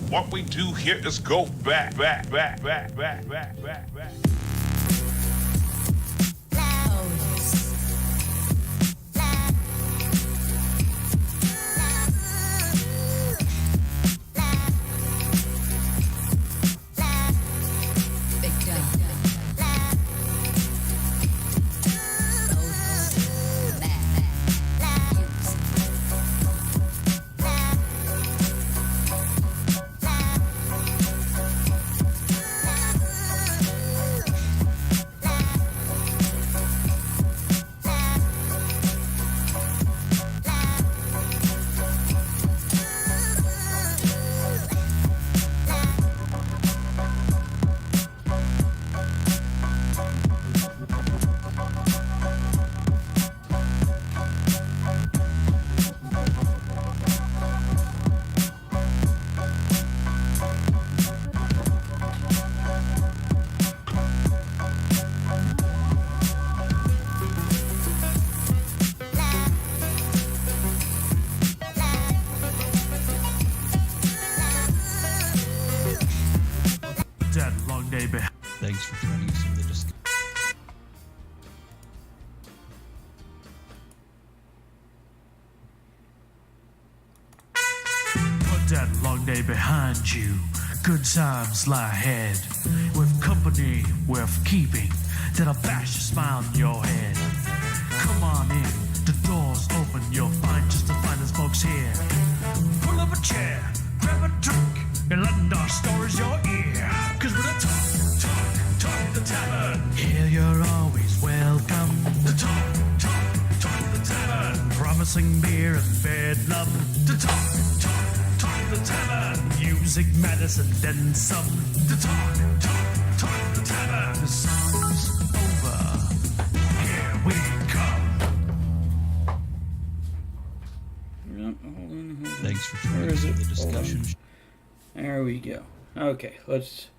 What we do here is go back, back, back, back, back, back, back, back. Thanks for joining us in the discussion. Put that long day behind you. Good times lie ahead. With company worth keeping that'll bash a smile on your head. Come on in, the door's open. You'll find just the finest folks here. Pull up a chair, grab a drink, and lend our stories your ear. Cause we're the talk the tavern. Here you're always welcome. The talk the tavern. Promising beer and bedlam. The talk the tavern. Music, medicine, then some. The talk the tavern. The song's over. Here we come. Thanks for joining us in the discussion. There we go. Okay, let's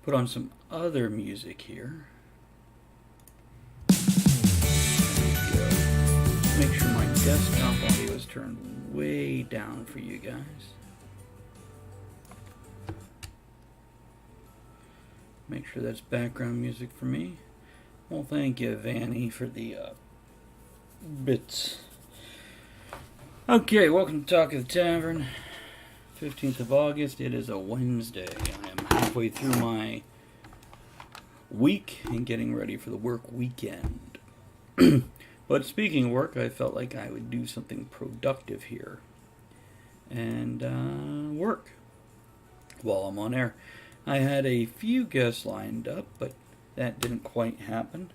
put on some other music here. Make sure my desktop audio is turned way down for you guys. Make sure that's background music for me. Well, thank you, Vanny, for the bits. Okay, welcome to Talk of the Tavern. 15th of August. It is a Wednesday. I am halfway through my week and getting ready for the work weekend. But speaking of work, I felt like I would do something productive here and work while I'm on air. I had a few guests lined up, but that didn't quite happen.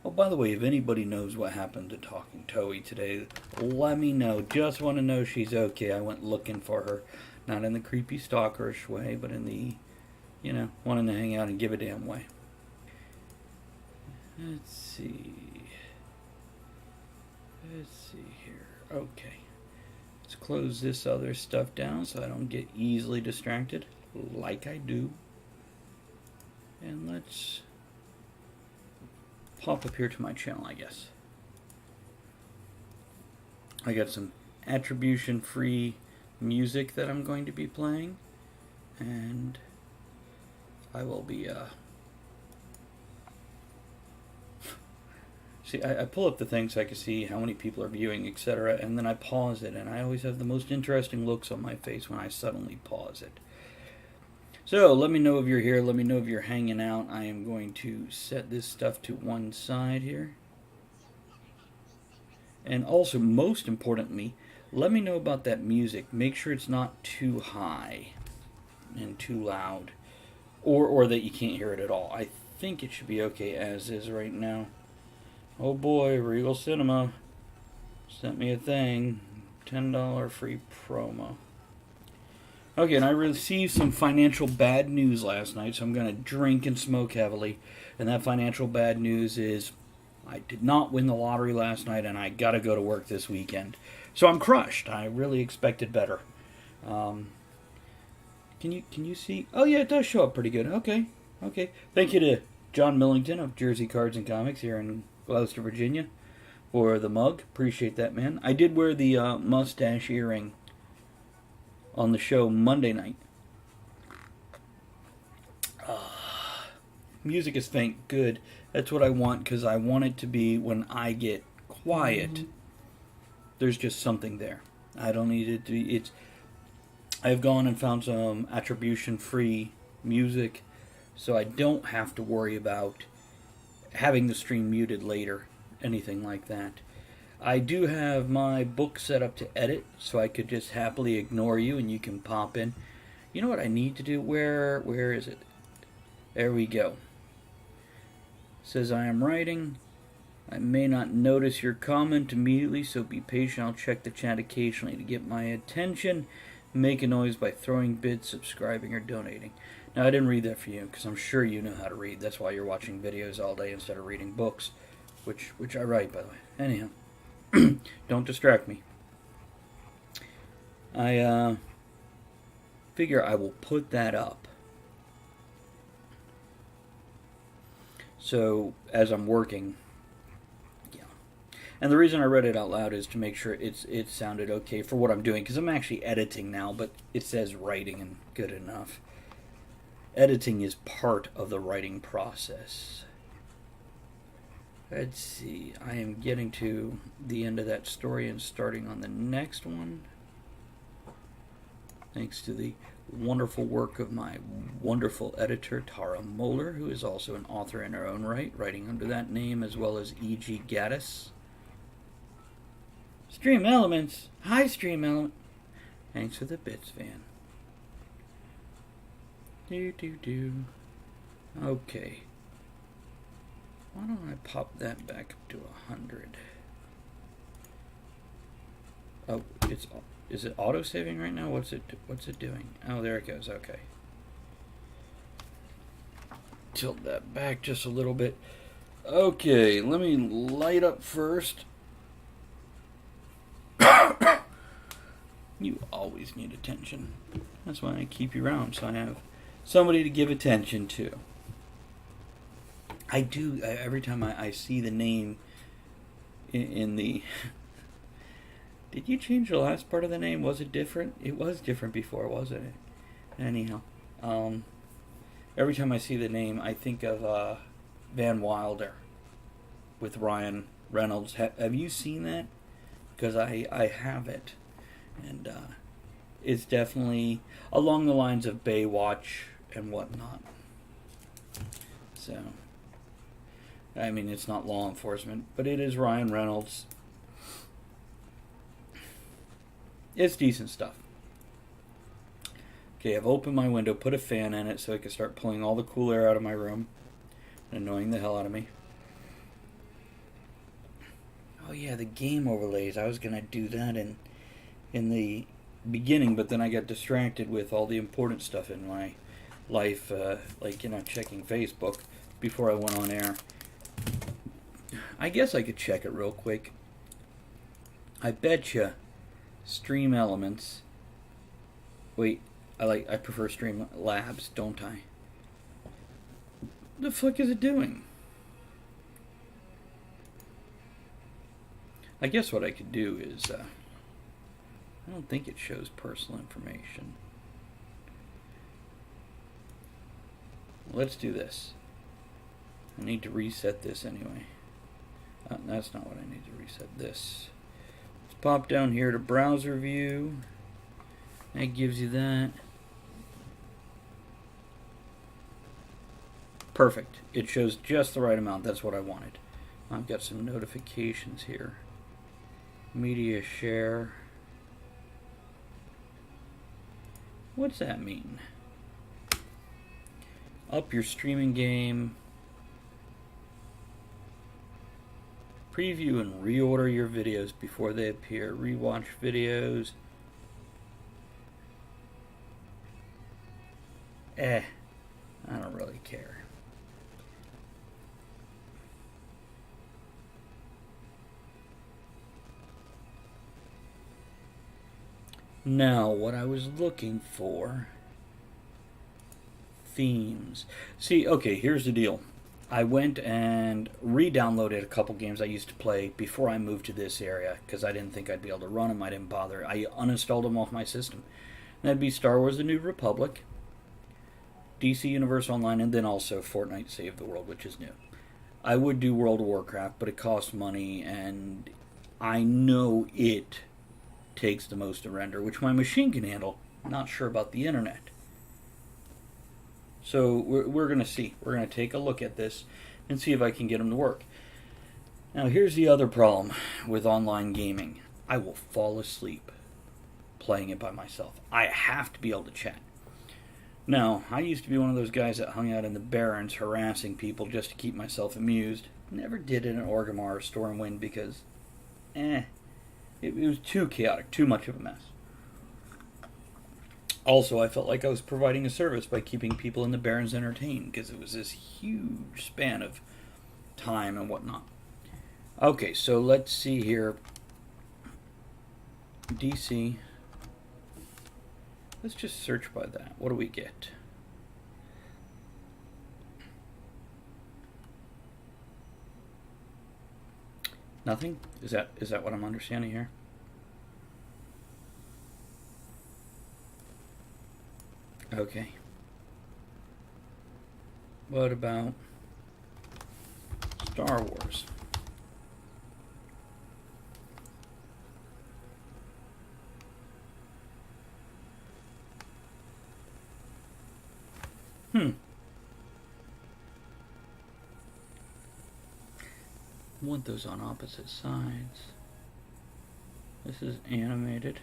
Oh, by the way, if anybody knows what happened to Talking Toey today, let me know. Just want to know she's okay. I went looking for her. Not in the creepy stalkerish way, but in the, wanting to hang out and give a damn way. Let's see here. Okay. Let's close this other stuff down so I don't get easily distracted, like I do. And let's pop up here to my channel, I guess. I got some attribution-free music that I'm going to be playing, and I will be see, I pull up the thing so I can see how many people are viewing, etc., and then I pause it, and I always have the most interesting looks on my face when I suddenly pause it. So, let me know if you're here, let me know if you're hanging out. I am going to set this stuff to one side here. And also, most importantly, let me know about that music. Make sure it's not too high and too loud, or that you can't hear it at all. I think it should be okay as is right now. Oh boy, Regal Cinema sent me a thing. $10 free promo. Okay, and I received some financial bad news last night, so I'm going to drink and smoke heavily. And that financial bad news is I did not win the lottery last night, and I got to go to work this weekend. So I'm crushed. I really expected better. Can you see? Oh, yeah, it does show up pretty good. Okay. Thank you to John Millington of Jersey Cards and Comics here in Gloucester, Virginia, for the mug. Appreciate that, man. I did wear the mustache earring on the show Monday night, Music is faint. Good. That's what I want, because I want it to be when I get quiet. There's just something there. I don't need it to be. I've gone and found some attribution-free music, so I don't have to worry about having the stream muted later, anything like that. I do have my book set up to edit, so I could just happily ignore you and you can pop in. You know what I need to do? Where is it? There we go. It says I am writing. I may not notice your comment immediately, so be patient. I'll check the chat occasionally to get my attention. Make a noise by throwing bits, subscribing, or donating. Now, I didn't read that for you, because I'm sure you know how to read. That's why you're watching videos all day instead of reading books, which I write, by the way. Anyhow, don't distract me. I figure I will put that up. So, as I'm working, yeah. And the reason I read it out loud is to make sure it sounded okay for what I'm doing, because I'm actually editing now, but it says writing and good enough. Editing is part of the writing process. Let's see, I am getting to the end of that story and starting on the next one. Thanks to the wonderful work of my wonderful editor, Tara Moeller, who is also an author in her own right, writing under that name, as well as E.G. Gaddis. Stream Elements! Hi, Stream Element! Thanks for the bits, Van. Okay. Why don't I pop that back up to 100? Oh, is it auto-saving right now? What's it doing? Oh, there it goes. Okay. Tilt that back just a little bit. Okay, let me light up first. You always need attention. That's why I keep you around, so I have somebody to give attention to. I do, every time I see the name in the... Did you change the last part of the name? Was it different? It was different before, wasn't it? Anyhow, every time I see the name, I think of Van Wilder with Ryan Reynolds. Have you seen that? Because I have it. And it's definitely along the lines of Baywatch and whatnot. So, I mean, it's not law enforcement, but it is Ryan Reynolds. It's decent stuff. Okay, I've opened my window, put a fan in it so I can start pulling all the cool air out of my room, annoying the hell out of me. Oh yeah, the game overlays. I was gonna do that in the beginning, but then I got distracted with all the important stuff in my life, like, checking Facebook before I went on air. I guess I could check it real quick. I betcha Stream Elements. Wait, I prefer Stream Labs, don't I? What the fuck is it doing? I guess what I could do is, I don't think it shows personal information. Let's do this. I need to reset this anyway. That's not what I need to reset. This. Let's pop down here to browser view. That gives you that. Perfect. It shows just the right amount. That's what I wanted. I've got some notifications here. Media share. What's that mean? Up your streaming game. Preview and reorder your videos before they appear. Rewatch videos. I don't really care. Now, what I was looking for... themes. See, okay, here's the deal. I went and re-downloaded a couple games I used to play before I moved to this area, because I didn't think I'd be able to run them. I didn't bother. I uninstalled them off my system. And that'd be Star Wars The New Republic, DC Universe Online, and then also Fortnite Save the World, which is new. I would do World of Warcraft, but it costs money, and I know it takes the most to render, which my machine can handle. Not sure about the internet. So we're going to see. We're going to take a look at this and see if I can get them to work. Now, here's the other problem with online gaming. I will fall asleep playing it by myself. I have to be able to chat. Now, I used to be one of those guys that hung out in the Barrens harassing people just to keep myself amused. Never did it in Orgrimmar or Stormwind because, it was too chaotic, too much of a mess. Also, I felt like I was providing a service by keeping people in the Barrens entertained because it was this huge span of time and whatnot. Okay, so let's see here. DC. Let's just search by that. What do we get? Nothing? Is that what I'm understanding here? Okay. What about Star Wars? I want those on opposite sides. This is animated.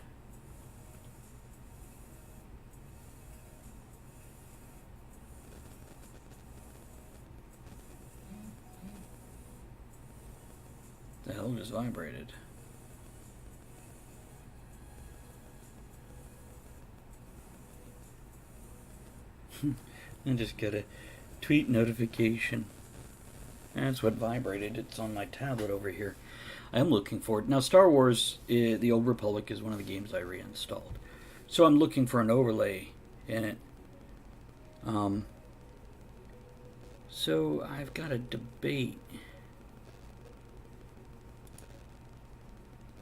The hell just vibrated. I just get a tweet notification. That's what vibrated. It's on my tablet over here. I am looking for it. Now, Star Wars, The Old Republic is one of the games I reinstalled. So I'm looking for an overlay in it. So I've got to debate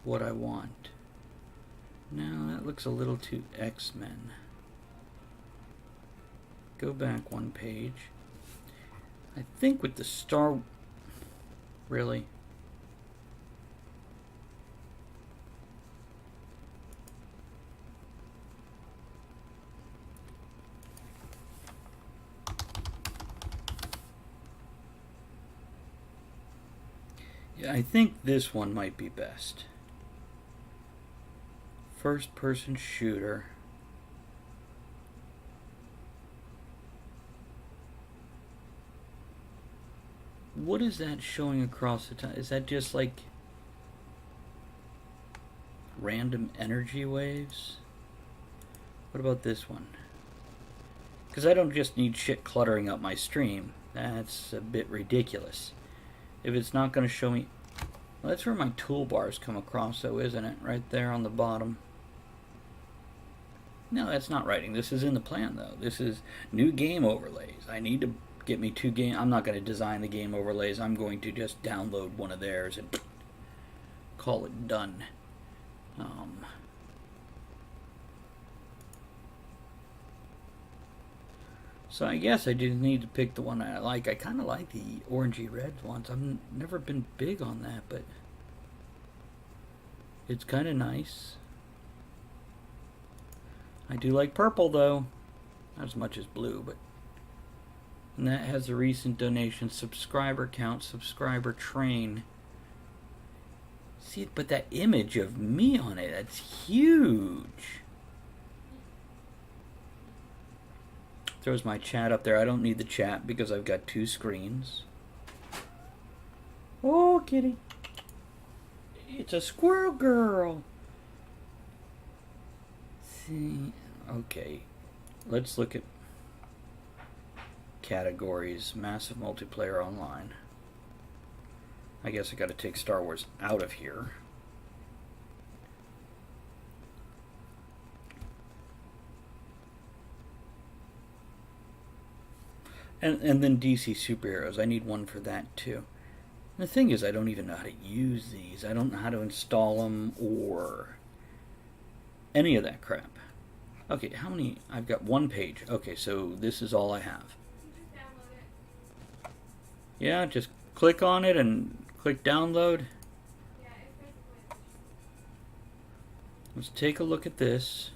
what I want. Now, that looks a little too X-Men. Go back one page. I think with the really? Yeah, I think this one might be best. First person shooter. What is that showing across the top? Is that just like random energy waves? What about this one? Because I don't just need shit cluttering up my stream. That's a bit ridiculous. If it's not going to show me... Well, that's where my toolbars come across, though, isn't it? Right there on the bottom. No, that's not writing. This is in the plan, though. This is new game overlays. I need to get me 2 game. I'm not going to design the game overlays. I'm going to just download one of theirs and call it done. So I guess I just need to pick the one I like. I kind of like the orangey red ones. I've never been big on that, but it's kind of nice. I do like purple, though. Not as much as blue, but... And that has a recent donation, subscriber count, subscriber train. See, but that image of me on it, that's huge. Throws my chat up there. I don't need the chat because I've got 2 screens. Oh, kitty. It's a squirrel girl. See, okay. Let's look at categories. Massive multiplayer online. I guess I got to take Star Wars out of here. And then DC superheroes. I need one for that too. And the thing is, I don't even know how to use these. I don't know how to install them or any of that crap. Okay, how many? I've got one page. Okay, so this is all I have. Yeah, just click on it and click download. Let's take a look at this.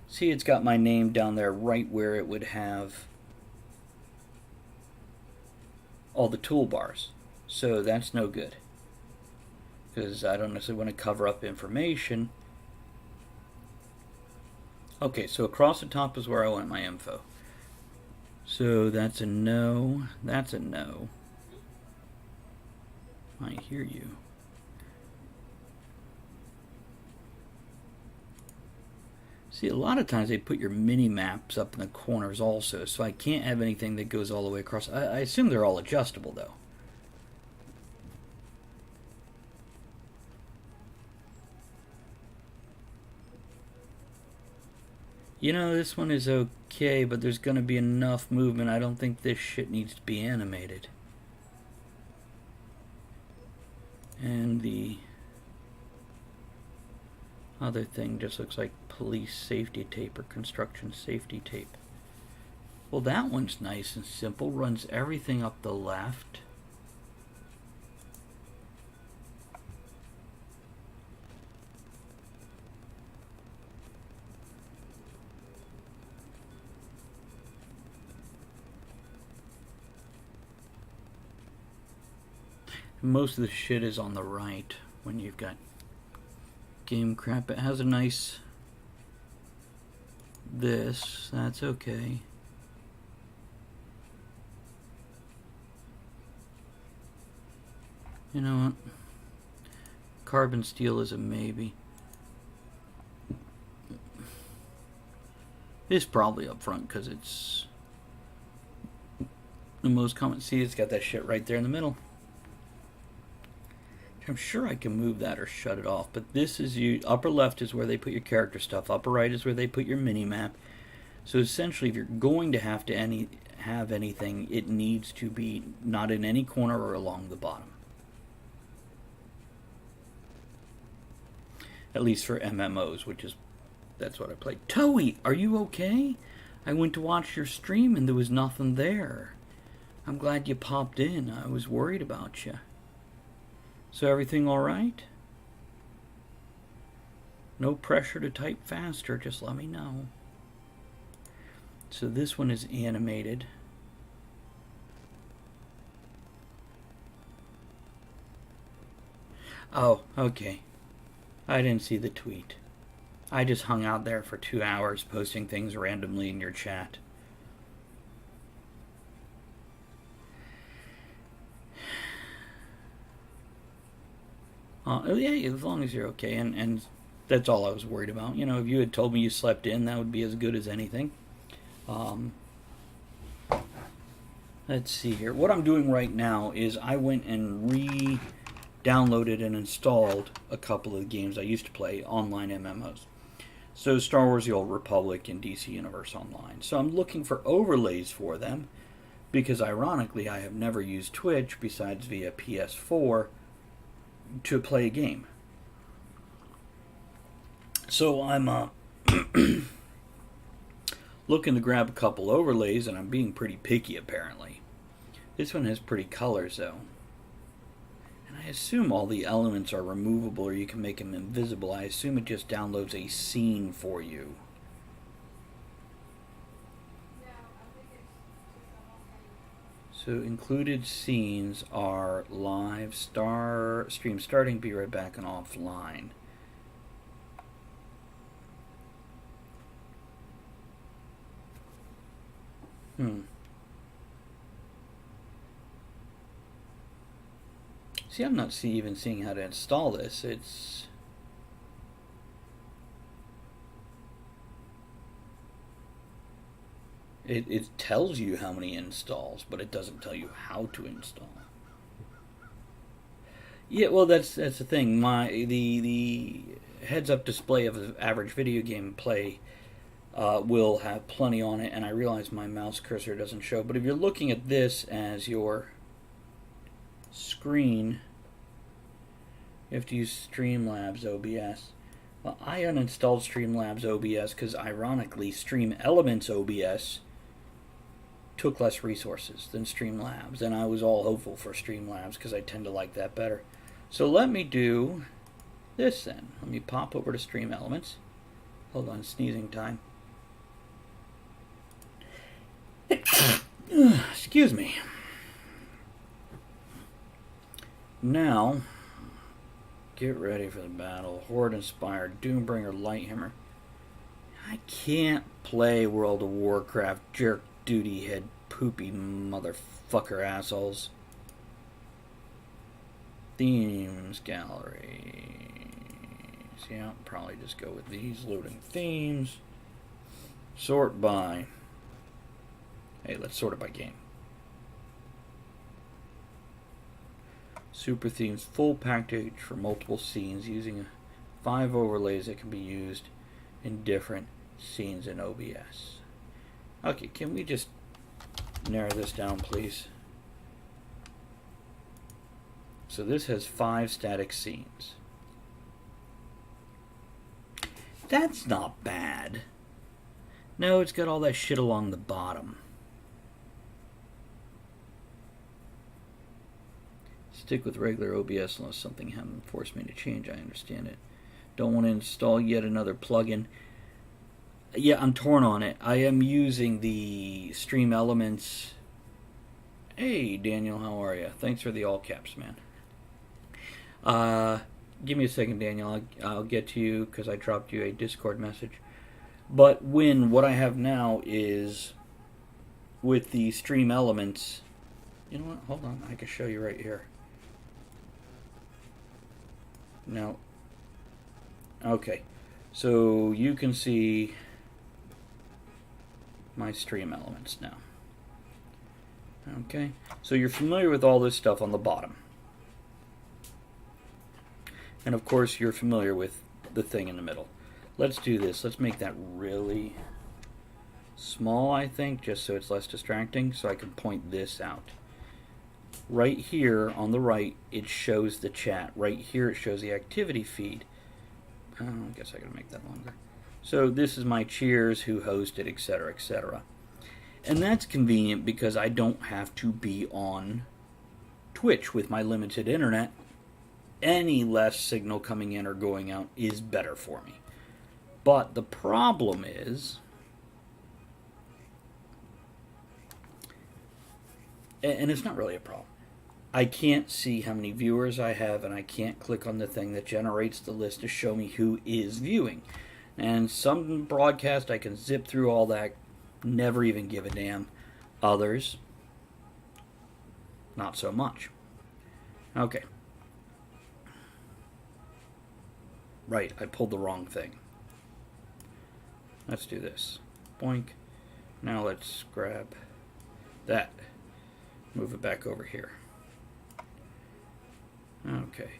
See, it's got my name down there right where it would have all the toolbars. So that's no good, because I don't necessarily want to cover up information. Okay, so across the top is where I want my info. So that's a no. That's a no. I hear you. See, a lot of times they put your mini maps up in the corners also, so I can't have anything that goes all the way across. I assume they're all adjustable, though. You know, this one is okay, but there's going to be enough movement. I don't think this shit needs to be animated. And the other thing just looks like police safety tape or construction safety tape. Well, that one's nice and simple. Runs everything up the left. Most of the shit is on the right when you've got game crap. It has a nice this. That's okay. You know what? Carbon steel is a maybe. It's probably up front because it's the most common. See, it's got that shit right there in the middle. I'm sure I can move that or shut it off, but this is you. Upper left is where they put your character stuff. Upper right is where they put your mini map. So essentially, if you're going to have anything, it needs to be not in any corner or along the bottom. At least for MMOs, that's what I play. Toey, are you okay? I went to watch your stream and there was nothing there. I'm glad you popped in. I was worried about you. So everything all right? No pressure to type faster, just let me know. So this one is animated. Oh, okay. I didn't see the tweet. I just hung out there for 2 hours posting things randomly in your chat. Yeah, as long as you're okay, and that's all I was worried about. You know, if you had told me you slept in, that would be as good as anything. Let's see here. What I'm doing right now is I went and re-downloaded and installed a couple of games I used to play, online MMOs. So Star Wars The Old Republic and DC Universe Online. So I'm looking for overlays for them, because ironically I have never used Twitch besides via PS4 to play a game. So I'm looking to grab a couple overlays, and I'm being pretty picky apparently. This one has pretty colors though. And I assume all the elements are removable, or you can make them invisible. I assume it just downloads a scene for you. So included scenes are live, stream starting, be right back, and offline. See, I'm not even seeing how to install this. It tells you how many installs, but it doesn't tell you how to install. Yeah, well, that's the thing. The heads-up display of the average video game play will have plenty on it, and I realize my mouse cursor doesn't show. But if you're looking at this as your screen, You have to use Streamlabs OBS. Well, I uninstalled Streamlabs OBS because, ironically, Stream Elements OBS took less resources than Streamlabs, and I was all hopeful for Streamlabs because I tend to like that better. So let me do this then. Let me pop over to Stream Elements. Hold on, sneezing time. Excuse me. Now, get ready for the battle. Horde Inspired, Doombringer, Lighthammer. I can't play World of Warcraft, jerk duty head, poopy motherfucker assholes. Themes gallery. Yeah, probably just go with these. Loading themes. Sort by. Hey, let's sort it by game. Super themes, full package for multiple scenes using 5 overlays that can be used in different scenes in OBS. Okay, can we just narrow this down, please? So this has 5 static scenes. That's not bad. No, it's got all that shit along the bottom. Stick with regular OBS unless something hasn't forced me to change. I understand it. Don't want to install yet another plugin. Yeah, I'm torn on it. I am using the Stream Elements. Hey, Daniel, how are you? Thanks for the all caps, man. Give me a second, Daniel. I'll get to you because I dropped you a Discord message. But what I have now is with the Stream Elements. You know what? Hold on. I can show you right here. Now, okay. So you can see my Stream Elements now. Okay. So you're familiar with all this stuff on the bottom. And of course, you're familiar with the thing in the middle. Let's do this. Let's make that really small, I think, just so it's less distracting, so I can point this out. Right here on the right, it shows the chat. Right here, it shows the activity feed. I guess I gotta make that longer. So this is my cheers, who hosted, etc., etc. And that's convenient because I don't have to be on Twitch with my limited internet. Any less signal coming in or going out is better for me. But the problem is, and it's not really a problem, I can't see how many viewers I have, and I can't click on the thing that generates the list to show me who is viewing. And some broadcast I can zip through all that, never even give a damn. Others, not so much. Okay. Right, I pulled the wrong thing. Let's do this. Boink. Now let's grab that. Move it back over here. Okay.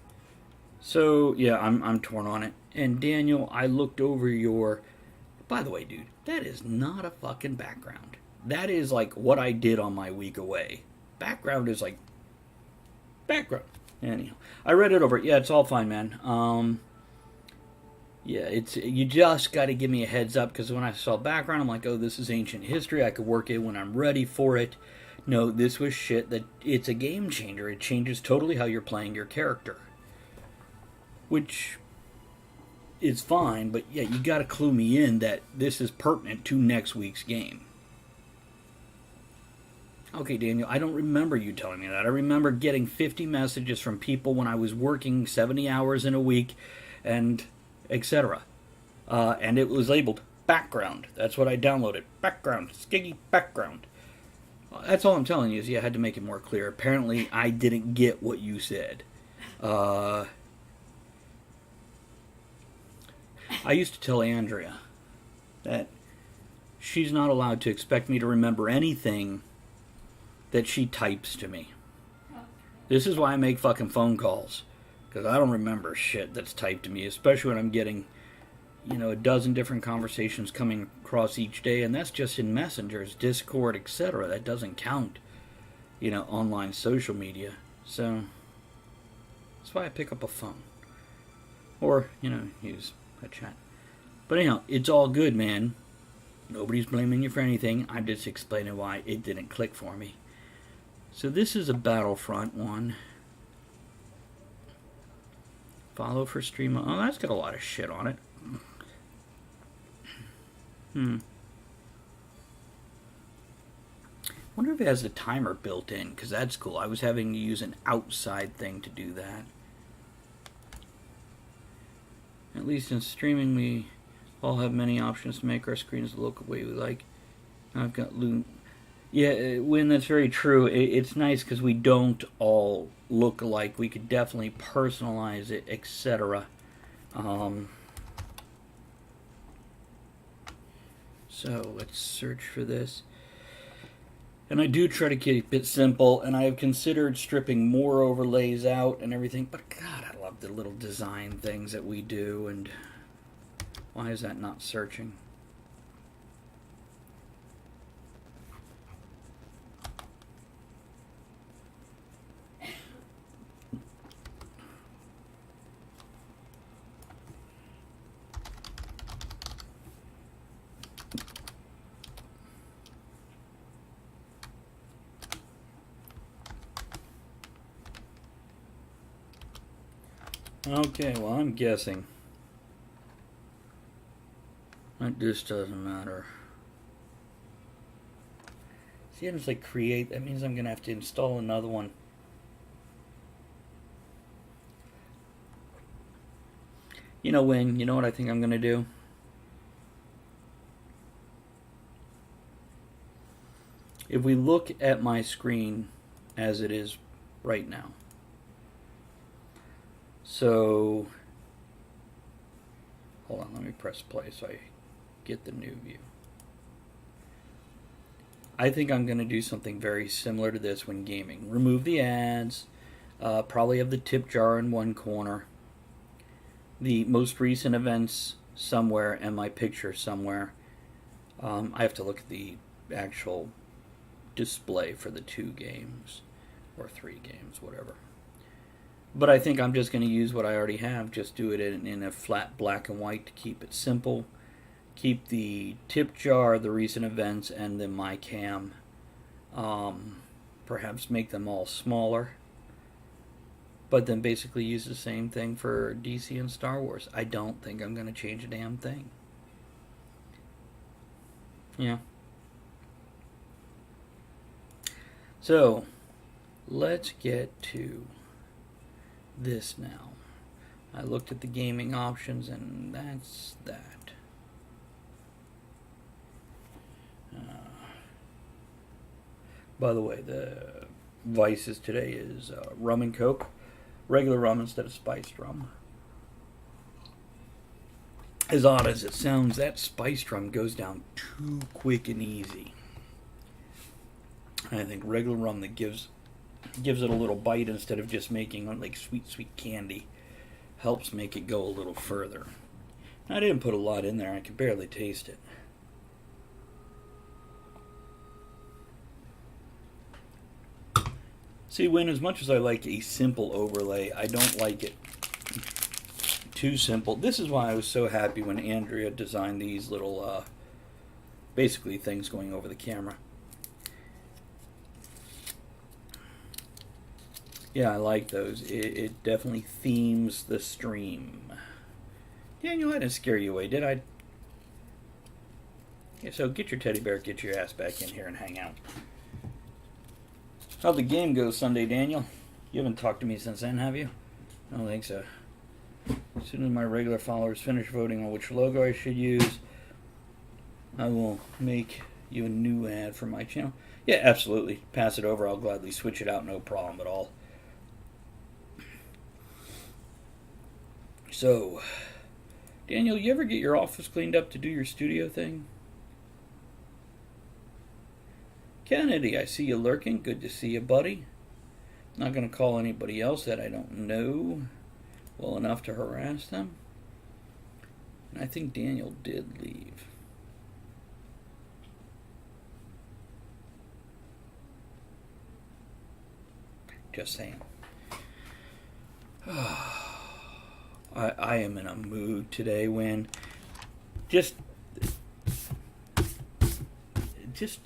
So, yeah, I'm torn on it. And Daniel, I looked over your... By the way, dude, that is not a fucking background. That is like what I did on my week away. Background is like... Background. Anyhow, I read it over. Yeah, it's all fine, man. Yeah, it's you just got to give me a heads up, because when I saw background, I'm like, oh, this is ancient history. I could work it when I'm ready for it. No, this was shit that it's a game changer. It changes totally how you're playing your character. Which is fine, but yeah, you got to clue me in that this is pertinent to next week's game. Okay, Daniel, I don't remember you telling me that. I remember getting 50 messages from people when I was working 70 hours in a week, and etc. And it was labeled background. That's what I downloaded. Background. Skiggy background. That's all I'm telling you is I had to make it more clear. Apparently, I didn't get what you said. I used to tell Andrea that she's not allowed to expect me to remember anything that she types to me. This is why I make fucking phone calls. Because I don't remember shit that's typed to me, especially when I'm getting, a dozen different conversations coming across each day, and that's just in messengers, Discord, etc. That doesn't count, online social media. So, that's why I pick up a phone. Or, use a chat. But anyhow, it's all good, man. Nobody's blaming you for anything. I'm just explaining why it didn't click for me. So this is a Battlefront one. Follow for stream. Oh, that's got a lot of shit on it. Wonder if it has a timer built in, because that's cool. I was having to use an outside thing to do that. At least in streaming, we all have many options to make our screens look the way we like. I've got Loon. Yeah, when that's very true. It's nice because we don't all look alike. We could definitely personalize it, etc. So let's search for this. And I do try to keep it simple, and I have considered stripping more overlays out and everything, but God, I love the little design things that we do, and why is that not searching? Okay, well, I'm guessing that just doesn't matter. See, it's like create. That means I'm going to have to install another one. You know what I think I'm going to do? If we look at my screen as it is right now. So, hold on, let me press play so I get the new view. I think I'm going to do something very similar to this when gaming. Remove the ads, probably have the tip jar in one corner, the most recent events somewhere, and my picture somewhere. I have to look at the actual display for the 2 games, or 3 games, whatever. But I think I'm just going to use what I already have, just do it in a flat black and white to keep it simple. Keep the tip jar, the recent events, and then my cam. Perhaps make them all smaller. But then basically use the same thing for DC and Star Wars. I don't think I'm going to change a damn thing. Yeah. So, let's get to this now. I looked at the gaming options, and that's that. By the way, the vices today is rum and coke, regular rum instead of spiced rum. As odd as it sounds, that spiced rum goes down too quick and easy. I think regular rum that gives it a little bite instead of just making like sweet candy helps make it go a little further. I didn't put a lot in there. I could barely taste it. See, when as much as I like a simple overlay, I don't like it too simple. This is why I was so happy when Andrea designed these little basically things going over the camera. Yeah, I like those. It definitely themes the stream. Daniel, I didn't scare you away, did I? Yeah, so get your teddy bear, get your ass back in here and hang out. How'd the game go Sunday, Daniel? You haven't talked to me since then, have you? I don't think so. As soon as my regular followers finish voting on which logo I should use, I will make you a new ad for my channel. Yeah, absolutely. Pass it over. I'll gladly switch it out. No problem at all. So, Daniel, you ever get your office cleaned up to do your studio thing? Kennedy, I see you lurking. Good to see you, buddy. Not going to call anybody else that I don't know well enough to harass them. And I think Daniel did leave. Just saying. I am in a mood today when just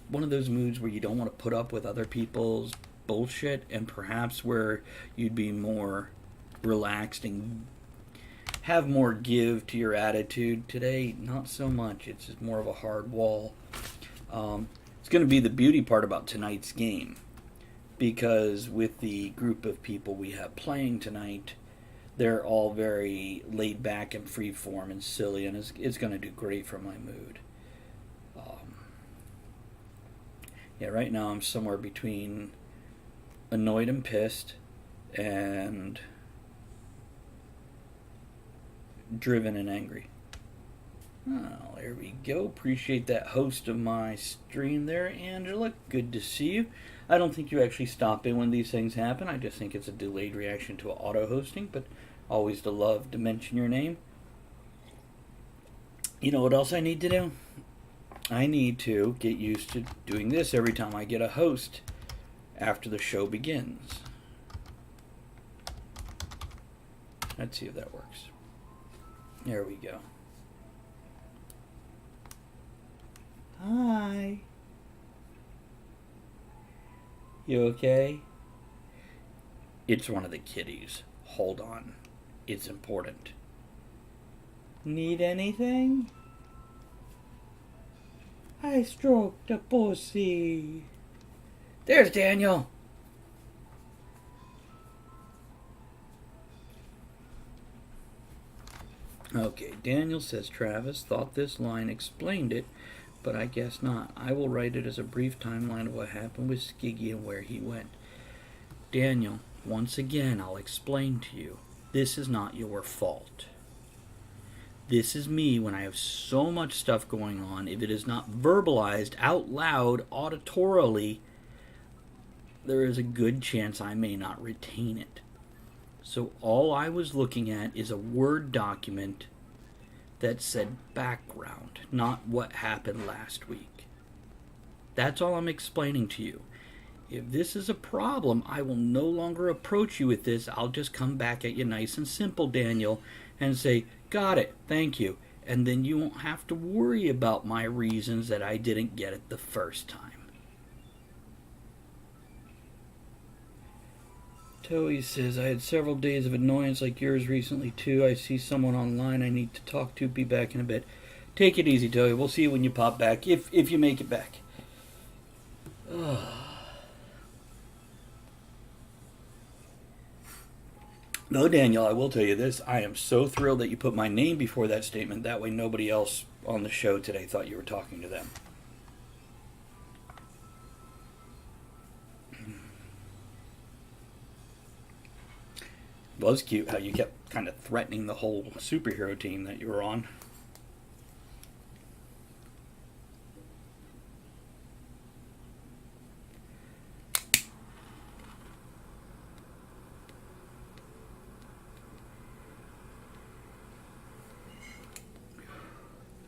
one of those moods where you don't want to put up with other people's bullshit, and perhaps where you'd be more relaxed and have more give to your attitude. Today, not so much. It's just more of a hard wall. It's going to be the beauty part about tonight's game, because with the group of people we have playing tonight, they're all very laid back and free form and silly, and it's going to do great for my mood. Yeah, right now I'm somewhere between annoyed and pissed and driven and angry. Oh, there we go. Appreciate that host of my stream there, Angela. Good to see you. I don't think you actually stop in when these things happen. I just think it's a delayed reaction to auto-hosting, but always to love to mention your name. You know what else I need to do? I need to get used to doing this every time I get a host after the show begins. Let's see if that works. There we go. Hi. You okay? It's one of the kitties. Hold on. It's important. Need anything? I stroked a pussy. There's Daniel. Okay, Daniel says Travis thought this line explained it, but I guess not. I will write it as a brief timeline of what happened with Skiggy and where he went. Daniel, once again, I'll explain to you. This is not your fault. This is me when I have so much stuff going on. If it is not verbalized out loud, auditorily, there is a good chance I may not retain it. So all I was looking at is a Word document that said background, not what happened last week. That's all I'm explaining to you. If this is a problem, I will no longer approach you with this. I'll just come back at you nice and simple, Daniel, and say, got it, thank you. And then you won't have to worry about my reasons that I didn't get it the first time. Toey says, I had several days of annoyance like yours recently too. I see someone online I need to talk to. Be back in a bit. Take it easy, Toey. We'll see you when you pop back, if you make it back. No, Daniel, I will tell you this. I am so thrilled that you put my name before that statement. That way nobody else on the show today thought you were talking to them. It was cute how you kept kind of threatening the whole superhero team that you were on.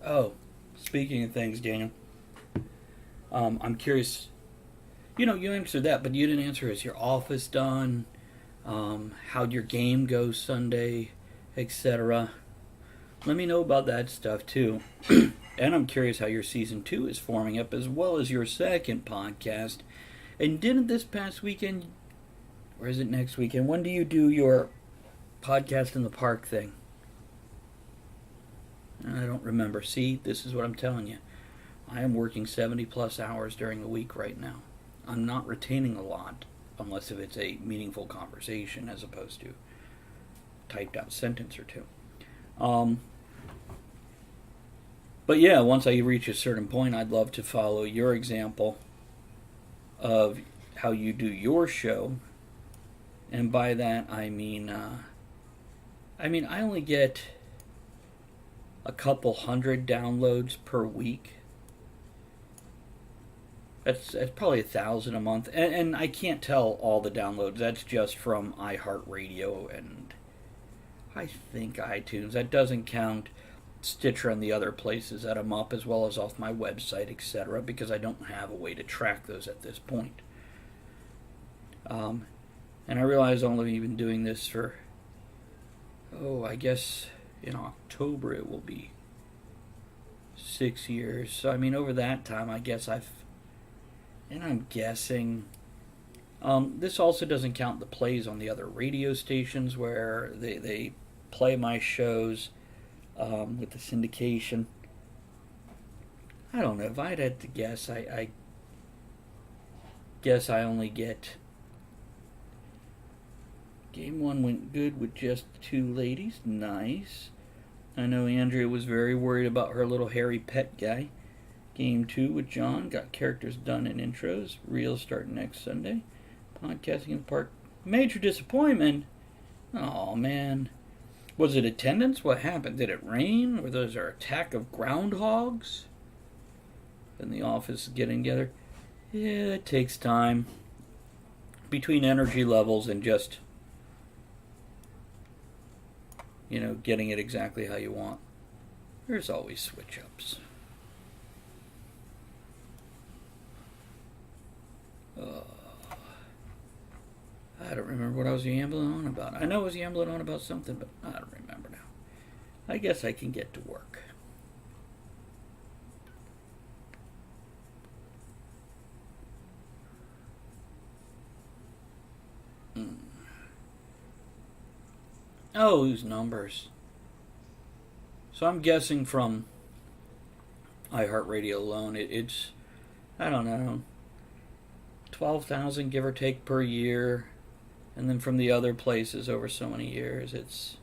Oh, speaking of things, Daniel, I'm curious. You know, you answered that, but you didn't answer, is your office done? How'd your game go Sunday, etc. Let me know about that stuff too. And I'm curious how your season 2 is forming up, as well as your second podcast. And didn't this past weekend, or is it next weekend, when do you do your podcast in the park thing? I don't remember. See, this is what I'm telling you. I am working 70 plus hours during the week right now. I'm not retaining a lot, unless if it's a meaningful conversation as opposed to typed out sentence or two. But yeah, once I reach a certain point, I'd love to follow your example of how you do your show. And by that, I mean I only get a couple hundred downloads per week. That's probably 1,000 a month, and I can't tell all the downloads. That's just from iHeartRadio and I think iTunes. That doesn't count Stitcher and the other places that I'm up, as well as off my website, etc., because I don't have a way to track those at this point. And I realize I've only been doing this for I guess in October it will be 6 years. So, I mean, over that time, I guess I'm guessing, this also doesn't count the plays on the other radio stations where they play my shows with the syndication. I don't know. If I'd had to guess, I guess I only get... Game 1 went good with just the 2 ladies. Nice. I know Andrea was very worried about her little hairy pet guy. Game 2 with John. Got characters done and intros. Reels starting next Sunday. Podcasting in the park. Major disappointment. Oh, man. Was it attendance? What happened? Did it rain? Or was there an attack of groundhogs? In the office getting together? Yeah, it takes time. Between energy levels and just... getting it exactly how you want. There's always switch-ups. I don't remember what I was yambling on about. I know I was yambling on about something, but I don't remember now. I guess I can get to work. Oh, whose numbers? So I'm guessing from iHeartRadio alone, it's, I don't know, 12,000 give or take per year. And then from the other places over so many years, it's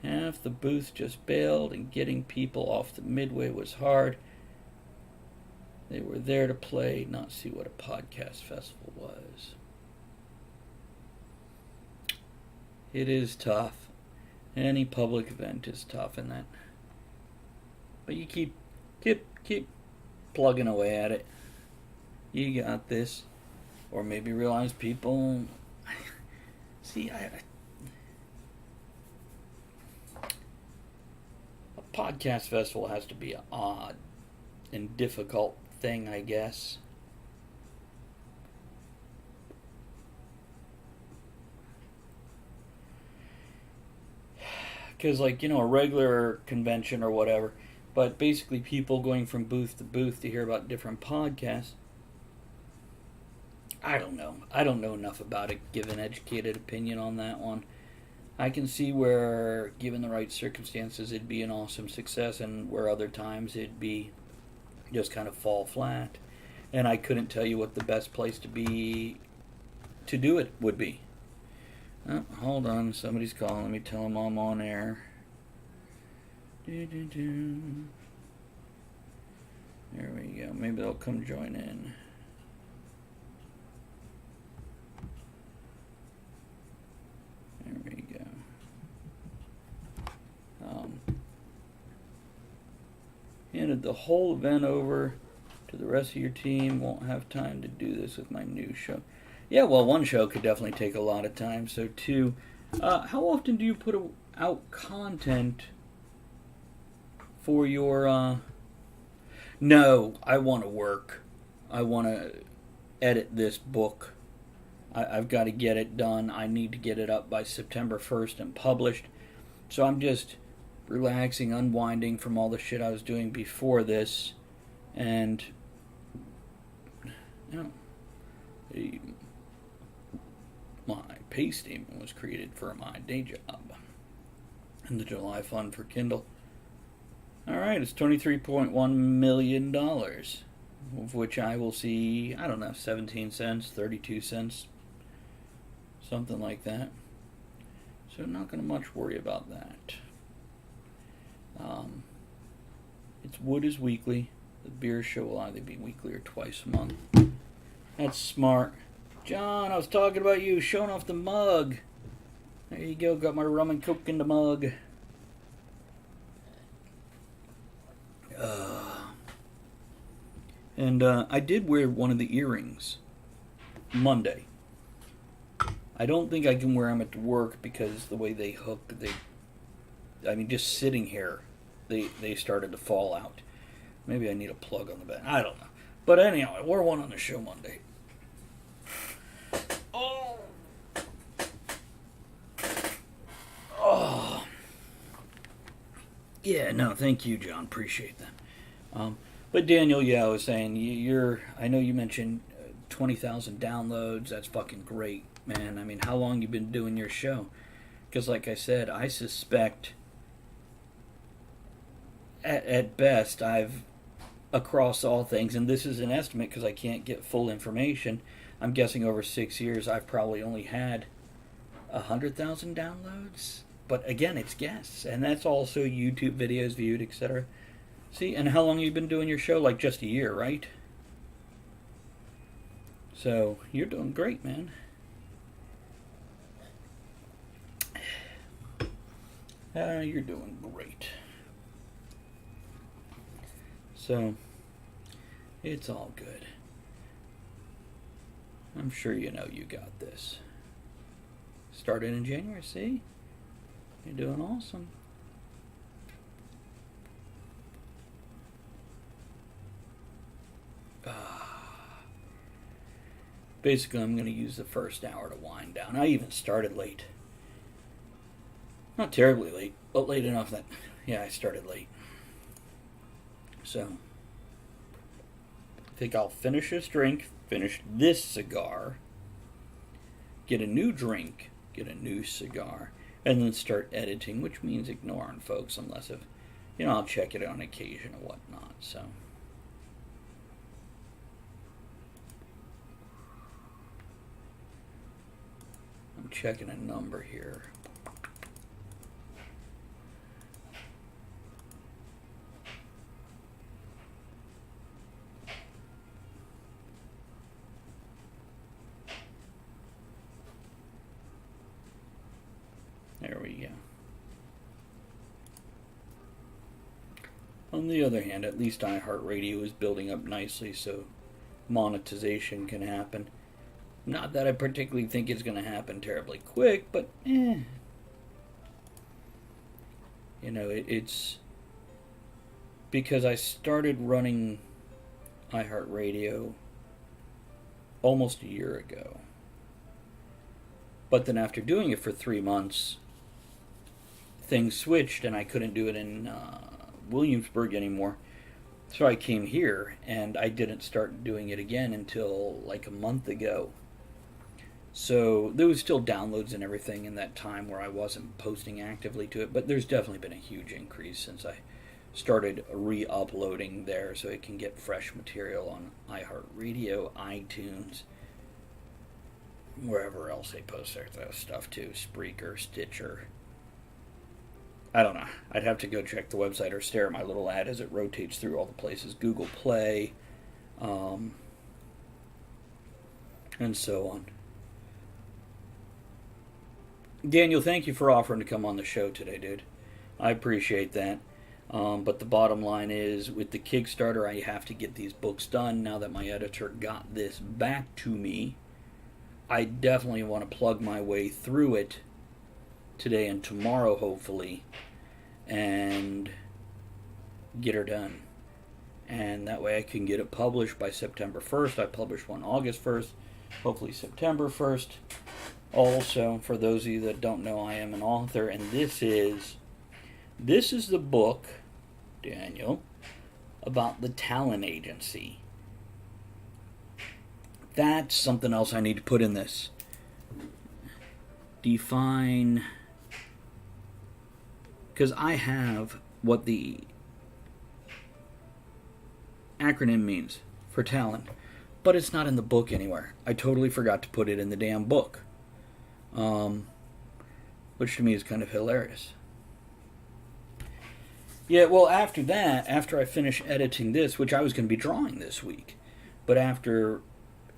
half the booth just bailed, and getting people off the midway was hard. They were there to play, not see what a podcast festival was. It is tough. Any public event is tough in that. But you keep plugging away at it. You got this. Or maybe realize people... See, a podcast festival has to be an odd and difficult thing, I guess. Because, a regular convention or whatever, but basically people going from booth to booth to hear about different podcasts. I don't know. I don't know enough about it, give an educated opinion on that one. I can see where, given the right circumstances, it'd be an awesome success, and where other times it'd be just kind of fall flat. And I couldn't tell you what the best place to do it would be. Oh, hold on, somebody's calling. Let me tell them I'm on air. There we go. Maybe they'll come join in. There we go. Handed the whole event over to the rest of your team. Won't have time to do this with my new show. Yeah, well, one show could definitely take a lot of time. So, two, how often do you put out content for your... No, I want to work. I want to edit this book. I've got to get it done. I need to get it up by September 1st and published. So I'm just relaxing, unwinding from all the shit I was doing before this. And, my pay statement was created for my day job in the July fund for Kindle. Alright, it's $23.1 million, of which I will see, 17 cents, 32 cents, something like that. So not going to much worry about that. It's Wood is weekly. The beer show will either be weekly or twice a month. That's smart. John, I was talking about you showing off the mug. There you go, got my rum and coke in the mug. And I did wear one of the earrings Monday. I don't think I can wear them at work because the way they hook, just sitting here, they started to fall out. Maybe I need a plug on the back. I don't know. But anyhow, I wore one on the show Monday. Oh. Yeah, no, thank you, John. Appreciate that. But Daniel, yeah, I was saying you're. I know you mentioned 20,000 downloads. That's fucking great, man. I mean, how long you been doing your show? Because, like I said, I suspect at best I've across all things, and this is an estimate because I can't get full information. I'm guessing over 6 years I've probably only had 100,000 downloads. But again, it's guess, and that's also YouTube videos viewed, etc. See, and how long have you been doing your show? Like just a year, right? So you're doing great, man. You're doing great. So it's all good. I'm sure you know you got this. Started in January, see? You're doing awesome. Basically, I'm going to use the first hour to wind down. I even started late. Not terribly late, but late enough that, yeah, I started late. So, I think I'll finish this drink, finish this cigar, get a new drink, get a new cigar, and then start editing, which means ignoring folks unless if, I'll check it on occasion or whatnot, so. I'm checking a number here. There we go. On the other hand, at least iHeartRadio is building up nicely so monetization can happen. Not that I particularly think it's going to happen terribly quick, but it's because I started running iHeartRadio almost a year ago. But then after doing it for 3 months, things switched and I couldn't do it in Williamsburg anymore. So I came here and I didn't start doing it again until like a month ago. So there was still downloads and everything in that time where I wasn't posting actively to it, but there's definitely been a huge increase since I started re-uploading there so it can get fresh material on iHeartRadio, iTunes, wherever else they post their stuff too, Spreaker, Stitcher. I don't know. I'd have to go check the website or stare at my little ad as it rotates through all the places. Google Play, and so on. Daniel, thank you for offering to come on the show today, dude. I appreciate that. But the bottom line is, with the Kickstarter, I have to get these books done. Now that my editor got this back to me, I definitely want to plug my way through it today and tomorrow, hopefully, and get her done. And that way I can get it published by September 1st. I published one August 1st, hopefully September 1st. Also, for those of you that don't know, I am an author, and this is the book, Daniel, about the talent agency. That's something else I need to put in this. Define, because I have what the acronym means for talent, but it's not in the book anywhere. I totally forgot to put it in the damn book. Which to me is kind of hilarious. Yeah, well, after that, after I finish editing this, which I was going to be drawing this week, but after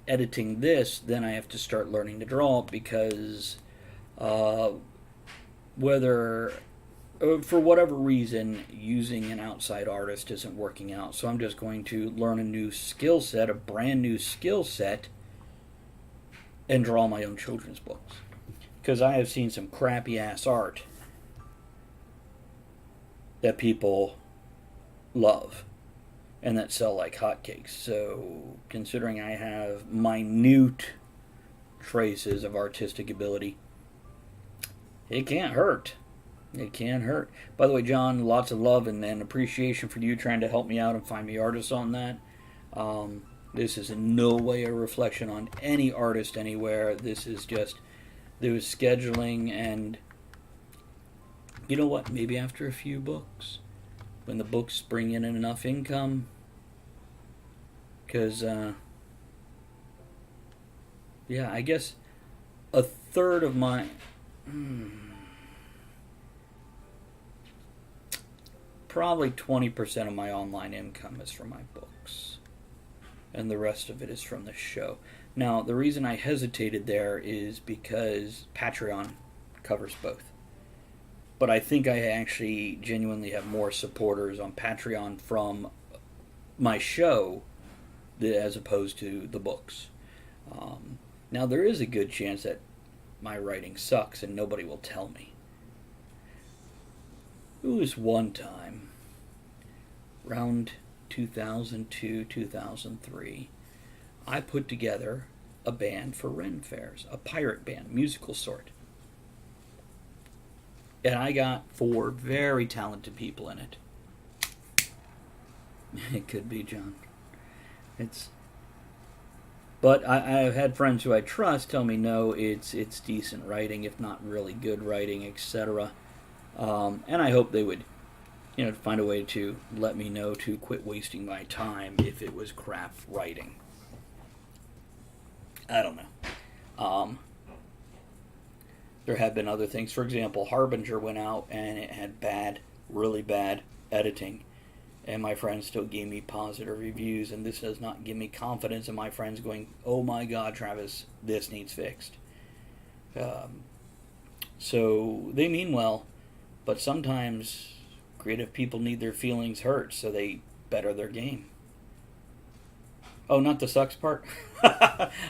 editing this, then I have to start learning to draw because for whatever reason, using an outside artist isn't working out. So I'm just going to learn a new skill set, a brand new skill set, and draw my own children's books. Because I have seen some crappy ass art that people love and that sell like hotcakes. So, considering I have minute traces of artistic ability, it can't hurt. It can hurt. By the way, John, lots of love and appreciation for you trying to help me out and find me artists on that. This is in no way a reflection on any artist anywhere. This is just there was scheduling, and you know what? Maybe after a few books, when the books bring in enough income, because yeah, I guess a third of my probably 20% of my online income is from my books, and the rest of it is from the show. Now, the reason I hesitated there is because Patreon covers both. But I think I actually genuinely have more supporters on Patreon from my show as opposed to the books. Now, there is a good chance that my writing sucks and nobody will tell me. It was one time, around 2002, 2003, I put together a band for Ren Fairs, a pirate band, musical sort. And I got 4 very talented people in it. It could be, John. But I've had friends who I trust tell me, no, it's decent writing, if not really good writing, etc. And I hope they would, find a way to let me know to quit wasting my time if it was crap writing. I don't know. There have been other things. For example, Harbinger went out and it had really bad editing. And my friends still gave me positive reviews. And this does not give me confidence in my friends going, oh my God, Travis, this needs fixed. So they mean well. But sometimes creative people need their feelings hurt, so they better their game. Oh, not the sucks part?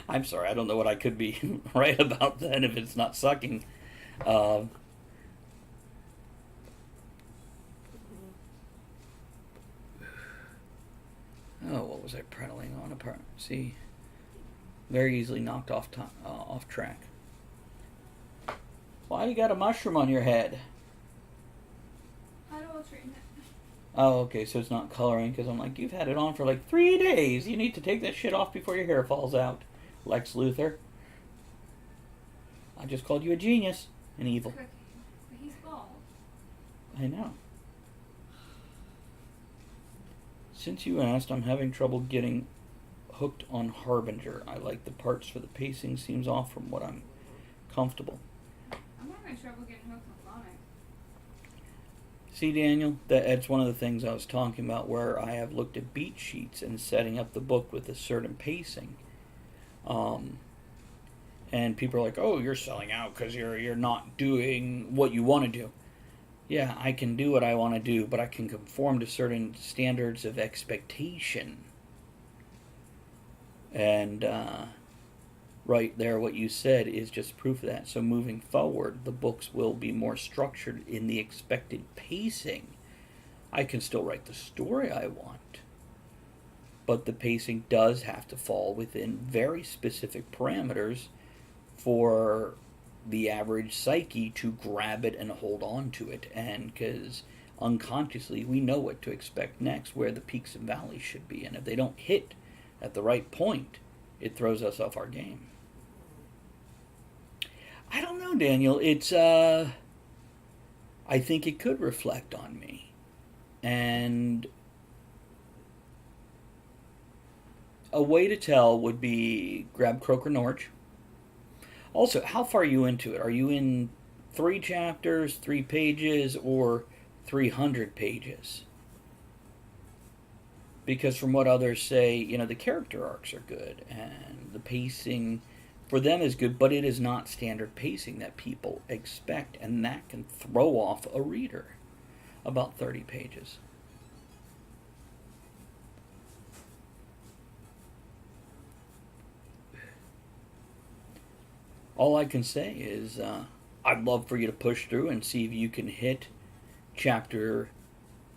I'm sorry, I don't know what I could be right about then if it's not sucking. Oh, what was I prattling on apart? See, very easily knocked off track. Why you got a mushroom on your head? Auto treatment. Oh, okay, so it's not coloring, because I'm like, you've had it on for like 3 days. You need to take that shit off before your hair falls out, Lex Luthor. I just called you a genius and evil. Cooking. But he's bald. I know. Since you asked, I'm having trouble getting hooked on Harbinger. I like the parts for the pacing seems off from what I'm comfortable. I'm having trouble getting hooked on Sonic. See, Daniel, that's one of the things I was talking about, where I have looked at beat sheets and setting up the book with a certain pacing. And people are like, oh, you're selling out because you're not doing what you want to do. Yeah, I can do what I want to do, but I can conform to certain standards of expectation. And right there, what you said is just proof of that. So moving forward, the books will be more structured in the expected pacing. I can still write the story I want, but the pacing does have to fall within very specific parameters for the average psyche to grab it and hold on to it. And because unconsciously we know what to expect next, where the peaks and valleys should be, and if they don't hit at the right point, it throws us off our game. I don't know, Daniel. It's I think it could reflect on me. And a way to tell would be grab Croker Norwich. Also, how far are you into it? Are you in 3 chapters, 3 pages, or 300 pages? Because from what others say, the character arcs are good, and the pacing for them is good, but it is not standard pacing that people expect, and that can throw off a reader. About 30 pages. All I can say is I'd love for you to push through and see if you can hit chapter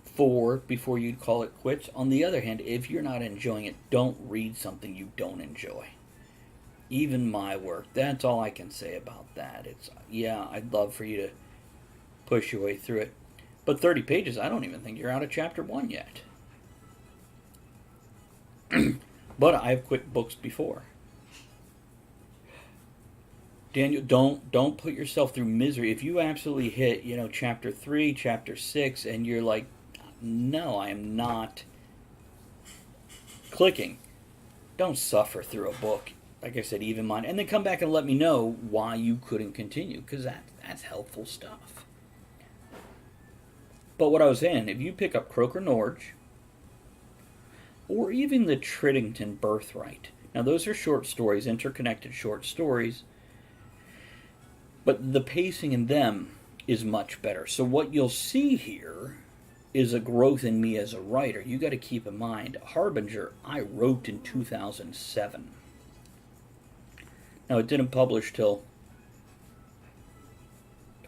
4 before you call it quits. On the other hand, if you're not enjoying it, don't read something you don't enjoy. Even my work. That's all I can say about that. I'd love for you to push your way through it. But 30 pages, I don't even think you're out of chapter 1 yet. But I've quit books before. Daniel, don't put yourself through misery. If you absolutely hit, chapter 3, chapter 6, and you're like, no, I am not clicking. Don't suffer through a book. Like I said, even mine. And then come back and let me know why you couldn't continue, because that's helpful stuff. But what I was saying, if you pick up Croker Norge, or even the Triddington Birthright, now those are short stories, interconnected short stories, but the pacing in them is much better. So what you'll see here is a growth in me as a writer. You got to keep in mind, Harbinger, I wrote in 2007. Now, it didn't publish till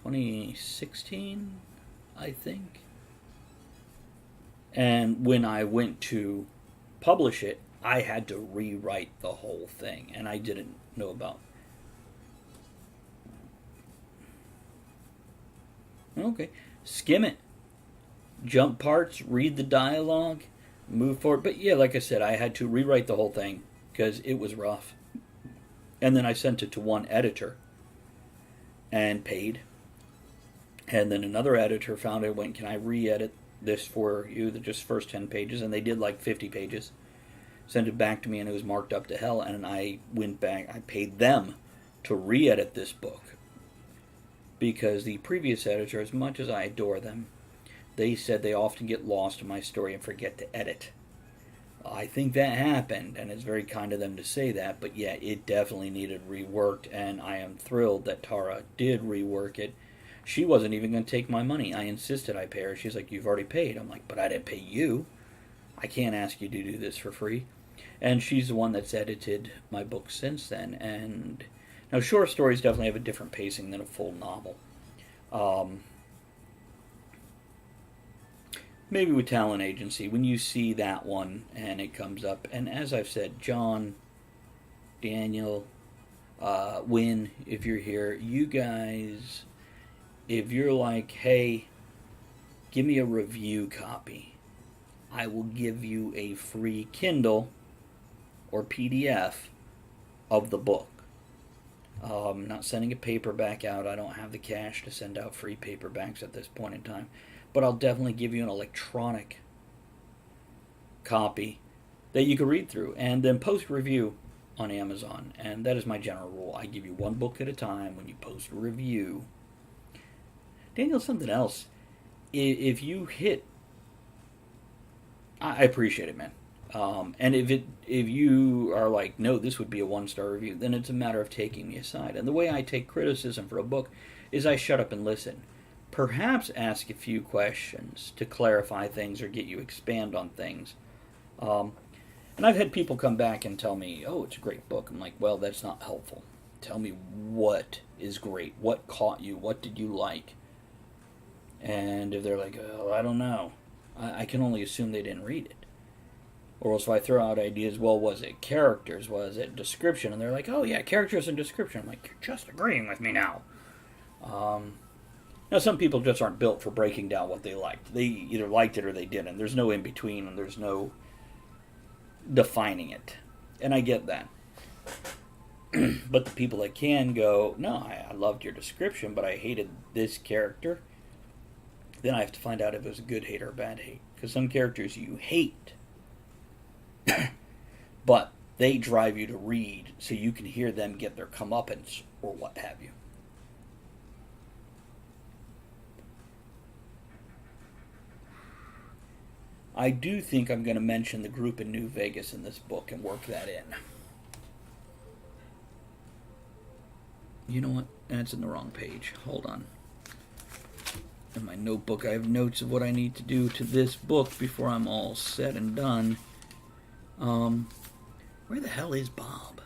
2016, I think. And when I went to publish it, I had to rewrite the whole thing, and I didn't know about. Okay, skim it. Jump parts, read the dialogue, move forward. But yeah, like I said, I had to rewrite the whole thing because it was rough. And then I sent it to one editor and paid. And then another editor found it, went, can I re-edit this for you, the just first 10 pages? And they did like 50 pages. Sent it back to me, and it was marked up to hell. And I went back, I paid them to re-edit this book. Because the previous editor, as much as I adore them, they said they often get lost in my story and forget to edit. I think that happened, and it's very kind of them to say that, but yeah, it definitely needed reworked, and I am thrilled that Tara did rework it. She wasn't even going to take my money. I insisted I pay her. She's like, you've already paid. I'm like, but I didn't pay you. I can't ask you to do this for free. And she's the one that's edited my book since then. And now, short stories definitely have a different pacing than a full novel. Maybe with Talent Agency, when you see that one and it comes up, and as I've said, John, Daniel, Win, if you're here, you guys, if you're like, hey, give me a review copy, I will give you a free Kindle or PDF of the book. I'm not sending a paperback out. I don't have the cash to send out free paperbacks at this point in time. But I'll definitely give you an electronic copy that you can read through and then post review on Amazon. And that is my general rule. I give you one book at a time when you post a review. Daniel, something else. If you hit... I appreciate it, man. And if you are like, no, this would be a 1-star review, then it's a matter of taking me aside. And the way I take criticism for a book is I shut up and listen. Perhaps ask a few questions to clarify things or get you expand on things. And I've had people come back and tell me, oh, it's a great book. I'm like, well, that's not helpful. Tell me what is great. What caught you? What did you like? And if they're like, oh, I don't know, I can only assume they didn't read it. Or else if I throw out ideas, well, was it characters? Was it description? And they're like, oh, yeah, characters and description. I'm like, you're just agreeing with me now. Now, some people just aren't built for breaking down what they liked. They either liked it or they didn't. There's no in-between, and there's no defining it. And I get that. But the people that can go, no, I loved your description, but I hated this character, then I have to find out if it was a good hate or a bad hate. Because some characters you hate, but they drive you to read so you can hear them get their comeuppance or what have you. I do think I'm going to mention the group in New Vegas in this book and work that in. You know what? That's in the wrong page. Hold on. In my notebook, I have notes of what I need to do to this book before I'm all said and done. Where the hell is Bob?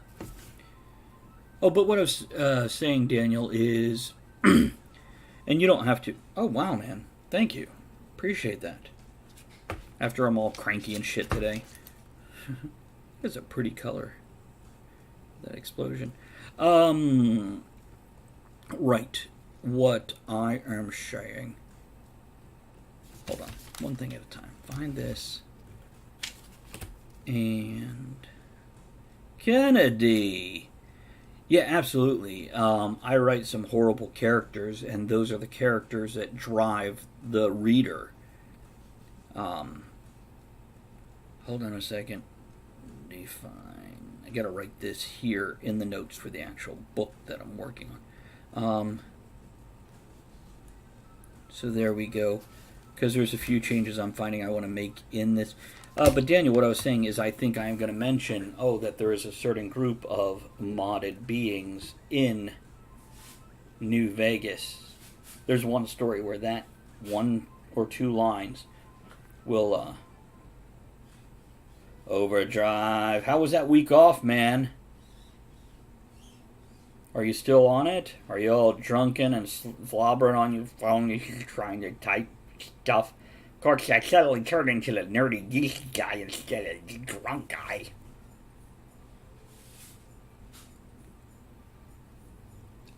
Oh, but what I was saying, Daniel, is... and you don't have to... Oh, wow, man. Thank you. Appreciate that. After I'm all cranky and shit today. That's a pretty color. That explosion. Right. what I am saying. Hold on. One thing at a time. Find this. And Kennedy. Yeah, absolutely. I write some horrible characters, and those are the characters that drive the reader. Hold on a second. Define. I gotta write this here in the notes for the actual book that I'm working on. So there we go. Because there's a few changes I'm finding I want to make in this. But Daniel, what I was saying is I think I am going to mention, that there is a certain group of modded beings in New Vegas. There's one story where that one or two lines will, overdrive. How was that week off, man? Are you still on it? Are you all drunken and slobbering on your phone trying to type stuff? Of course, I suddenly turned into the nerdy geeky guy instead of the drunk guy.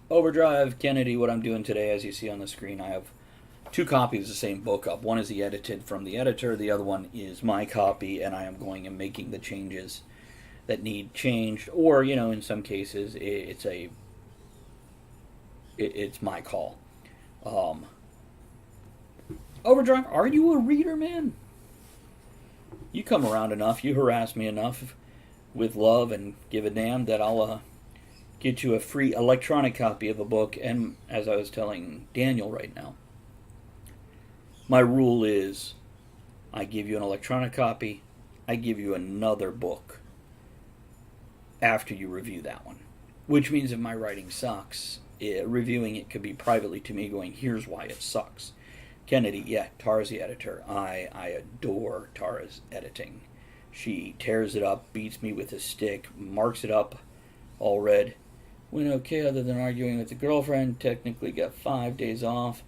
Overdrive, Kennedy, what I'm doing today, as you see on the screen, I have two copies of the same book up. One is the edited from the editor, the other one is my copy, and I am going and making the changes that need changed, or, in some cases, it's my call. Overdrive, are you a reader, man? You come around enough, you harass me enough with love and give a damn that I'll get you a free electronic copy of a book. And as I was telling Daniel right now, my rule is I give you an electronic copy, I give you another book after you review that one. Which means if my writing sucks, reviewing it could be privately to me going, here's why it sucks. Kennedy, yeah, Tara's the editor. I adore Tara's editing. She tears it up, beats me with a stick, marks it up, all red. Went okay other than arguing with the girlfriend, technically got 5 days off.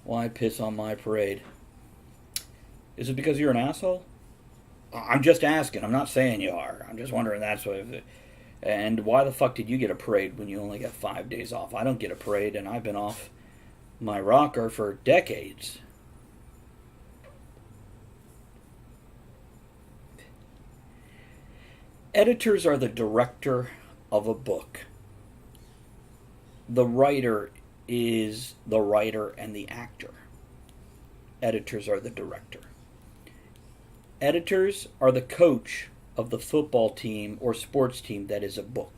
Why piss on my parade? Is it because you're an asshole? I'm just asking. I'm not saying you are. I'm just wondering that's what... And why the fuck did you get a parade when you only got 5 days off? I don't get a parade, and I've been off my rocker for decades. Editors are the director of a book. The writer is the writer and the actor. Editors are the director. Editors are the coach of the football team or sports team that is a book.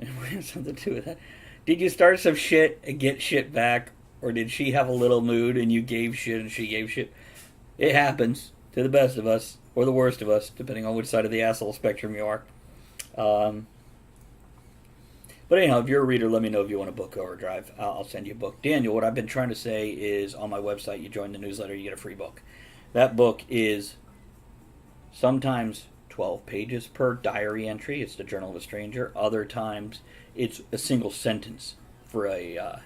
And we have something to do with that. Did you start some shit and get shit back? Or did she have a little mood and you gave shit and she gave shit? It happens to the best of us, or the worst of us, depending on which side of the asshole spectrum you are. But anyhow, if you're a reader, let me know if you want a book Overdrive. I'll send you a book. Daniel, what I've been trying to say is on my website, you join the newsletter, you get a free book. That book is sometimes 12 pages per diary entry. It's the Journal of a Stranger. Other times, it's a single sentence for a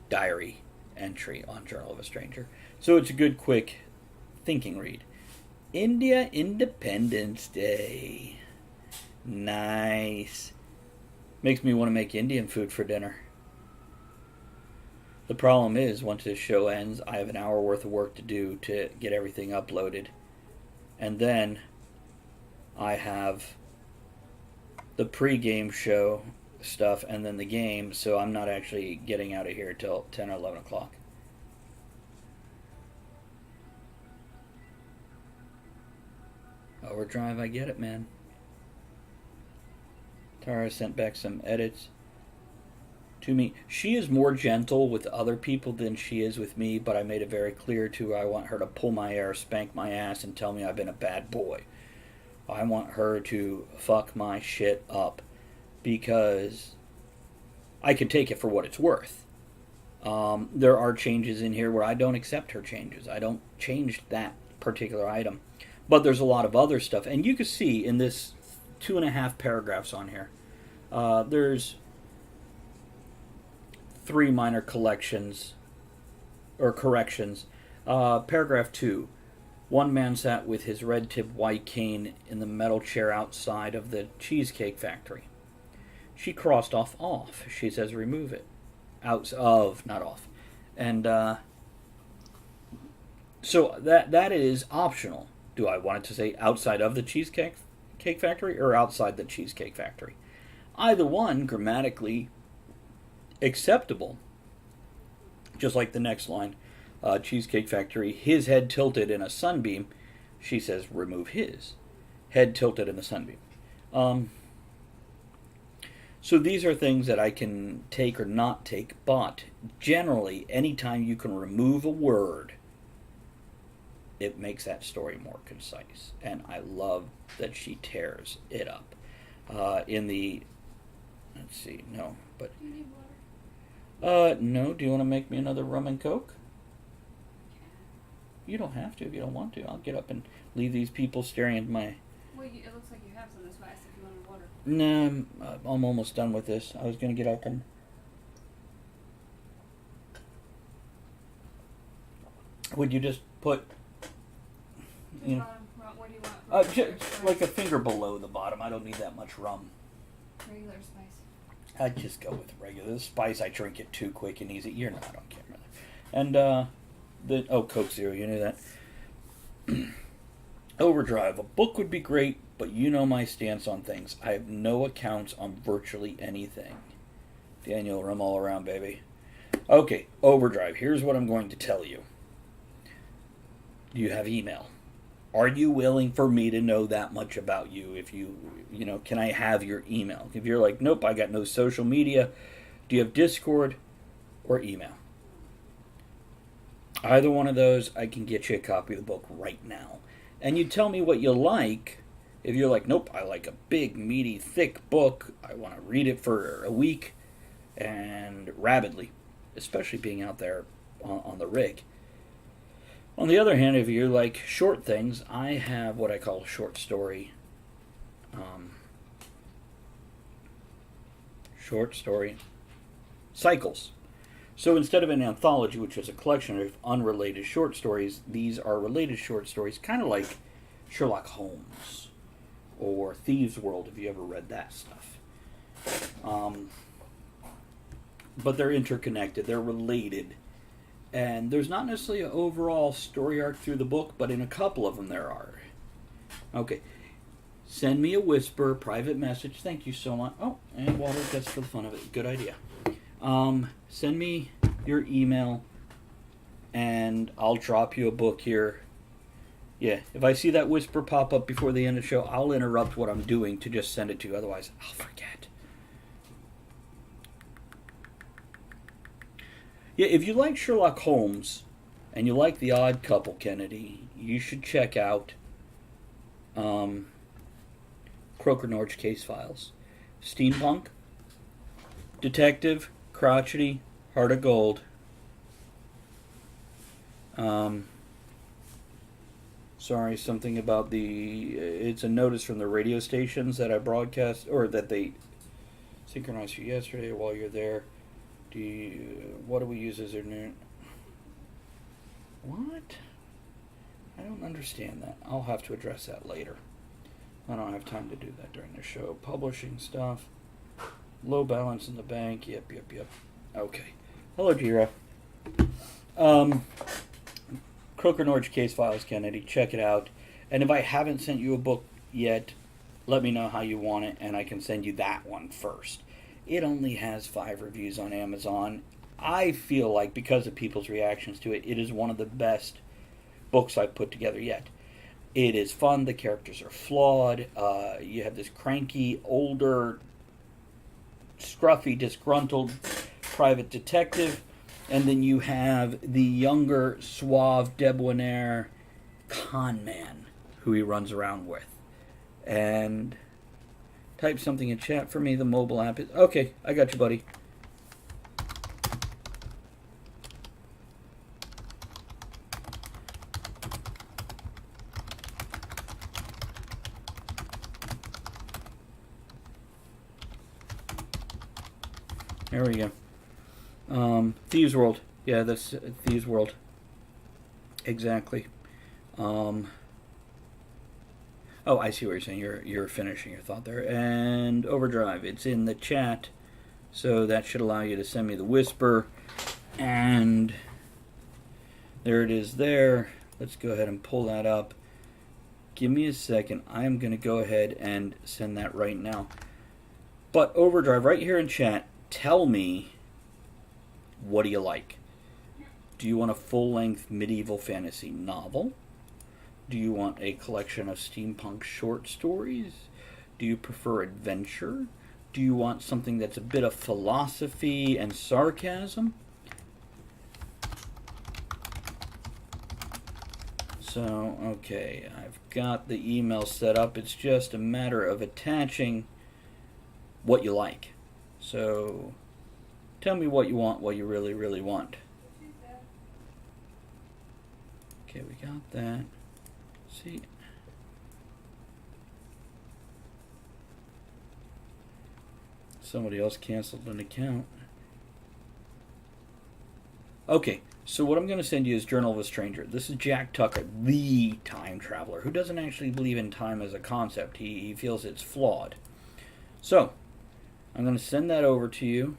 diary entry on Journal of a Stranger. So it's a good, quick thinking read. India Independence Day. Nice. Makes me want to make Indian food for dinner. The problem is, once this show ends, I have an hour worth of work to do to get everything uploaded. And then I have the pre-game show stuff and then the game, so I'm not actually getting out of here till 10 or 11 o'clock. Overdrive, I get it, man. Tara sent back some edits to me. She is more gentle with other people than she is with me, but I made it very clear to her I want her to pull my hair, spank my ass, and tell me I've been a bad boy. I want her to fuck my shit up because I can take it for what it's worth. There are changes in here where I don't accept her changes. I don't change that particular item. But there's a lot of other stuff. And you can see in this 2.5 paragraphs on here, there's 3 minor corrections. Paragraph 2. One man sat with his red-tipped white cane in the metal chair outside of the Cheesecake Factory. She crossed off. She says remove it. Out of, not off. And so that is optional. Do I want it to say outside of the Cheesecake Factory or outside the Cheesecake Factory? Either one, grammatically acceptable. Just like the next line, Cheesecake Factory, his head tilted in a sunbeam. She says remove his. Head tilted in the sunbeam. So these are things that I can take or not take, but generally, anytime you can remove a word, it makes that story more concise. And I love that she tears it up. In the, let's see, no, but, Do you need water? no, do you want to make me another rum and coke? You don't have to if you don't want to. I'll get up and leave these people staring at my... Well, it looks like you have some. That's why I asked if you wanted water. No, I'm almost done with this. I was going to get up and... Would you just put... Just You know, what do you want? just like a finger below the bottom. I don't need that much rum. Regular spice. I'd just go with regular. The spice, I drink it too quick and easy. You're not on camera there. And, Coke Zero, you knew that. Overdrive. A book would be great, but you know my stance on things. I have no accounts on virtually anything. Daniel, rum all around, baby. Okay, Overdrive. Here's what I'm going to tell you. Do you have email? Are you willing for me to know that much about you? If can I have your email? If you're like, nope, I got no social media, do you have Discord or email? Either one of those, I can get you a copy of the book right now. And you tell me what you like. If you're like, nope, I like a big, meaty, thick book. I want to read it for a week and rapidly, especially being out there on the rig. On the other hand, if you like short things, I have what I call short story cycles. So instead of an anthology, which is a collection of unrelated short stories, these are related short stories, kind of like Sherlock Holmes or Thieves' World, if you ever read that stuff. But they're interconnected, they're related. And there's not necessarily an overall story arc through the book, but in a couple of them there are. Okay. Send me a whisper, private message. Thank you so much. Oh, and water just for the fun of it. Good idea. Send me your email, and I'll drop you a book here. Yeah, if I see that whisper pop up before the end of the show, I'll interrupt what I'm doing to just send it to you. Otherwise, I'll forget. Yeah, if you like Sherlock Holmes and you like The Odd Couple, Kennedy, you should check out Croker Norge Case Files. Steampunk, detective, crotchety, heart of gold. Sorry, something about it's a notice from the radio stations that I broadcast, or that they synchronized you yesterday while you're there. What do we use as our new... What? I don't understand that. I'll have to address that later. I don't have time to do that during the show. Publishing stuff. Low balance in the bank. Yep. Okay. Hello, Gira. Croker Norge Case Files, Kennedy. Check it out. And if I haven't sent you a book yet, let me know how you want it, and I can send you that one first. It only has 5 reviews on Amazon. I feel like, because of people's reactions to it, it is one of the best books I've put together yet. It is fun. The characters are flawed. You have this cranky, older, scruffy, disgruntled private detective. And then you have the younger, suave, debonair con man who he runs around with. And... type something in chat for me. The mobile app is... Okay, I got you, buddy. There we go. Thieves' World. Yeah, that's Thieves' World. Exactly. Oh, I see what you're saying. You're finishing your thought there. And Overdrive, it's in the chat, so that should allow you to send me the whisper. And there it is there. Let's go ahead and pull that up. Give me a second. I'm going to go ahead and send that right now. But Overdrive, right here in chat, tell me, what do you like? Do you want a full-length medieval fantasy novel? Do you want a collection of steampunk short stories? Do you prefer adventure? Do you want something that's a bit of philosophy and sarcasm? So, okay, I've got the email set up. It's just a matter of attaching what you like. So, tell me what you want, what you really, really want. Okay, we got that. See? Somebody else canceled an account. Okay, so what I'm going to send you is Journal of a Stranger. This is Jack Tucker, the time traveler, who doesn't actually believe in time as a concept. He feels it's flawed. So, I'm going to send that over to you.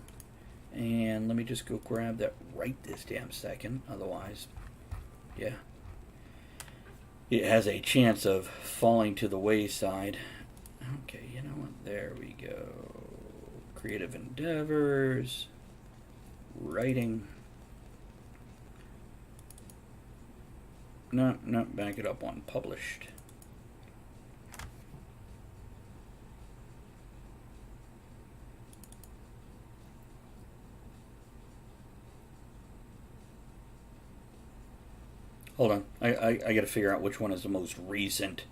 And let me just go grab that right this damn second. Otherwise, yeah. It has a chance of falling to the wayside. Okay, you know what? There we go. Creative endeavors. Writing. No, back it up one. Published. Hold on. I got to figure out which one is the most recent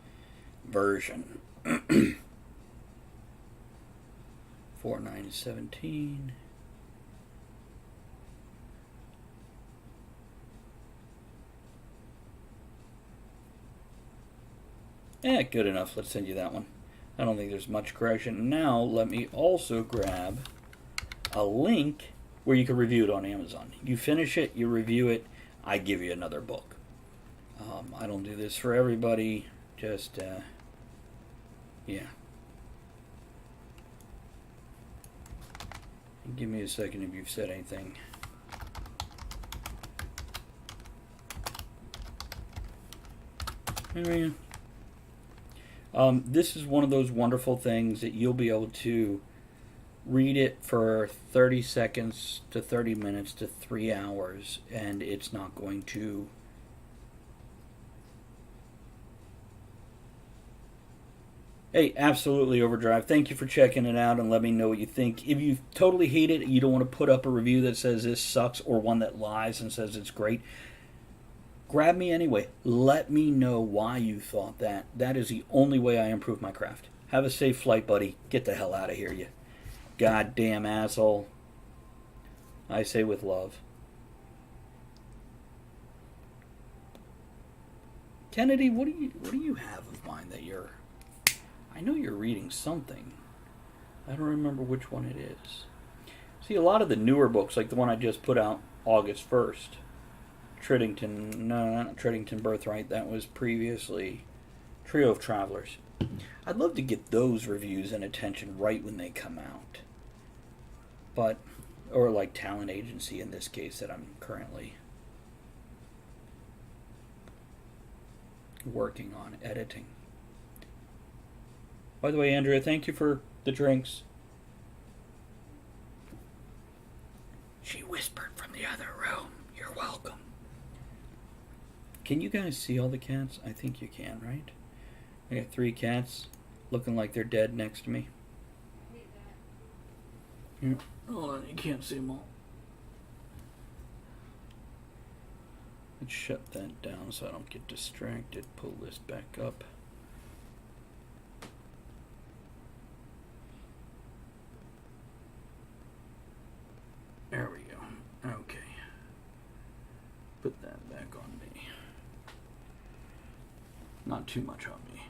version. 4917. Good enough. Let's send you that one. I don't think there's much correction. Now, let me also grab a link where you can review it on Amazon. You finish it, you review it, I give you another book. I don't do this for everybody. Just, yeah. Give me a second if you've said anything. There we go. This is one of those wonderful things that you'll be able to read it for 30 seconds to 30 minutes to 3 hours, and it's not going to Hey, absolutely, Overdrive. Thank you for checking it out and let me know what you think. If you totally hate it, you don't want to put up a review that says this sucks or one that lies and says it's great, grab me anyway. Let me know why you thought that. That is the only way I improve my craft. Have a safe flight, buddy. Get the hell out of here, you goddamn asshole. I say with love. Kennedy, what do you have of mine that you're... I know you're reading something. I don't remember which one it is. See, a lot of the newer books, like the one I just put out August 1st, not Treadington Birthright, that was previously Trio of Travelers. I'd love to get those reviews and attention right when they come out. But, or like Talent Agency in this case that I'm currently working on editing. By the way, Andrea, thank you for the drinks. She whispered from the other room. You're welcome. Can you guys see all the cats? I think you can, right? I got 3 cats looking like they're dead next to me. I hate that. Yeah. Hold on, you can't see them all. Let's shut that down so I don't get distracted. Pull this back up. There we go. Okay. Put that back on me. Not too much on me.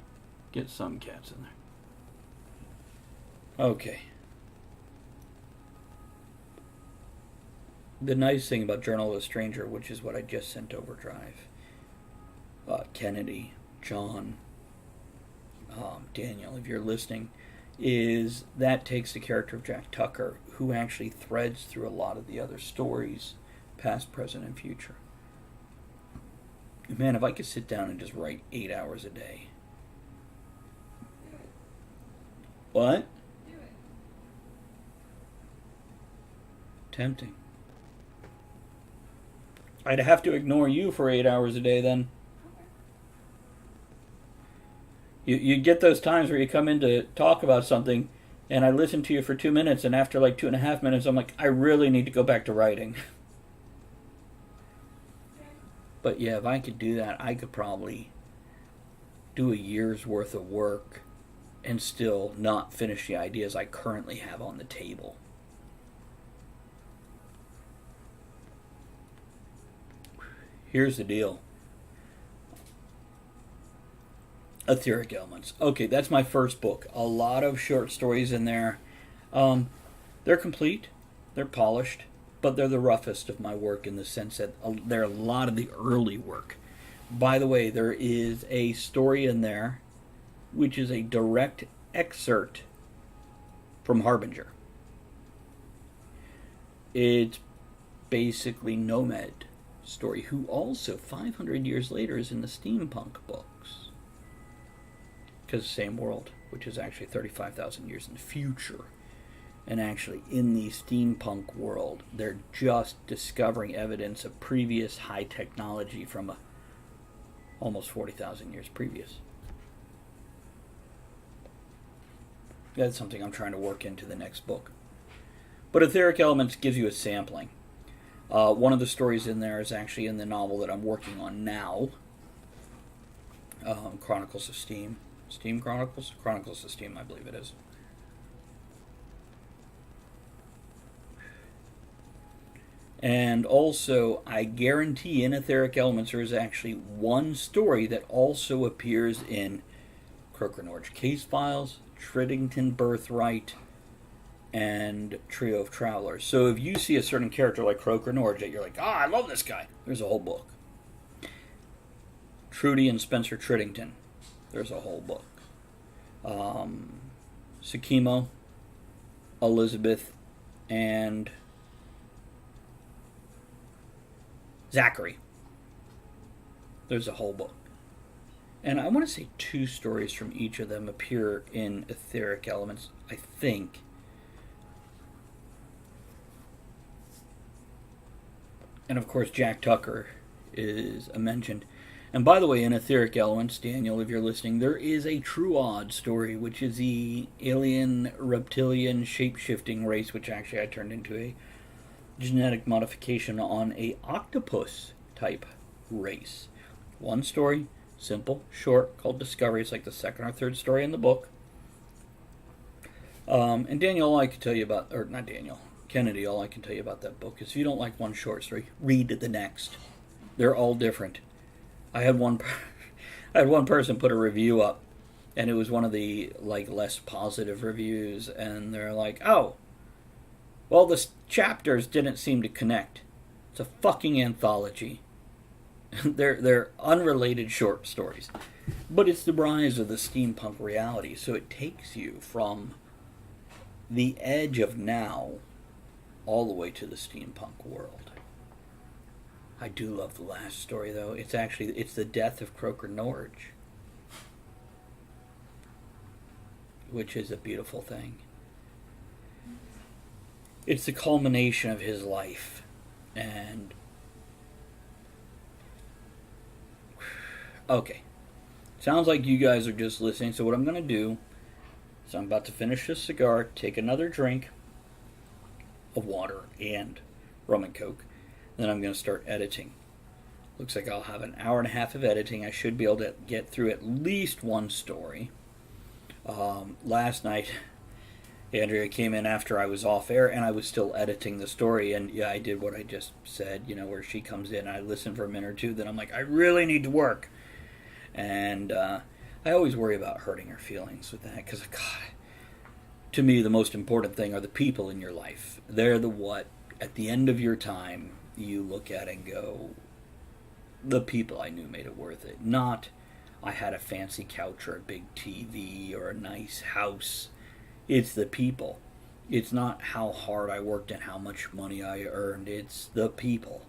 Get some cats in there. Okay. The nice thing about Journal of a Stranger, which is what I just sent Overdrive, Kennedy, John, Daniel, if you're listening, is that takes the character of Jack Tucker, who actually threads through a lot of the other stories, past, present, and future. Man, if I could sit down and just write 8 hours a day. What? Do it. Tempting. I'd have to ignore you for 8 hours a day then. You get those times where you come in to talk about something, and I listen to you for 2 minutes, and after like 2.5 minutes, I'm like, I really need to go back to writing. But yeah, if I could do that, I could probably do a year's worth of work and still not finish the ideas I currently have on the table. Here's the deal. Etheric Elements. Okay, that's my first book. A lot of short stories in there. They're complete, they're polished, but they're the roughest of my work in the sense that they're a lot of the early work. By the way, there is a story in there which is a direct excerpt from Harbinger. It's basically Nomad story, who also 500 years later is in the steampunk books. Because the same world, which is actually 35,000 years in the future. And actually, in the steampunk world, they're just discovering evidence of previous high technology from almost 40,000 years previous. That's something I'm trying to work into the next book. But Etheric Elements gives you a sampling. One of the stories in there is actually in the novel that I'm working on now, Chronicles of Steam. Steam Chronicles? Chronicles of Steam, I believe it is. And also, I guarantee in Etheric Elements there is actually one story that also appears in Croker Norge Case Files, Triddington Birthright, and Trio of Travelers. So if you see a certain character like Croker Norge that you're like, I love this guy, there's a whole book. Trudy and Spencer Triddington, there's a whole book. Sakimo, Elizabeth, and Zachary. There's a whole book. And I want to say 2 stories from each of them appear in Etheric Elements, I think. And of course, Jack Tucker is mentioned. And by the way, in Etheric Elements, Daniel, if you're listening, there is a Truod story, which is the alien reptilian shape-shifting race, which actually I turned into a genetic modification on a octopus type race. One story, simple, short, called Discovery. It's like the second or third story in the book. And Daniel, all I can tell you about, or not Daniel, Kennedy, all I can tell you about that book is if you don't like one short story, read the next. They're all different. I had one person put a review up, and it was one of the less positive reviews, and they're like, "Oh, well, the chapters didn't seem to connect. It's a fucking anthology. They're unrelated short stories, but it's the rise of the steampunk reality, so it takes you from the edge of now all the way to the steampunk world." I do love the last story, though. It's the death of Croker Norge, which is a beautiful thing. It's the culmination of his life, and okay, sounds like you guys are just listening. So what I'm going to do is I'm about to finish this cigar, take another drink of water and rum and coke. Then I'm going to start editing. Looks like I'll have an hour and a half of editing. I should be able to get through at least one story. Last night, Andrea came in after I was off air, and I was still editing the story. And yeah, I did what I just said, where she comes in. I listen for a minute or two. Then I'm like, I really need to work. And I always worry about hurting her feelings with that. Because, God, to me, the most important thing are the people in your life. They're the what, at the end of your time, you look at and go, the people I knew made it worth it. Not, I had a fancy couch or a big TV or a nice house. It's the people. It's not how hard I worked and how much money I earned. It's the people.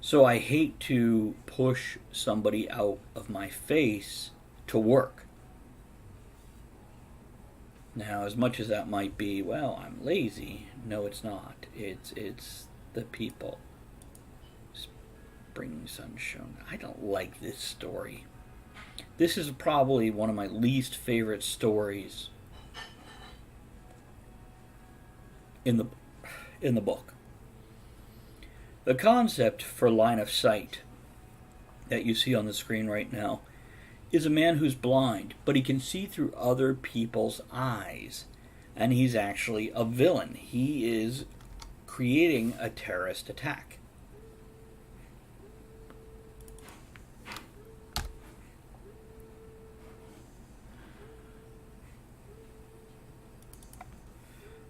So I hate to push somebody out of my face to work. Now, as much as that might be, well, I'm lazy. No, it's not. It's the people. Spring sunshine. I don't like this story. This is probably one of my least favorite stories in the book. The concept for line of sight that you see on the screen right now is a man who's blind, but he can see through other people's eyes. And he's actually a villain. He is creating a terrorist attack.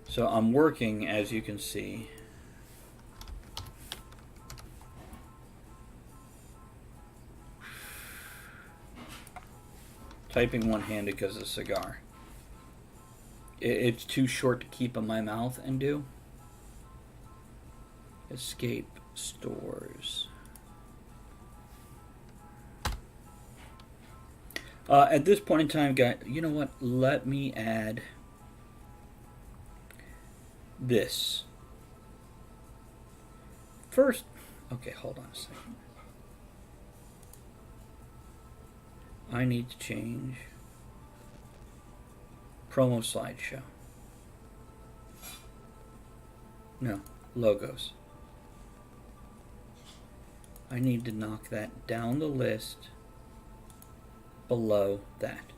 So I'm working, as you can see, typing one-handed because of the cigar. It's too short to keep in my mouth and do. Escape stores. At this point in time, guys, you know what? Let me add this. First, okay, hold on a second. I need to change promo slideshow. No, logos. I need to knock that down the list below that.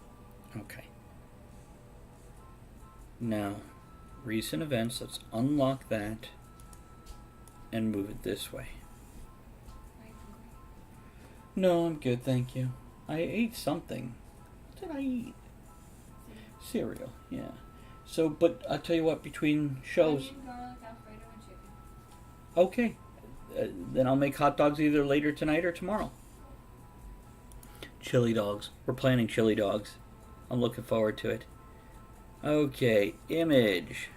Okay. Now, recent events, let's unlock that and move it this way. No, I'm good, thank you. I ate something. What did I eat? Cereal, yeah. So, but I'll tell you what, between shows... Okay. Then I'll make hot dogs either later tonight or tomorrow. Chili dogs. We're planning chili dogs. I'm looking forward to it. Okay, image.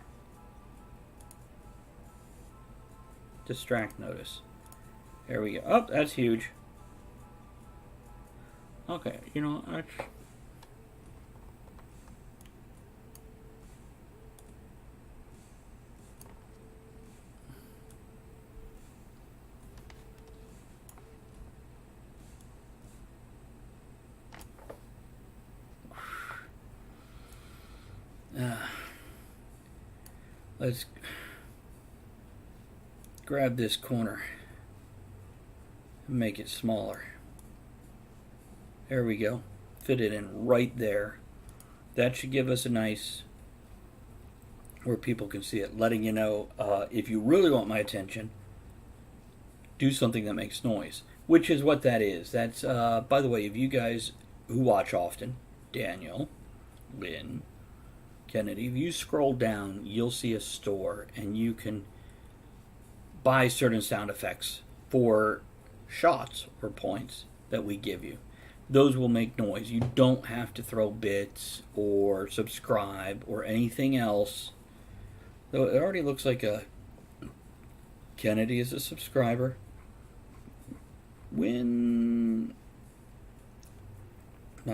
Distract notice. There we go. Oh, that's huge. Okay, you know, let's grab this corner and make it smaller. There we go. Fit it in right there. That should give us a nice, where people can see it, letting you know if you really want my attention, do something that makes noise, which is what that is. That's, by the way, if you guys who watch often, Daniel, Lynn, Kennedy, if you scroll down, you'll see a store and you can buy certain sound effects for shots or points that we give you. Those will make noise. You don't have to throw bits or subscribe or anything else. Though it already looks like a Kennedy is a subscriber. Not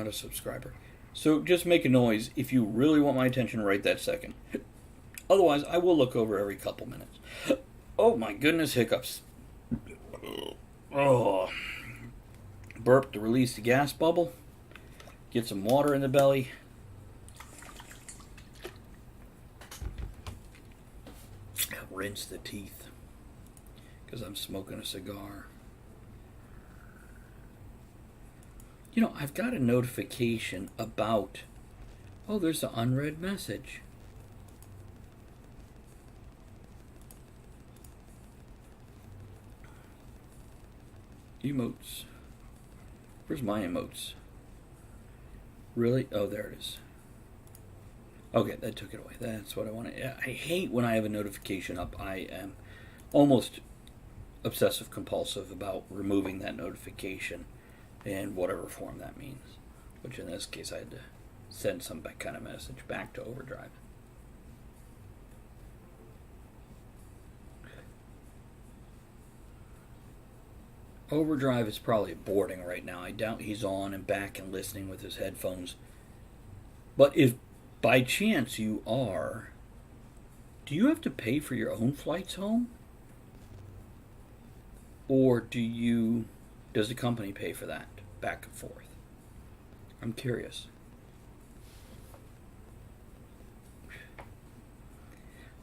a subscriber. So just make a noise if you really want my attention right that second. Otherwise, I will look over every couple minutes. Oh my goodness, hiccups. Oh. Burp to release the gas bubble. Get some water in the belly. Rinse the teeth because I'm smoking a cigar. You know, I've got a notification about, oh, there's an unread message. Emotes. Where's my emotes? Really? Oh, there it is. Okay, that took it away. That's what I wanted. I hate when I have a notification up. I am almost obsessive compulsive about removing that notification. in whatever form that means. Which in this case I had to send some kind of message back to Overdrive. Overdrive is probably boarding right now. I doubt he's on and back and listening with his headphones. But if by chance you are, do you have to pay for your own flights home? Or does the company pay for that back and forth? I'm curious.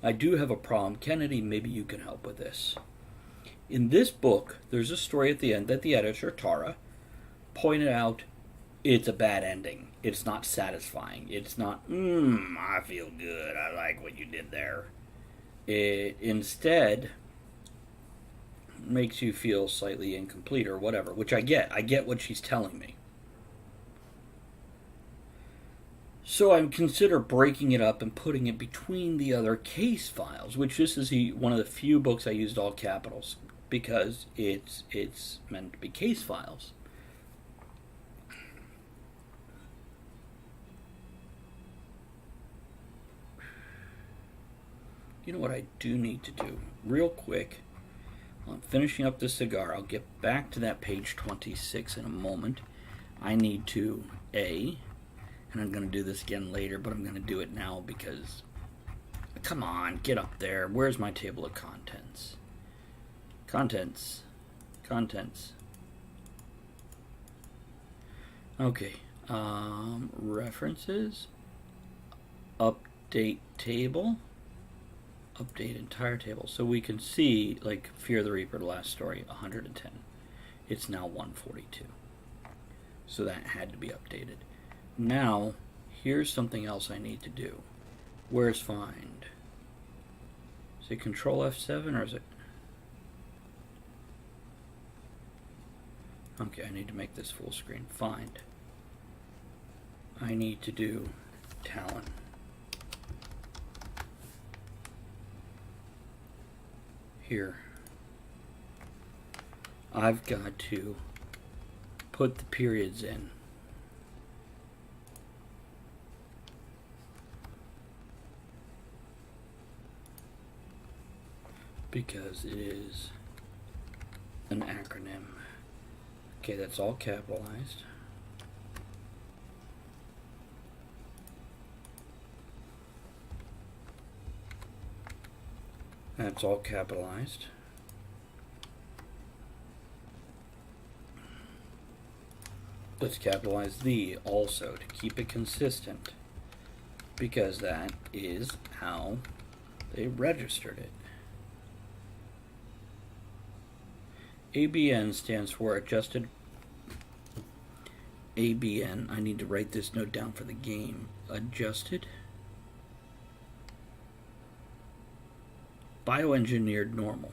I do have a problem. Kennedy, maybe you can help with this. In this book, there's a story at the end that the editor, Tara, pointed out it's a bad ending. It's not satisfying. It's not, I feel good. I like what you did there. It instead makes you feel slightly incomplete or whatever, which I get. I get what she's telling me. So I consider breaking it up and putting it between the other case files, which this is one of the few books I used all capitals because it's meant to be case files. You know what I do need to do? Real quick, I'm finishing up this cigar. I'll get back to that page 26 in a moment. I need to, and I'm going to do this again later, but I'm going to do it now because, come on, get up there. Where's my table of contents? Contents. Okay, references, update table, update entire table. So we can see, like, Fear the Reaper, the last story, 110. It's now 142. So that had to be updated. Now, here's something else I need to do. Where's find? Is it Control F7 or is it? Okay, I need to make this full screen. Find. I need to do Talon. Here. I've got to put the periods in. Because it is an acronym. Okay, that's all capitalized. That's all capitalized. Let's capitalize the also to keep it consistent, because that is how they registered it. ABN stands for adjusted. ABN, I need to write this note down for the game. Adjusted bioengineered normal.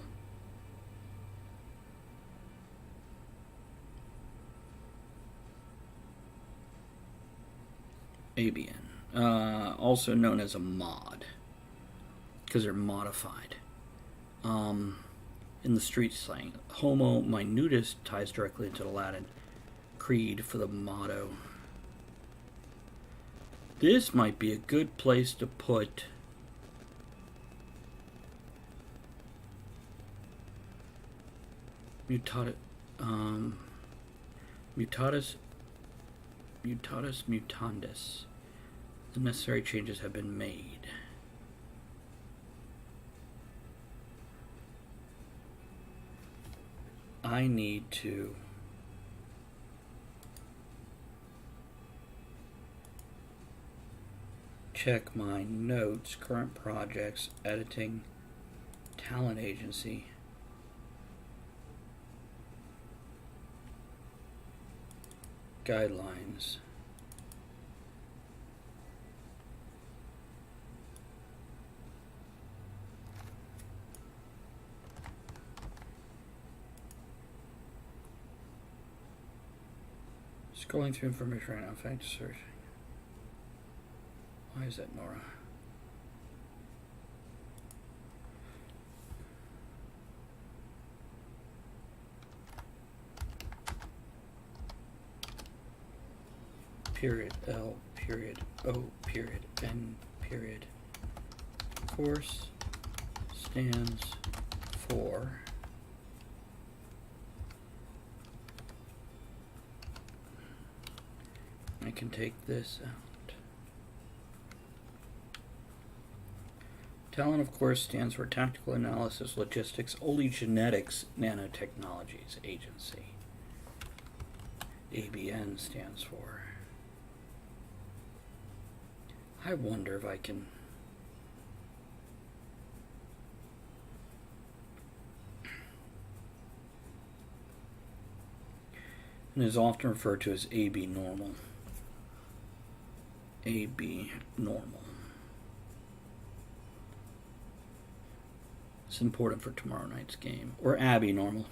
ABN, also known as a mod, because they're modified. In the street slang, Homo minutus ties directly into the Latin creed for the motto. This might be a good place to put mutatis mutandis. The necessary changes have been made. I need to check my notes, current projects, editing, talent agency. Guidelines. Scrolling through information right now, fact searching. Why is that, Nora? period L period O period N period. Course stands for I can take this out. Talent, of course, stands for Tactical Analysis Logistics Only Genetics Nanotechnologies Agency. ABN stands for. I wonder if I can. And is often referred to as AB normal. AB normal. It's important for tomorrow night's game. Or Abby normal.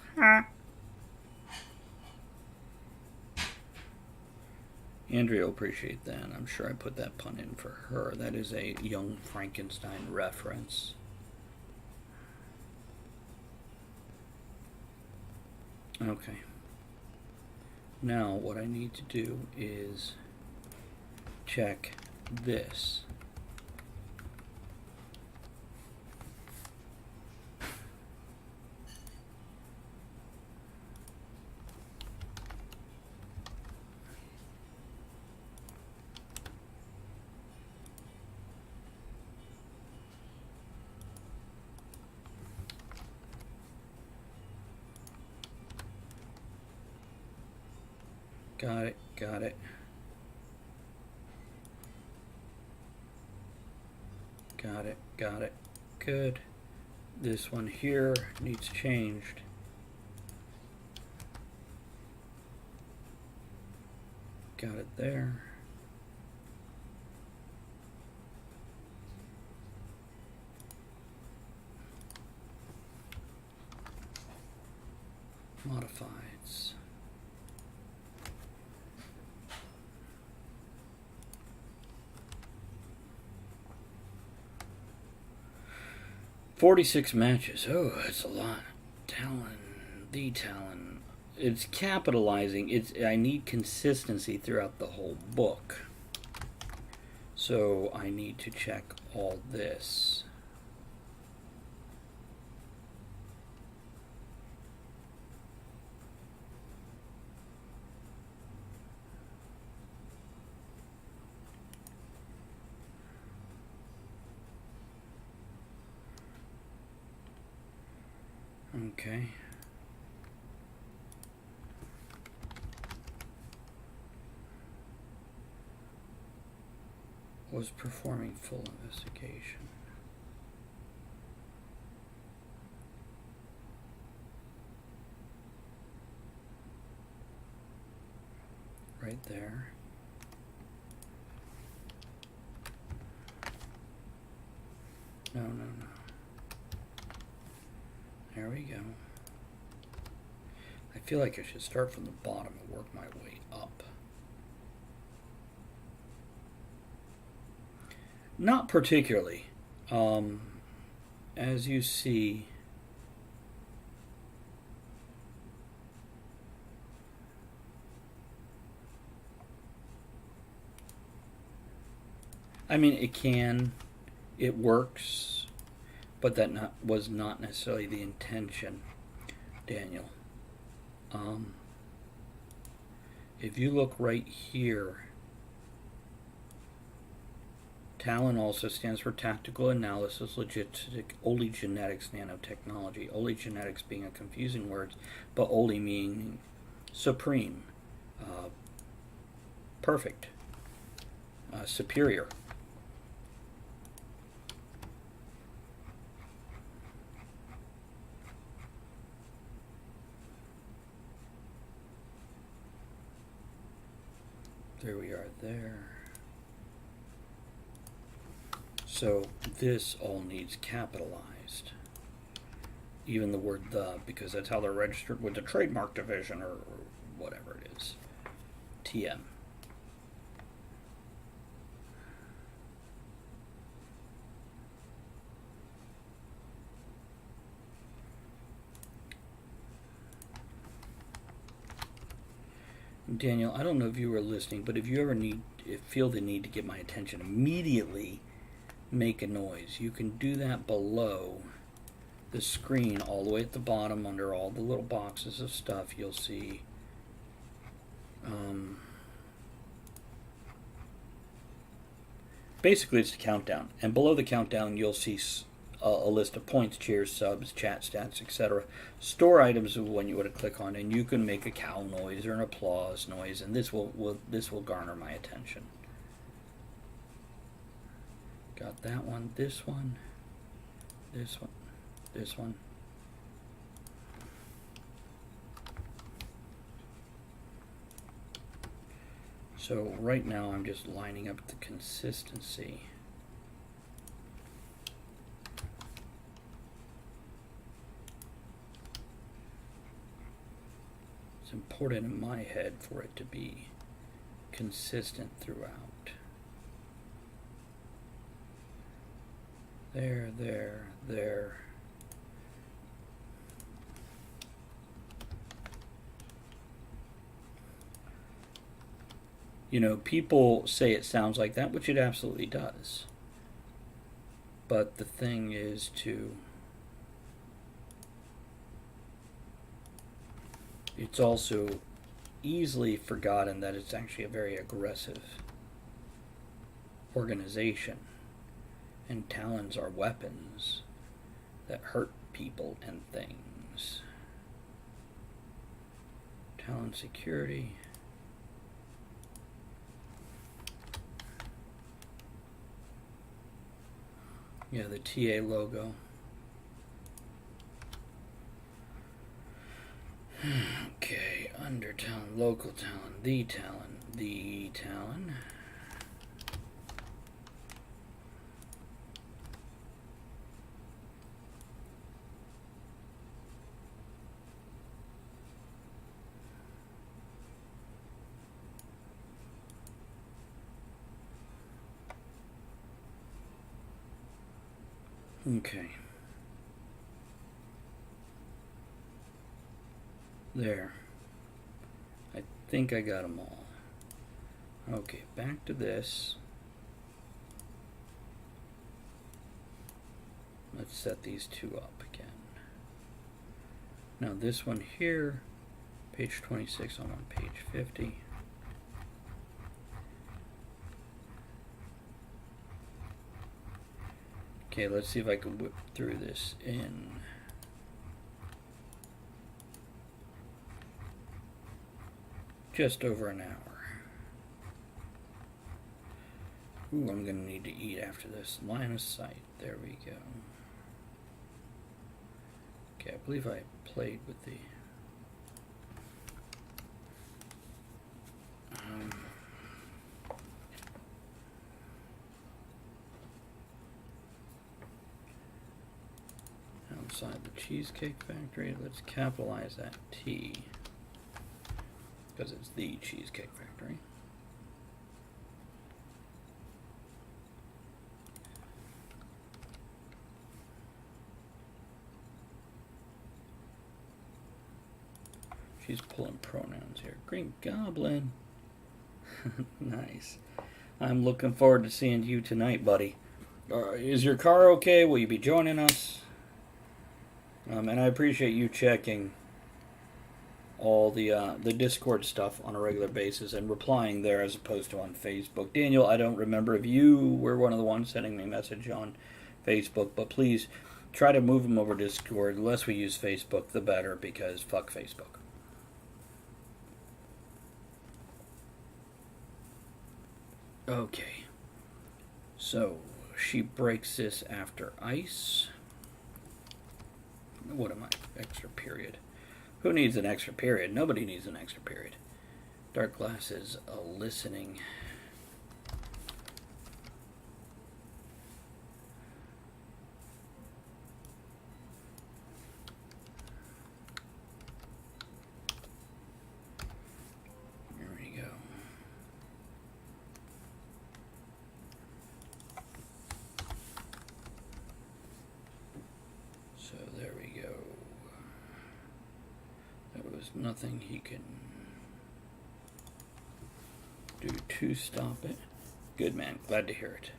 Andrea will appreciate that. I'm sure I put that pun in for her. That is a Young Frankenstein reference. Okay. Now what I need to do is check this. Got it, got it. Got it, got it. Good. This one here needs changed. Got it there. Modifieds. "46 matches. Oh, that's a lot. Talon. The Talon. It's capitalizing. I need consistency throughout the whole book. So I need to check all this. Okay. Was performing full investigation. Right there. No, no, no. There we go. I feel like I should start from the bottom and work my way up. Not particularly. As you see, I mean, it works, but that was not necessarily the intention, Daniel. If you look right here, Talon also stands for Tactical Analysis Logistic Only Genetics Nanotechnology. Only genetics being a confusing word, but only meaning supreme, perfect, superior. There we are there. So this all needs capitalized. Even the word "the," because that's how they're registered with the trademark division or whatever it is. TM. Daniel, I don't know if you were listening, but if you ever feel the need to get my attention, immediately make a noise. You can do that below the screen, all the way at the bottom, under all the little boxes of stuff. You'll see basically it's the countdown, and below the countdown you'll see a list of points, cheers, subs, chat stats, etc. Store items is when you would click on, and you can make a cow noise or an applause noise, and this will garner my attention. Got that one, this one, this one, this one. So right now I'm just lining up the consistency. It's important in my head for it to be consistent throughout. There, there, there. You know, people say it sounds like that, which it absolutely does. But the thing is it's also easily forgotten that it's actually a very aggressive organization. And talons are weapons that hurt people and things. Talon security. Yeah, the TA logo. Okay, under Talon, local Talon, the Talon, the Talon. Okay. There. I think I got them all. Okay, back to this. Let's set these two up again. Now this one here, page 26, I'm on page 50. Okay, let's see if I can whip through this in just over an hour. Ooh, I'm gonna need to eat after this. Line of sight. There we go. Okay, I believe I played with the outside the Cheesecake Factory. Let's capitalize that T because it's the Cheesecake Factory. She's pulling pronouns here. Green Goblin. Nice. I'm looking forward to seeing you tonight, buddy. Is your car okay? Will you be joining us? And I appreciate you checking all the Discord stuff on a regular basis and replying there as opposed to on Facebook. Daniel, I don't remember if you were one of the ones sending me a message on Facebook, but please try to move them over to Discord. The less we use Facebook, the better, because fuck Facebook. Okay. So, she breaks this after ice. What am I? Extra period. Who needs an extra period? Nobody needs an extra period. Dark glasses, a listening. There we go. So there we go. There was nothing he can Do to stop it. Good, man. Glad to hear it.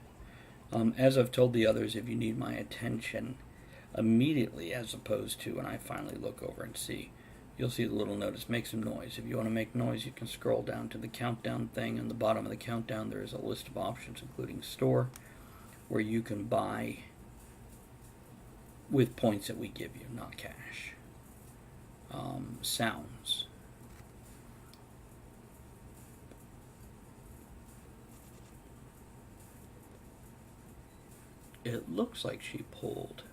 As I've told the others, if you need my attention immediately, as opposed to when I finally look over and see, you'll see the little notice, make some noise. If you want to make noise, you can scroll down to the countdown thing. On the bottom of the countdown, there is a list of options, including store, where you can buy with points that we give you, not cash. Sounds. It looks like she pulled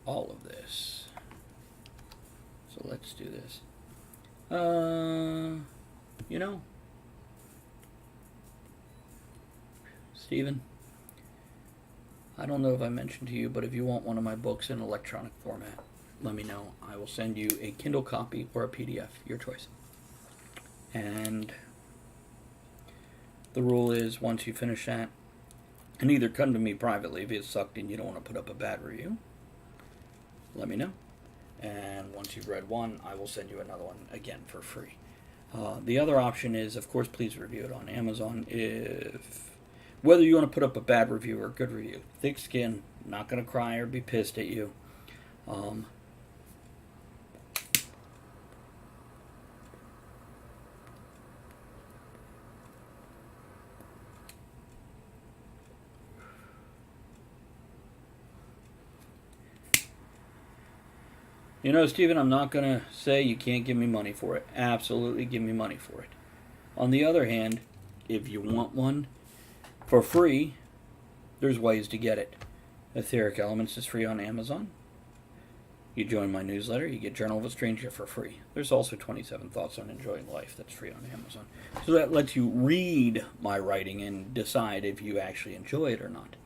all of this. So let's do this. You know, Steven, I don't know if I mentioned to you, but if you want one of my books in electronic format, let me know. I will send you a Kindle copy or a PDF, your choice. And the rule is, once you finish that, and either come to me privately if it sucked and you don't want to put up a bad review, let me know. And once you've read one, I will send you another one again for free. The other option is, of course, please review it on Amazon. Whether you want to put up a bad review or a good review, thick skin, not going to cry or be pissed at you. You know, Steven, I'm not going to say you can't give me money for it. Absolutely give me money for it. On the other hand, if you want one for free, there's ways to get it. Etheric Elements is free on Amazon. You join my newsletter, you get Journal of a Stranger for free. There's also 27 Thoughts on Enjoying Life that's free on Amazon. So that lets you read my writing and decide if you actually enjoy it or not.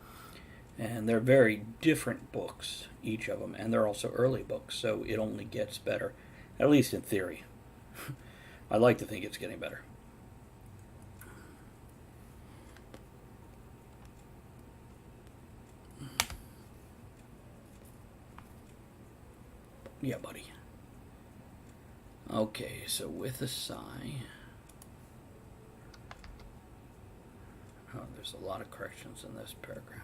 And they're very different books, each of them, and they're also early books, so it only gets better, at least in theory. I like to think it's getting better. Yeah, buddy. Okay, so with a sigh. Oh, there's a lot of corrections in this paragraph.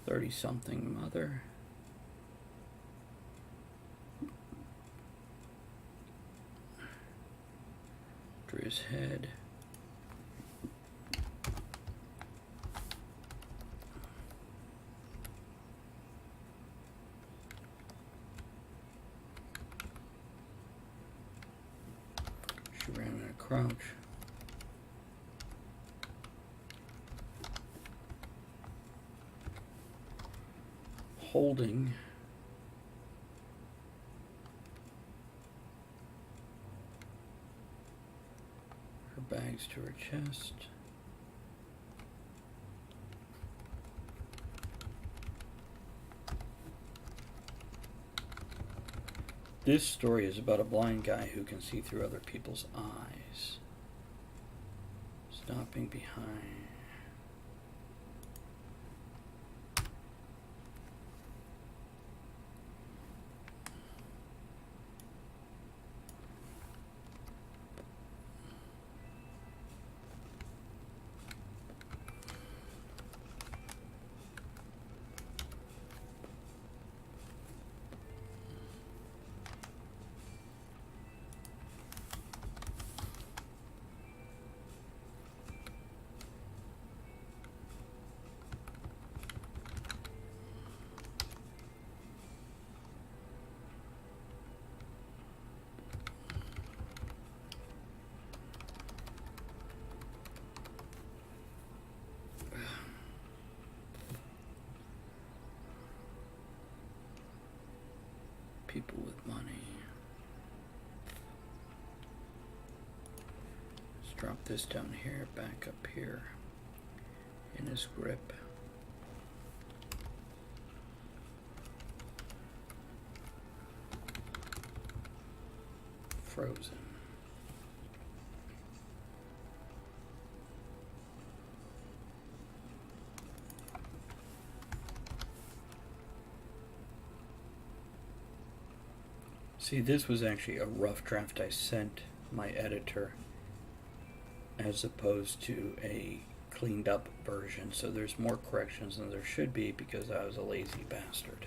30-something mother. Drew his head. She ran in a crouch. Holding her bags to her chest. This story is about a blind guy who can see through other people's eyes. Stopping behind. People with money. Let's drop this down here, back up here in his grip. Frozen. See, this was actually a rough draft I sent my editor as opposed to a cleaned up version, so there's more corrections than there should be because I was a lazy bastard.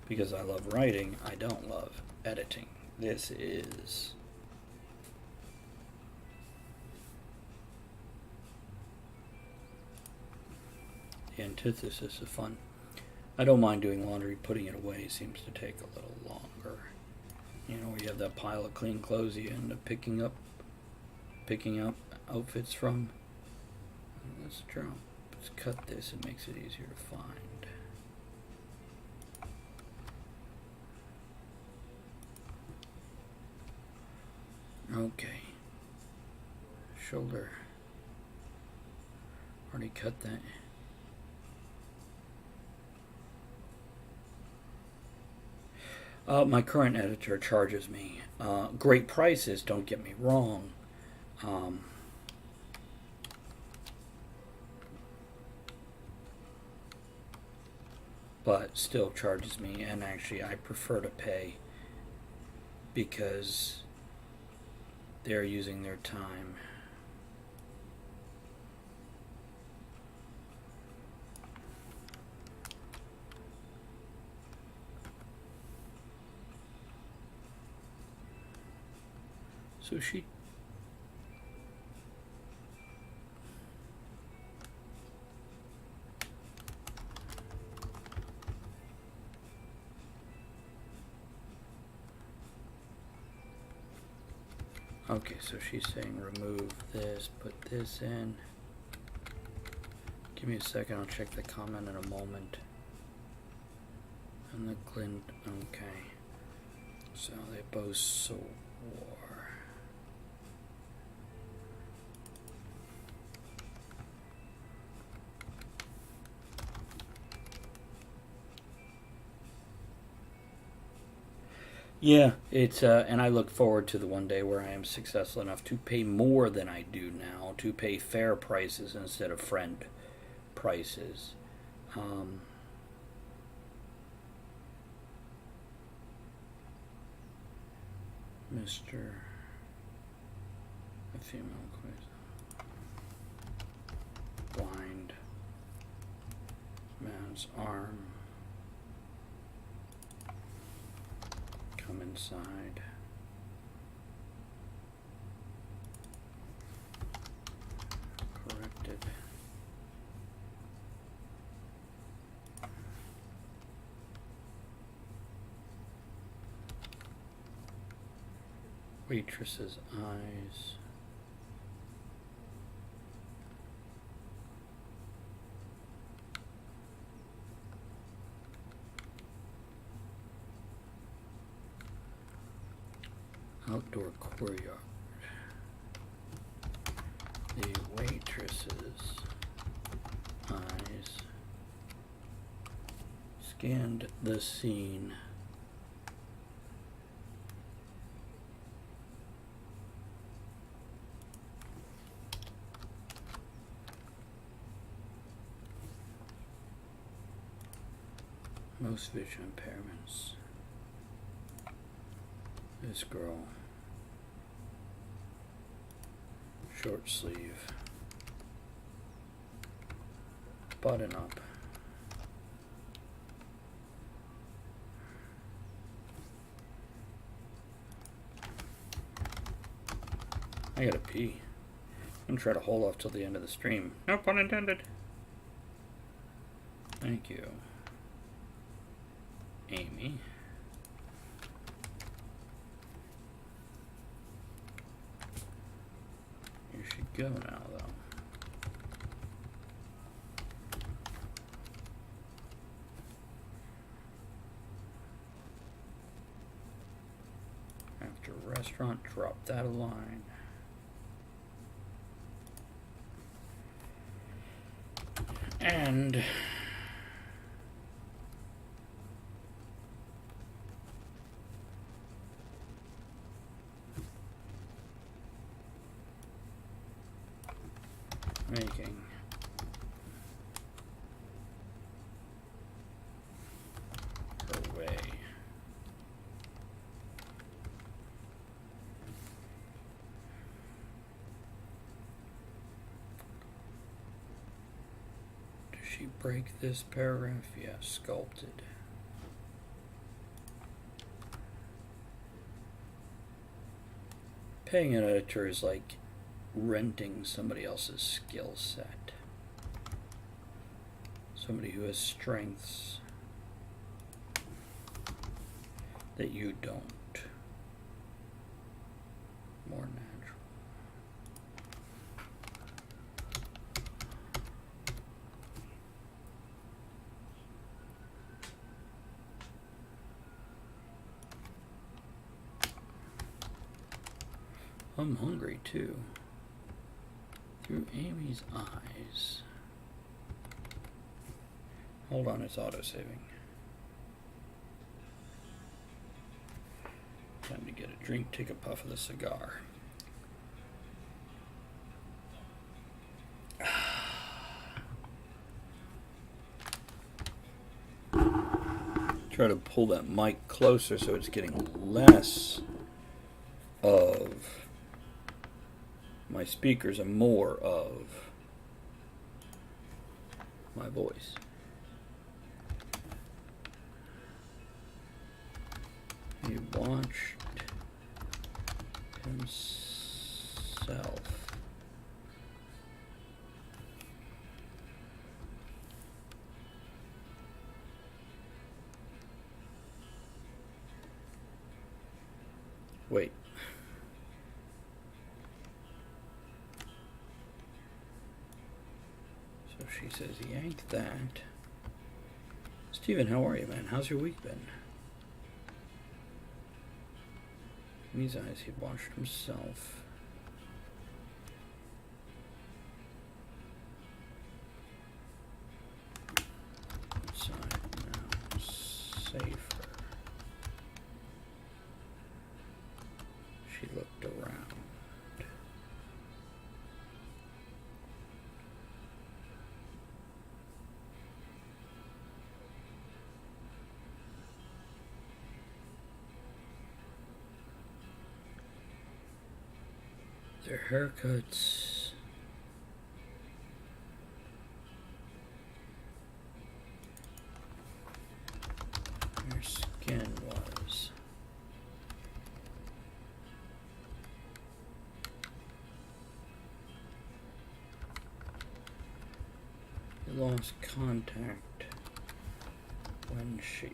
Because I love writing, I don't love editing. This is the antithesis of fun. I don't mind doing laundry, putting it away seems to take a little longer. You know, where you have that pile of clean clothes you end up picking out outfits from. Let's cut this, it makes it easier to find. Okay. Shoulder. Already cut that. My current editor charges me great prices, don't get me wrong. But still charges me, and actually I prefer to pay because they're using their time. So she okay, so she's saying remove this, put this in. Give me a second, I'll check the comment in a moment. And the Clint, okay. So they both saw war. Yeah, it's and I look forward to the one day where I am successful enough to pay more than I do now, to pay fair prices instead of friend prices. Mr. A female quiz. Blind man's arm. Come inside. Corrected. Waitress's eyes. Outdoor courtyard. The waitress's eyes scanned the scene. Most vision impairments. This girl. Short sleeve. Button up. I gotta pee. I'm gonna try to hold off till the end of the stream. No pun intended. Thank you, Amy. You should go now, though. After restaurant, drop that a line. And making she break this paragraph? Yeah, sculpted. Paying an editor is like renting somebody else's skill set. Somebody who has strengths that you don't. More natural. I'm hungry too. Through Amy's eyes. Hold on, it's auto-saving. Time to get a drink, take a puff of the cigar. Try to pull that mic closer so it's getting less of my speakers and more of my voice. He watched himself. Wait. So she says, yank that. Steven, how are you, man? How's your week been? In his eyes, he watched himself. Inside now, safer. She looked around. Their haircuts. Their skin was. He lost contact when she.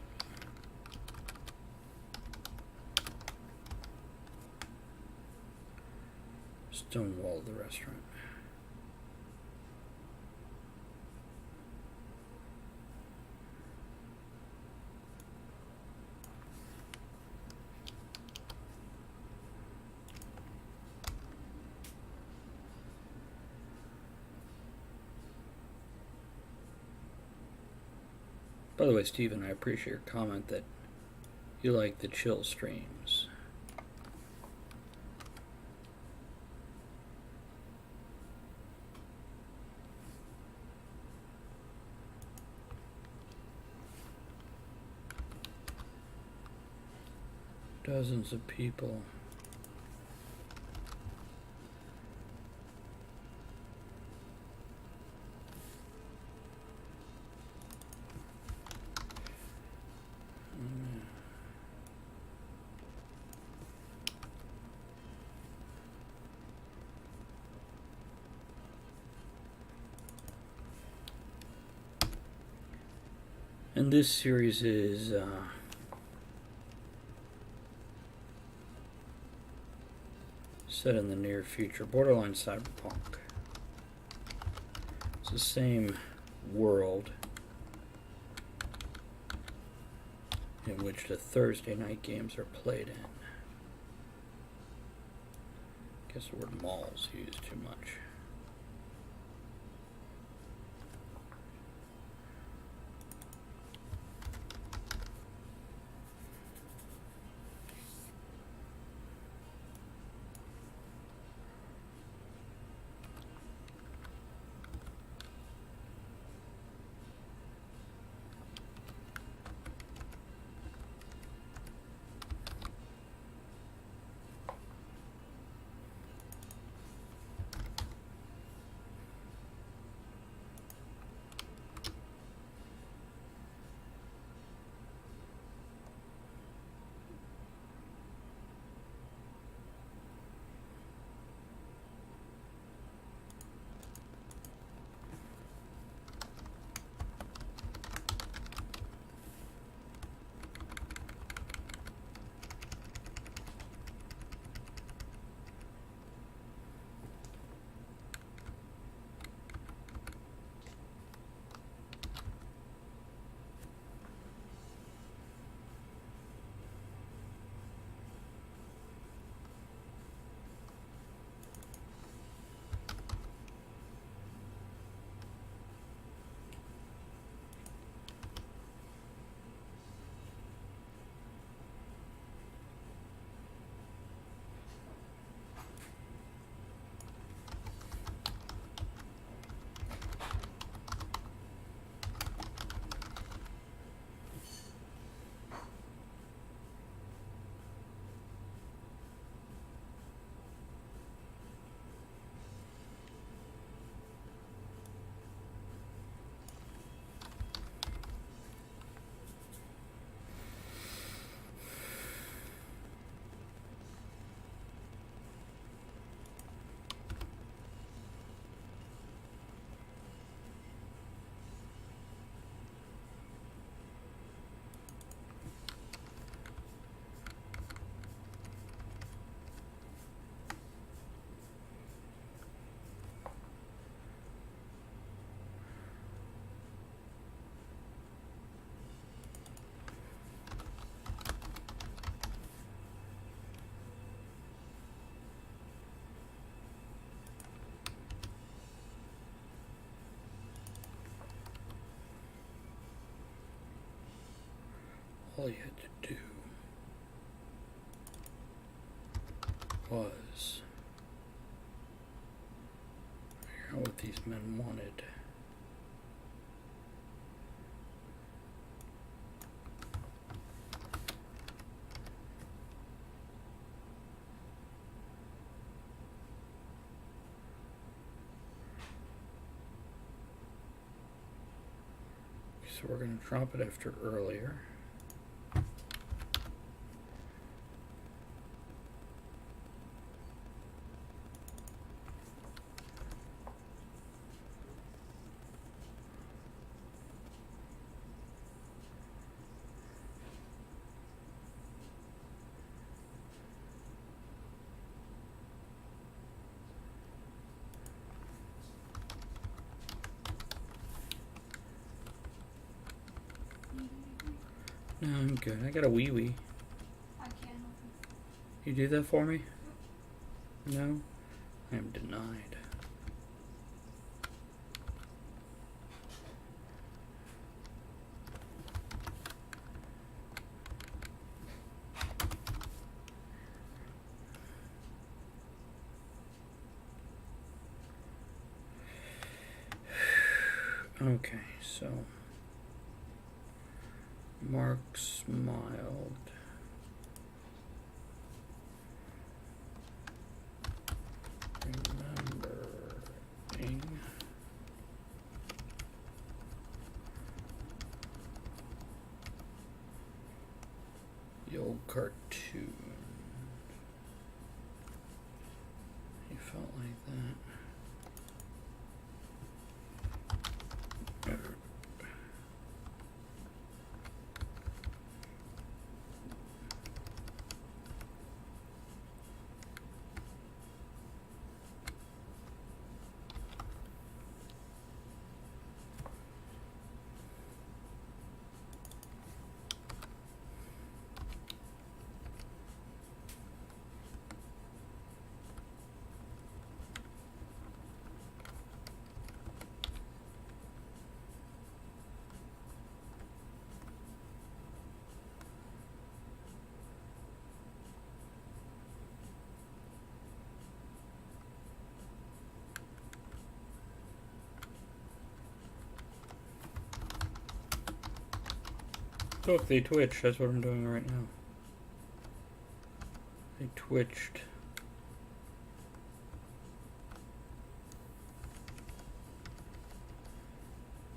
Stone wall of the restaurant. By the way, Steven, I appreciate your comment that you like the chill streams. Dozens of people. And this series is set in the near future, borderline cyberpunk. It's the same world in which the Thursday night games are played in. I guess the word malls used too much. all you had to do was figure out what these men wanted. So we're going to drop it after earlier. No, I'm good. I got a wee wee. I can't. You do that for me? No? I am denied. Okay, so Mark smiled. Remembering the old cartoon. He felt like that. Look, they twitched. That's what I'm doing right now. They twitched.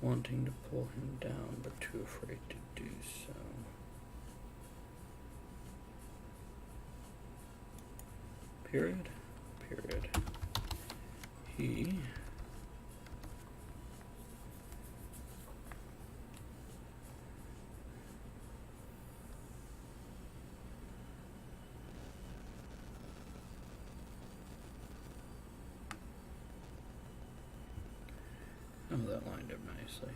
Wanting to pull him down, but too afraid to do so. Period. Period. He... Oh, that lined up nicely.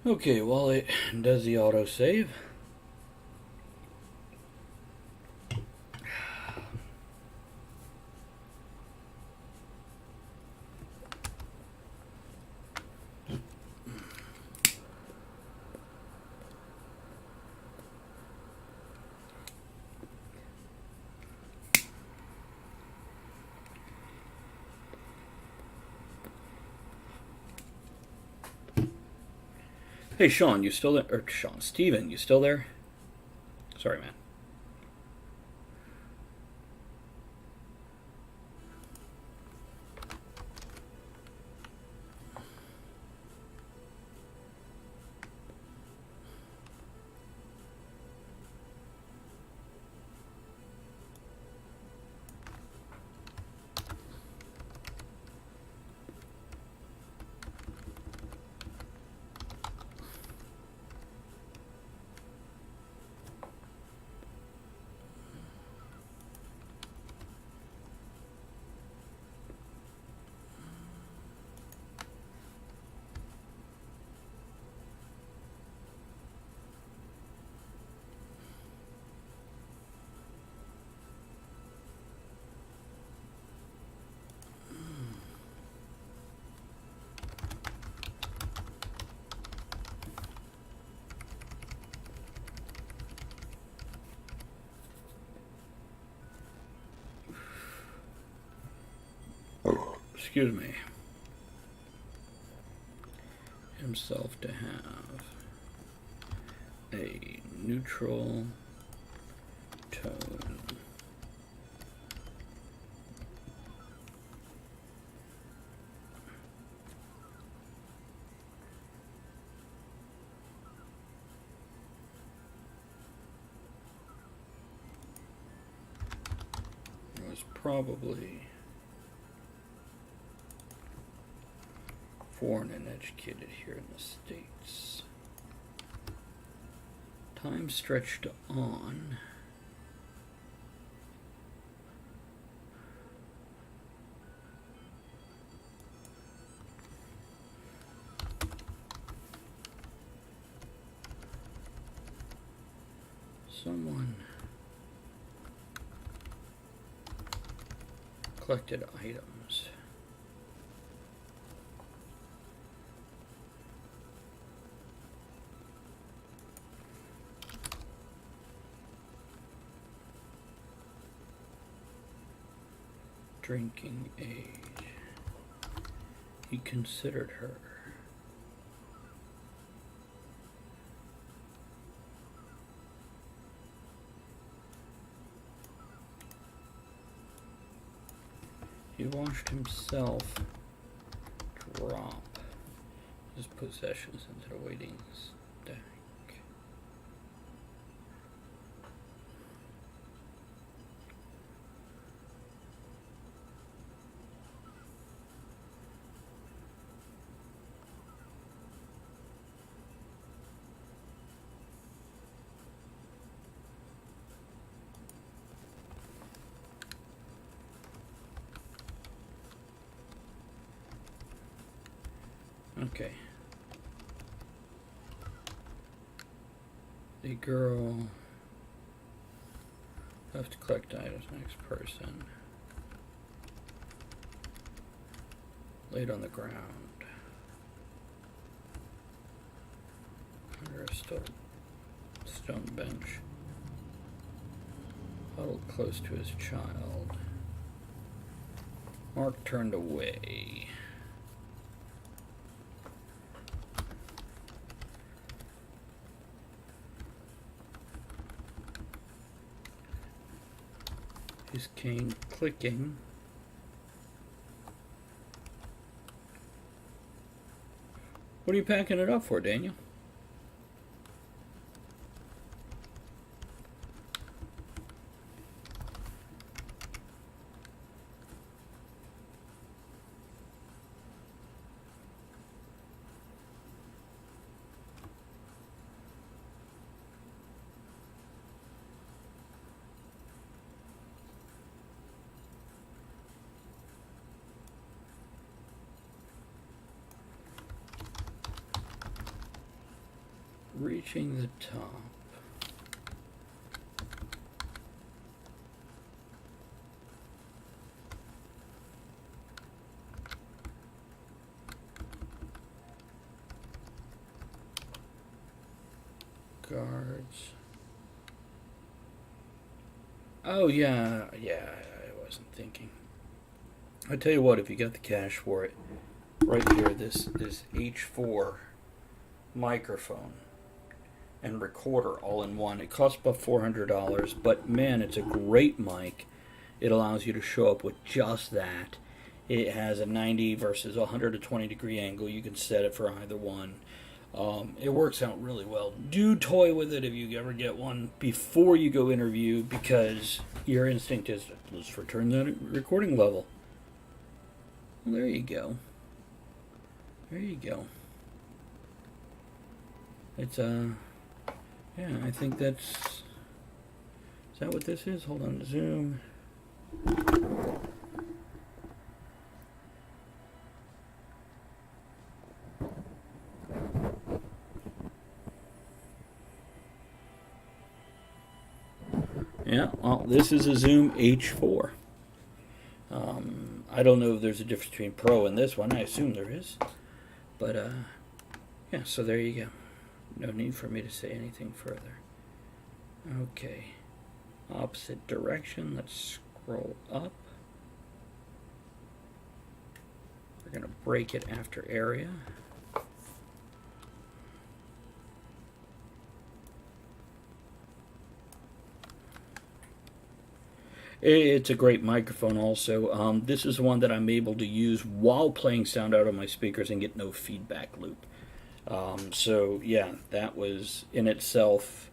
Okay, while it does the autosave. Hey, Sean, you still there? Or Sean, Steven, you still there? Sorry, man. excuse me, himself to have a neutral tone. It was probably born and educated here in the States. Time stretched on. Someone collected items. Drinking age. He considered her. He watched himself drop his possessions into the waiting stack. Okay. The girl have to collect items. Next person. Laid on the ground. Under a stone bench. Huddled close to his child. Mark turned away. His cane clicking. What are you packing it up for, Daniel? Reaching the top. Guards. Oh yeah, I wasn't thinking. I tell you what, if you got the cash for it, right here, this H4 microphone and recorder all in one. It costs about $400, but man, it's a great mic. It allows you to show up with just that. It has a 90 versus 120 degree angle. You can set it for either one. It works out really well. Do toy with it if you ever get one before you go interview, because your instinct is, let's return that recording level. Well, there you go. There you go. It's yeah, I think that's, is that what this is? Hold on, zoom. Yeah, well, this is a Zoom H4. I don't know if there's a difference between Pro and this one. I assume there is. But, yeah, so there you go. No need for me to say anything further. Okay. Opposite direction. Let's scroll up. going to break it after area. It's a great microphone also. This is one that I'm able to use while playing sound out of my speakers and get no feedback loop. So yeah, that was in itself.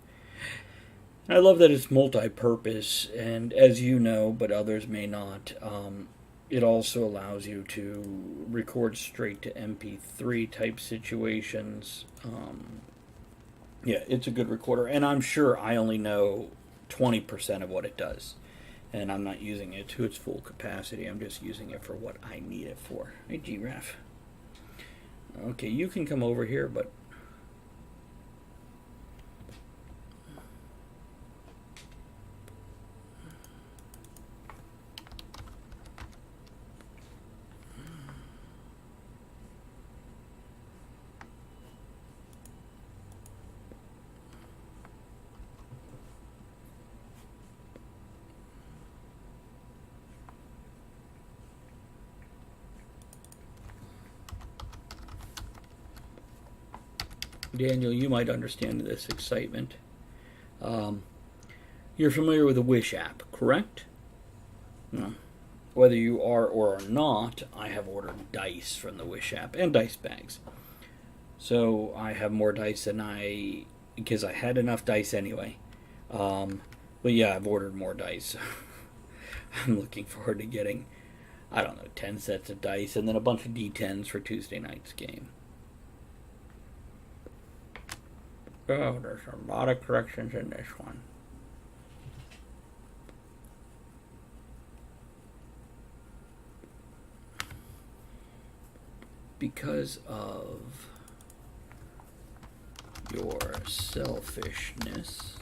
I love that it's multi-purpose, and as you know, but others may not, it also allows you to record straight to MP3 type situations. Yeah, it's a good recorder, and I'm sure I only know 20% of what it does. And I'm not using it to its full capacity. I'm just using it for what I need it for. Hey, Giraffe. Okay, you can come over here, but... Daniel, you might understand this excitement. You're familiar with the Wish app, correct? No. Whether you are or are not, I have ordered dice from the Wish app and dice bags. So I have more dice than because I had enough dice anyway. But yeah, I've ordered more dice. I'm looking forward to getting, 10 sets of dice and then a bunch of D10s for Tuesday night's game. Oh, there's a lot of corrections in this one. Because of your selfishness.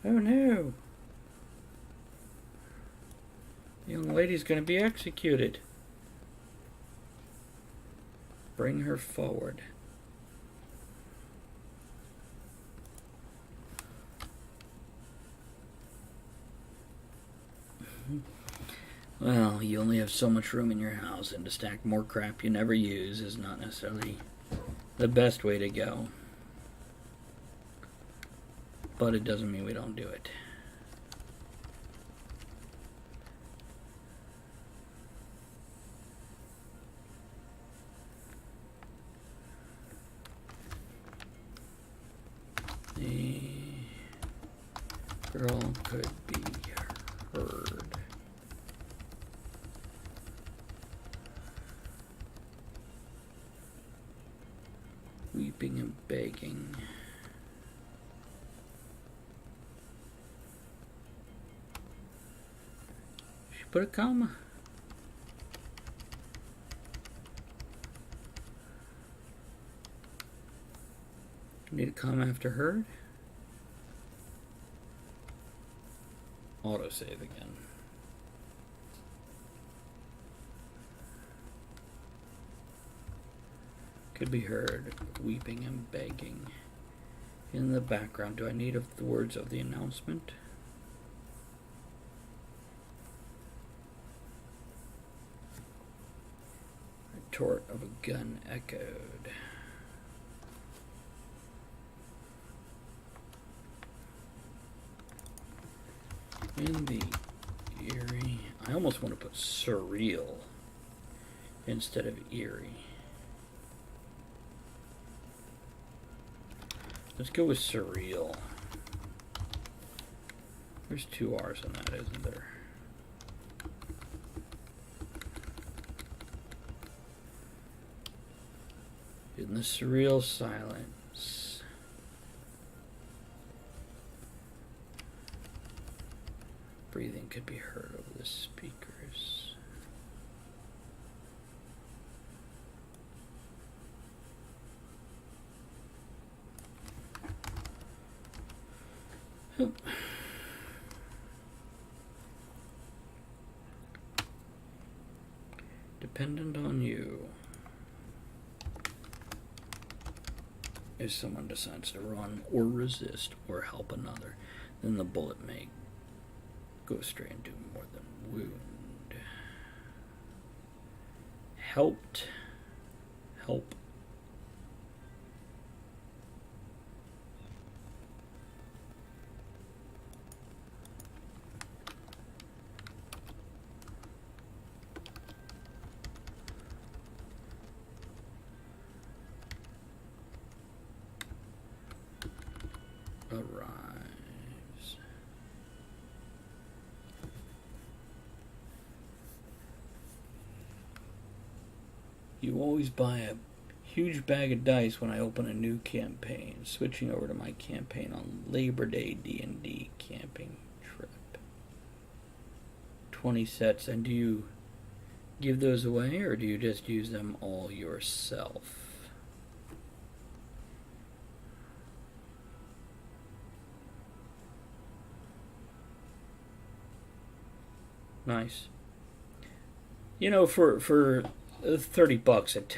Oh no! The young lady's going to be executed. Bring her forward. Well, you only have so much room in your house, and to stack more crap you never use is not necessarily the best way to go. But it doesn't mean we don't do it. The girl could be heard. Weeping and begging. She put a comma. Need a comma after heard. Autosave again. Could be heard weeping and begging. In the background, do I need the words of the announcement? Retort of a gun echoed. In the eerie, I almost want to put surreal instead of eerie. Let's go with surreal. There's 2 R's in that, isn't there? In the surreal silence. Breathing could be heard over the speakers. Dependent on you. If someone decides to run or resist or help another, then the bullet may go astray and do more than wound. Helped. Help. Arrives. You always buy a huge bag of dice when I open a new campaign. Switching over to my campaign on Labor Day D&D camping trip. 20 sets. And do you give those away, or do you just use them all yourself? Nice. You know, for $30 at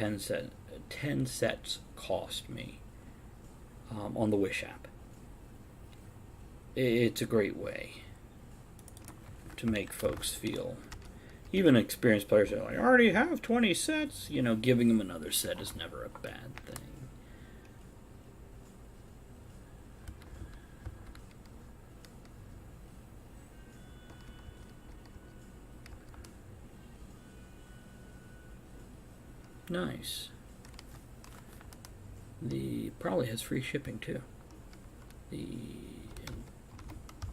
10 sets cost me on the Wish app. It's a great way to make folks feel. Even experienced players are like, I already have 20 sets. You know, giving them another set is never a bad thing. Nice. The probably has free shipping too. The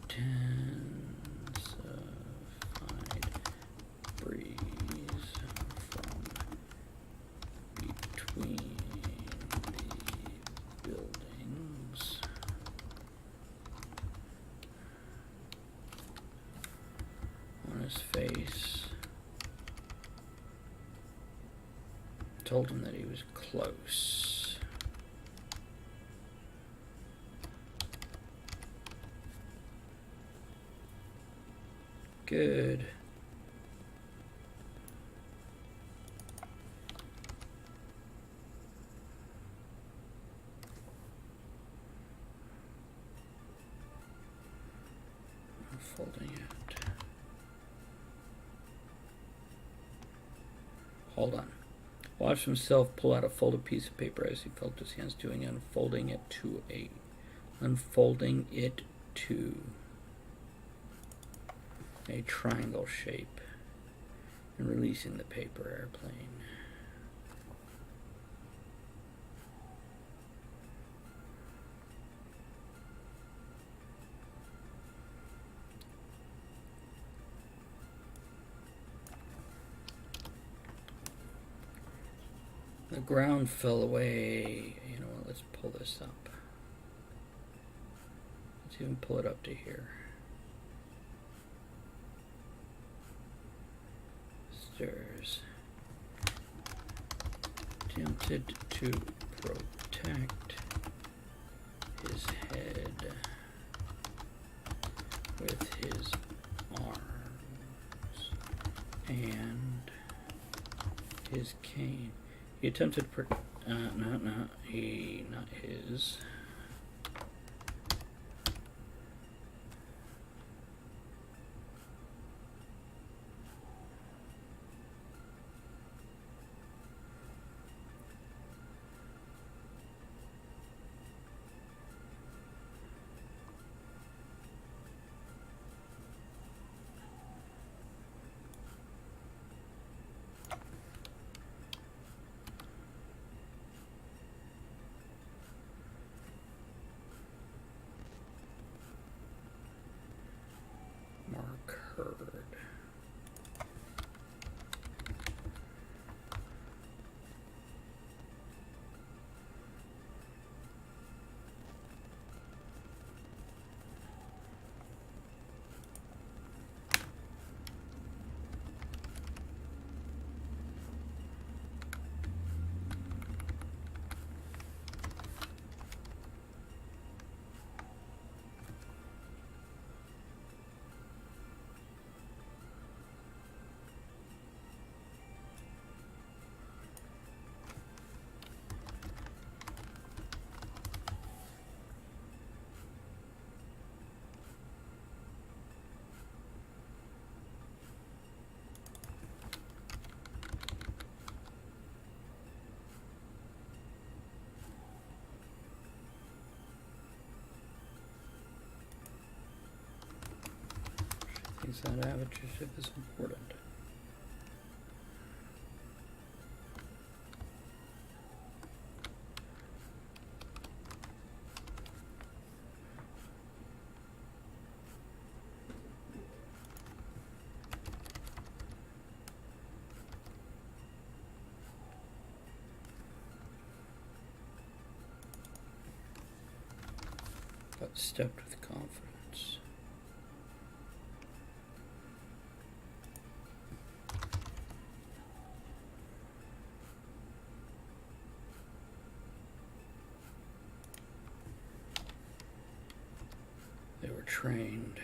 intensified breeze from between the buildings on his face told him that he was close. Good. I'm folding it. Hold on. Watched himself pull out a folded piece of paper as he felt his hands doing it, unfolding it to a triangle shape and releasing the paper airplane. The ground fell away. You know what? Let's pull this up. Let's even pull it up to here. Stairs. Attempted to protect his head with his arms and his cane. He attempted not his. Mark Hurd. thinks that avatarship is important. But stepped with confidence. They were trained.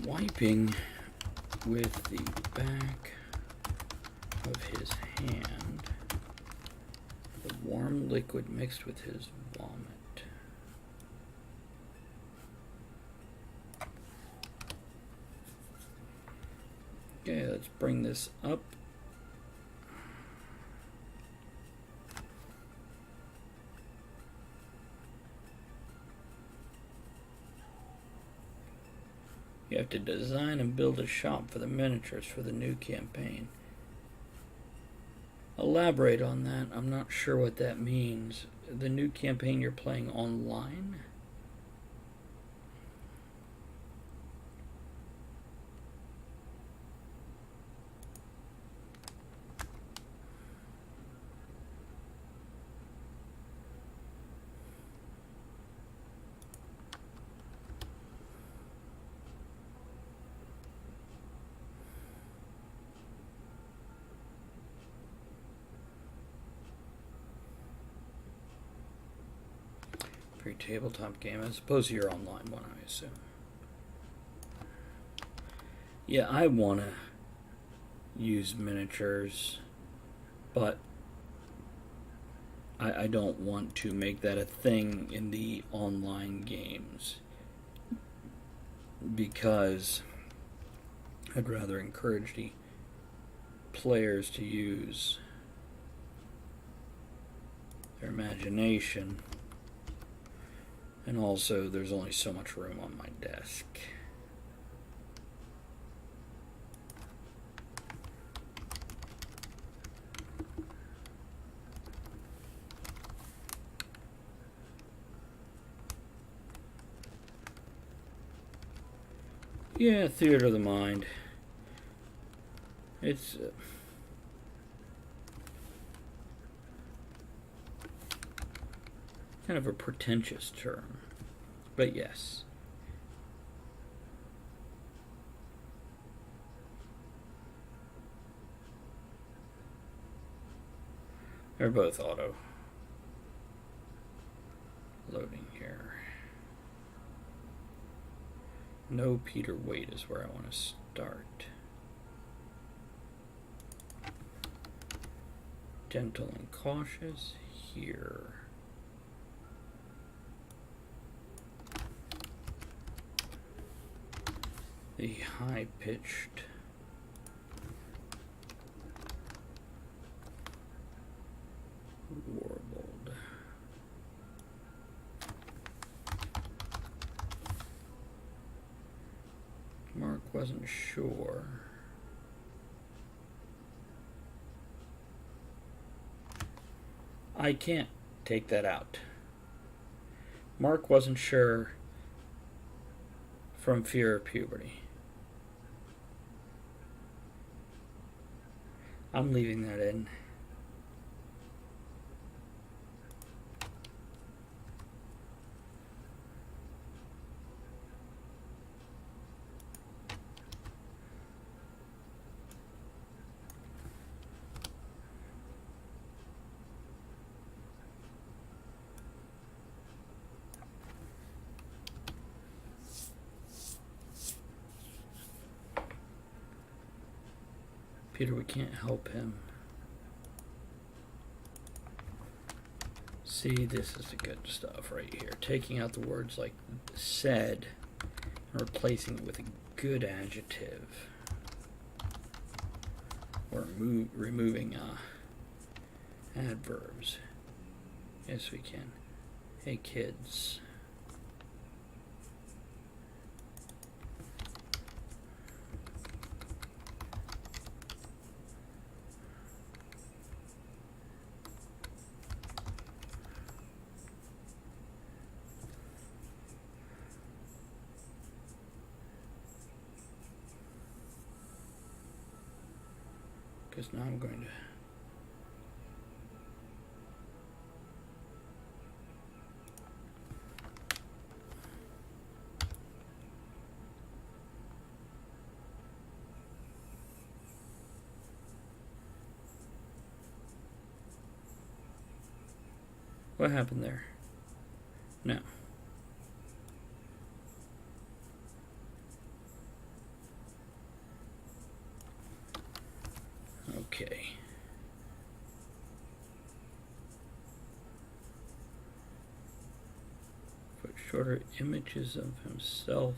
Wiping with the back of his hand the warm liquid mixed with his vomit. Okay, let's bring this up. You have to design and build a shop for the miniatures for the new campaign. Elaborate on that. I'm not sure what that means. The new campaign you're playing online? Free tabletop game as opposed to your online one, I assume. Yeah, I want to use miniatures, but I don't want to make that a thing in the online games because I'd rather encourage the players to use their imagination. And also, there's only so much room on my desk. Yeah, theater of the mind. It's kind of a pretentious term, but yes. They're both auto loading here. No Peter Wait is where I want to start. Gentle and cautious here. The high-pitched warbled. Mark wasn't sure. I can't take that out. Mark wasn't sure from fear of puberty. I'm leaving that in. Peter, we can't help him. See, this is the good stuff right here. Taking out the words like said replacing it with a good adjective. Or removing adverbs. Yes, we can. Hey, kids. Because now I'm going to what happened there? No. Okay. Put shorter images of himself.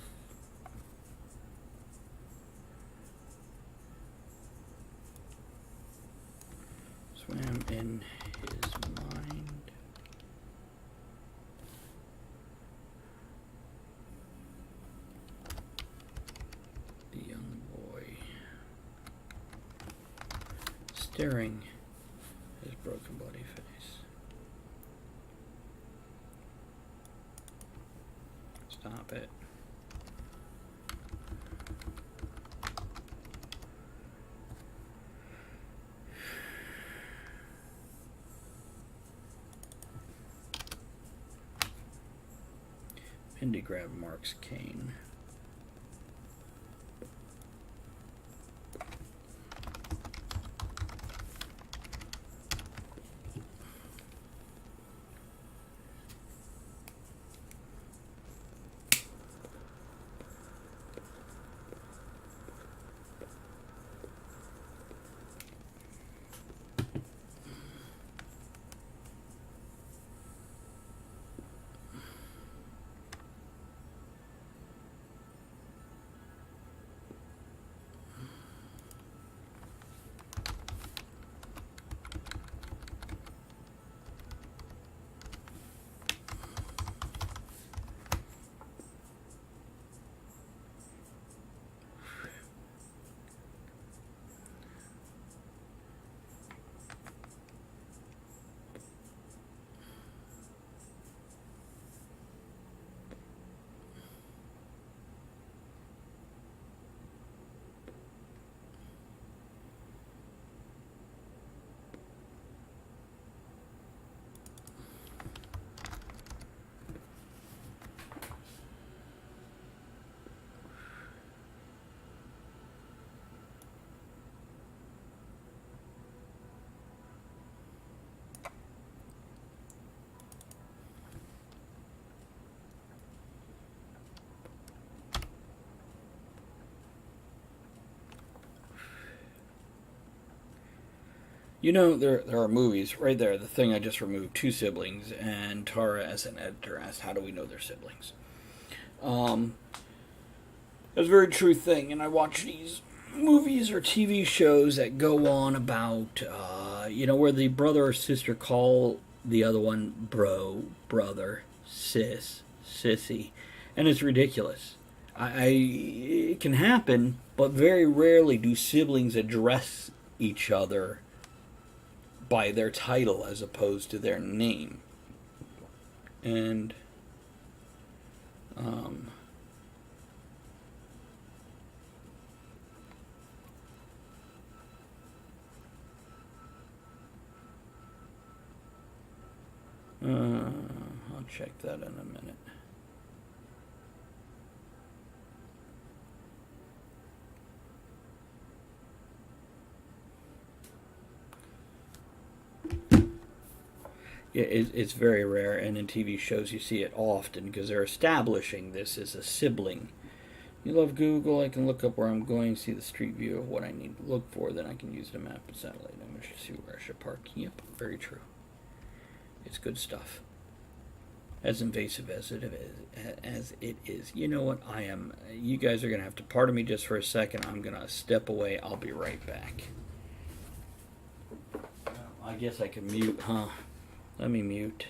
Swam in his mind. The young boy. Staring his broken bloody face. Stop it. Mindy grabbed Mark's cane. You know, there are movies right there. The thing I just removed, two siblings, and Tara, as an editor, asked, "How do we know they're siblings?" That's a very true thing. And I watch these movies or TV shows that go on about, where the brother or sister call the other one bro, brother, sis, sissy, and it's ridiculous. It can happen, but very rarely do siblings address each other by their title as opposed to their name. And I'll check that in a minute. Yeah, it's very rare, and in TV shows you see it often because they're establishing this as a sibling. You love Google, I can look up where I'm going, see the street view of what I need to look for, then I can use the map and satellite image to see where I should park. Yep, very true. It's good stuff. as invasive as it is. You know what? You guys are gonna have to pardon me just for a second. I'm gonna step away. I'll be right back. I guess I can mute, huh? Let me mute.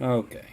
Okay.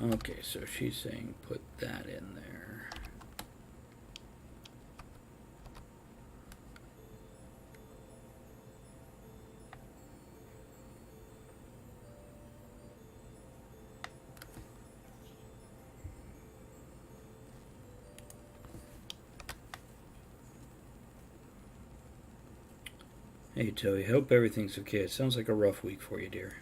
Okay, so she's saying put that in there. Hey, Toey, hope everything's okay. It sounds like a rough week for you, dear.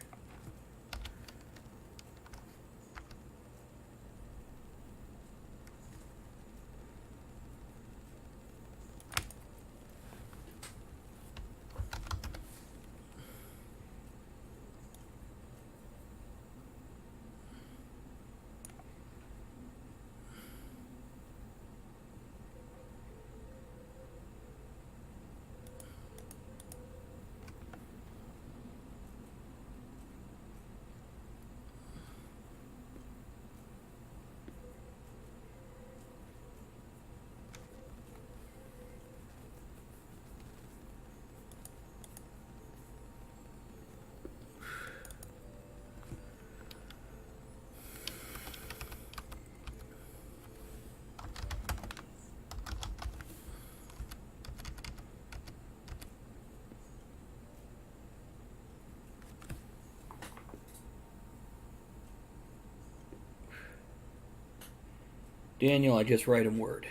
Daniel, I just write him word.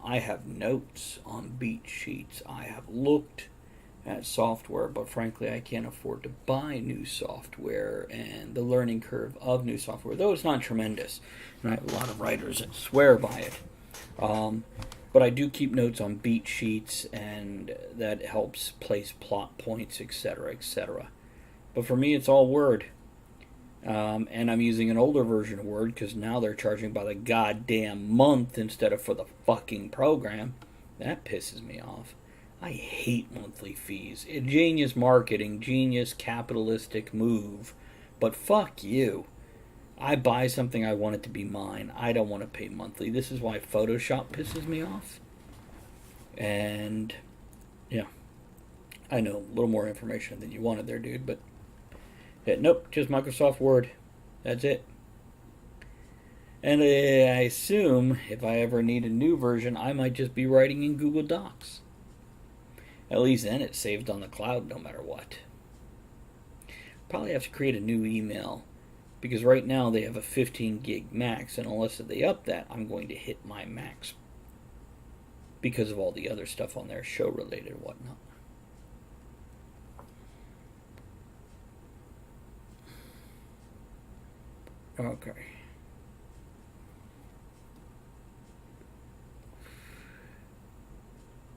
I have notes on beat sheets. I have looked at software, but frankly, I can't afford to buy new software, and the learning curve of new software, though it's not tremendous, and I have a lot of writers that swear by it. But I do keep notes on beat sheets, and that helps place plot points, etc., etc. But for me, it's all Word. And I'm using an older version of Word because now they're charging by the goddamn month instead of for the fucking program. That pisses me off. I hate monthly fees. A genius marketing, genius capitalistic move. But fuck you. I buy something, I want it to be mine. I don't want to pay monthly. This is why Photoshop pisses me off. And yeah, I know a little more information than you wanted there, dude, but Nope, just Microsoft Word. That's it. And I assume if I ever need a new version, I might just be writing in Google Docs. At least then it's saved on the cloud no matter what. Probably have to create a new email because right now they have a 15 gig max, and unless they up that, I'm going to hit my max because of all the other stuff on there, show related and whatnot. Okay.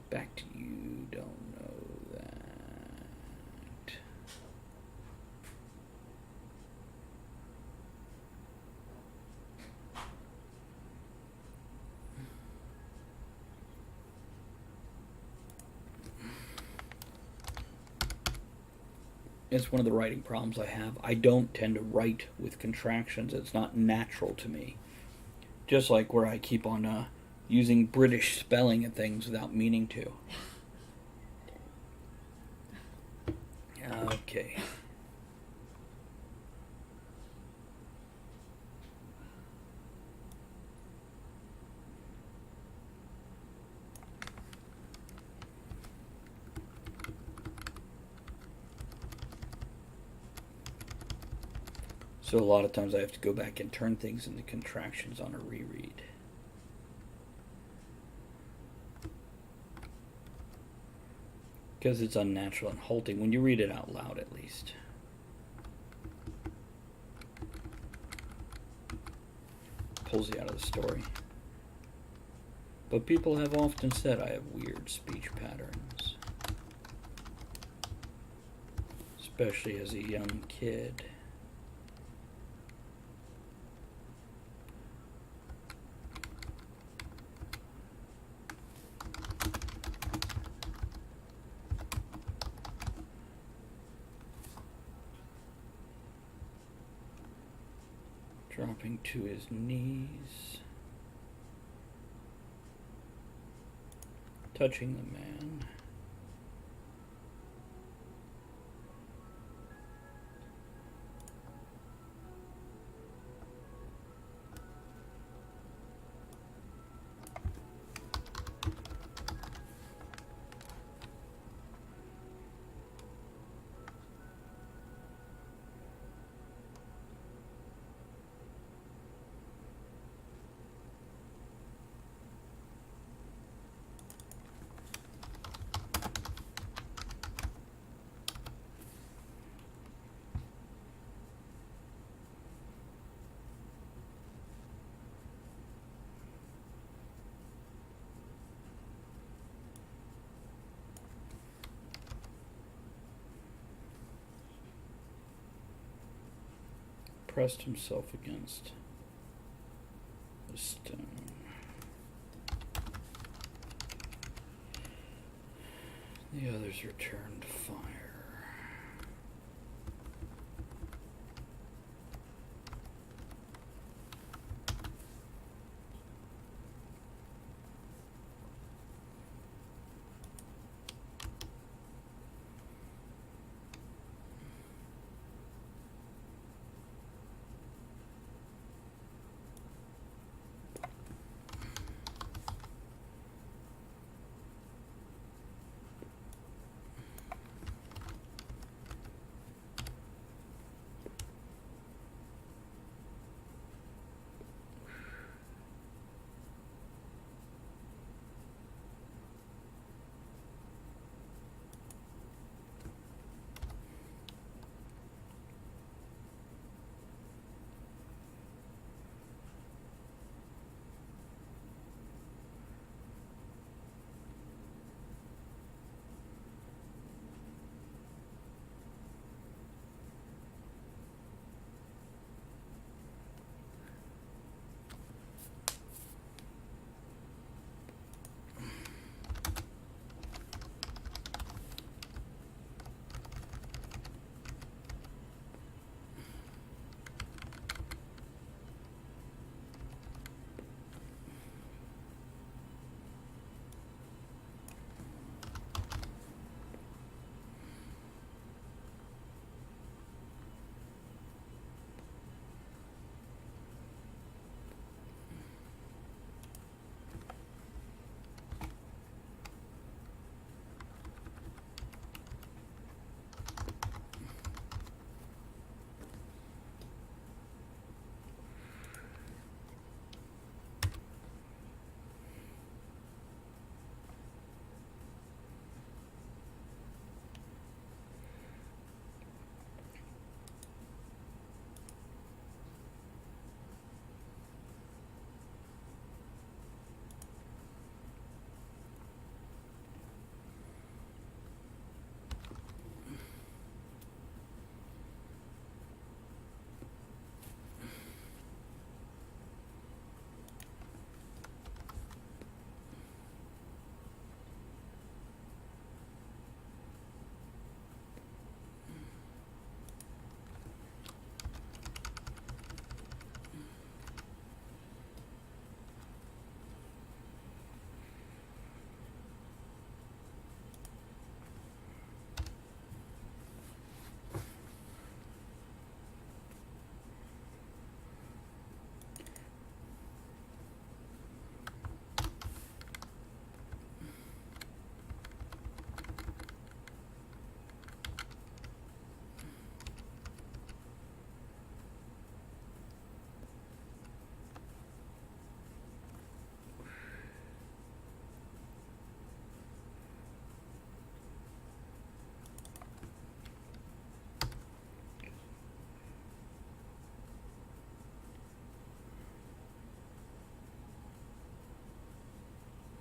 Back to you, don't know that. It's one of the writing problems I have. I don't tend to write with contractions. It's not natural to me. Just like where I keep on using British spelling and things without meaning to. Okay. So a lot of times I have to go back and turn things into contractions on a reread. Because it's unnatural and halting when you read it out loud, at least. Pulls you out of the story. But people have often said I have weird speech patterns. Especially as a young kid. Dropping to his knees. Touching the man. Pressed himself against the stone. The others returned fire.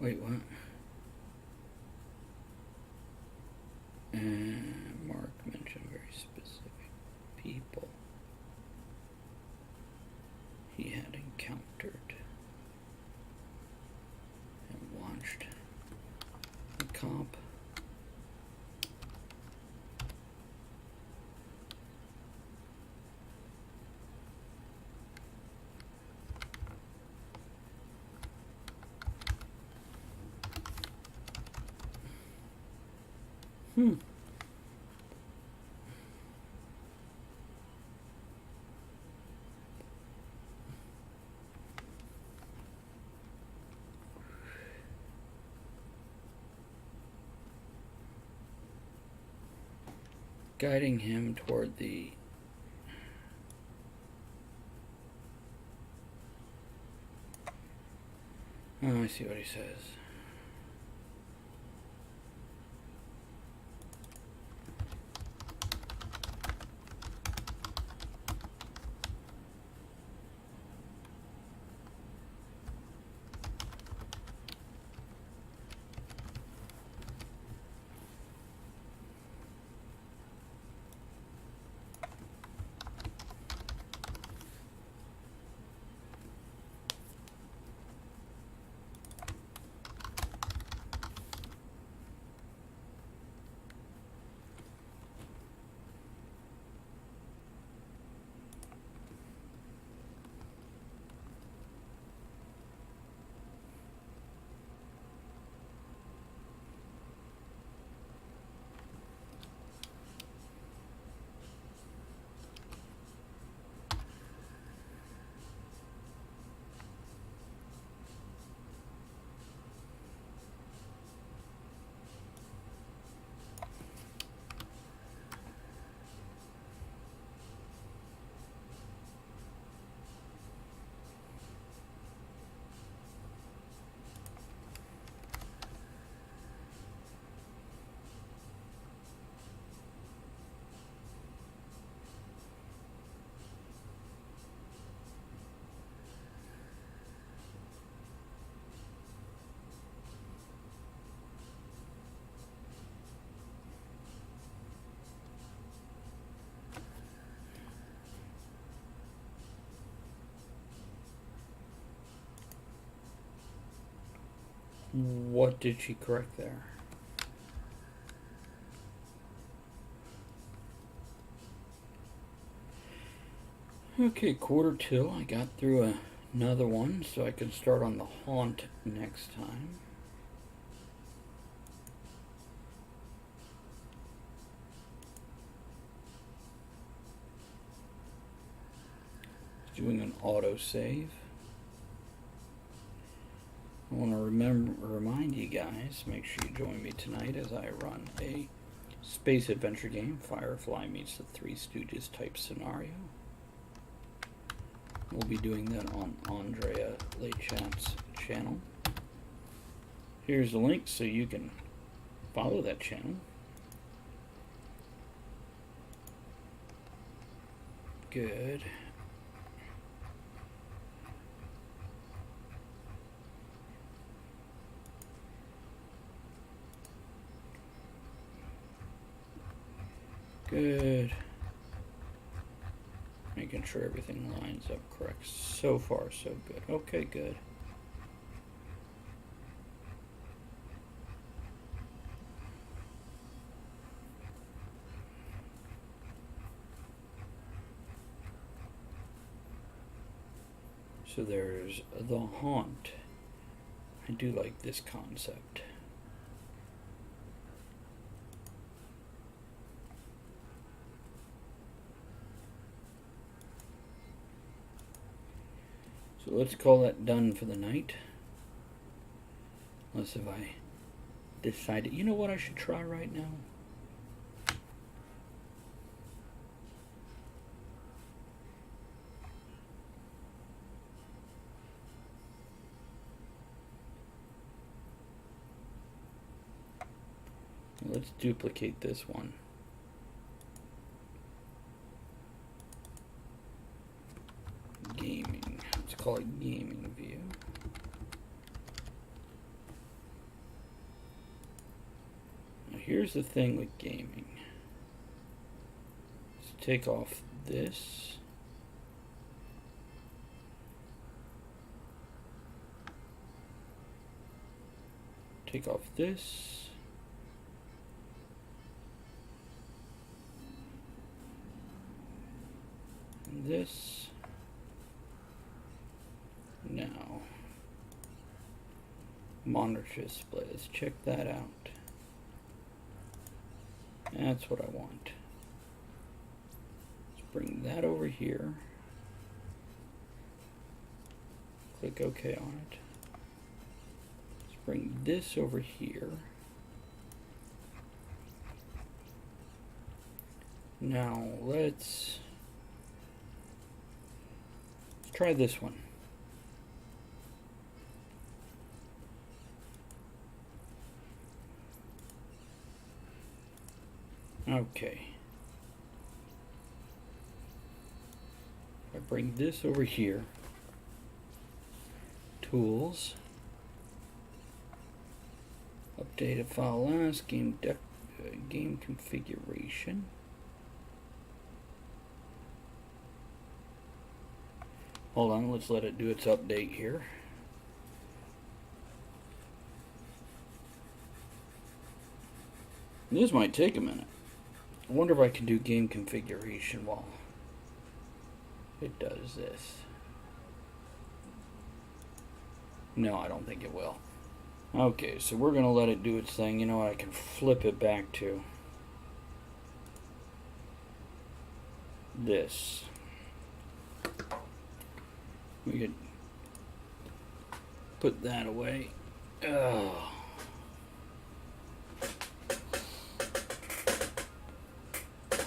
Wait, what? And Mark mentioned very specific people he had encountered and watched. The cop. Guiding him toward the I see what he says. What did she correct there? Okay, quarter till. I got through another one, so I can start on the haunt next time. Doing an autosave. I want to remind you guys, make sure you join me tonight as I run a space adventure game, Firefly meets the Three Stooges type scenario. We'll be doing that on Andrea Laychat's channel. Here's the link so you can follow that channel. Good. Good. Making sure everything lines up correct. So far, so good. Okay, good. So there's the haunt. I do like this concept. So let's call that done for the night. Unless if I decided, you know what I should try right now? Let's duplicate this one. Gaming. Let's call it gaming view. here's the thing with gaming. Let's take off this. Take off this. And this. Now, monitor display. Let's check that out. That's what I want. Let's bring that over here. Click OK on it. Let's bring this over here. Now let's try this one. Okay. I bring this over here. Tools. Update a file last. Game configuration. Hold on, let's let it do its update here. This might take a minute. I wonder if I can do game configuration while it does this. No, I don't think it will. Okay, so we're going to let it do its thing. You know what? I can flip it back to this. We could put that away. Oh.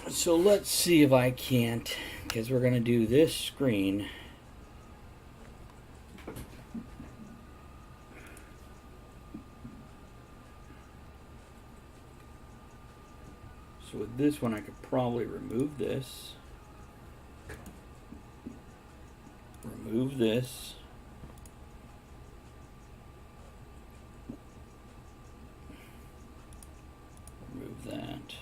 So let's see if I can't, because we're going to do this screen. So with this one, I could probably remove this. Remove this. Remove that.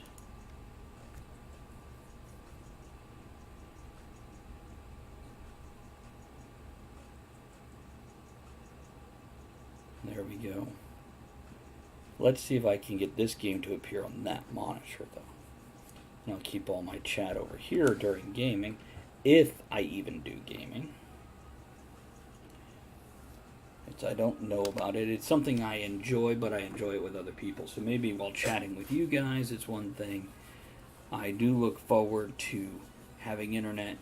There we go. Let's see if I can get this game to appear on that monitor, though. And I'll keep all my chat over here during gaming, if I even do gaming. I don't know about it. It's something I enjoy, but I enjoy it with other people. So maybe while chatting with you guys, it's one thing. I do look forward to having internet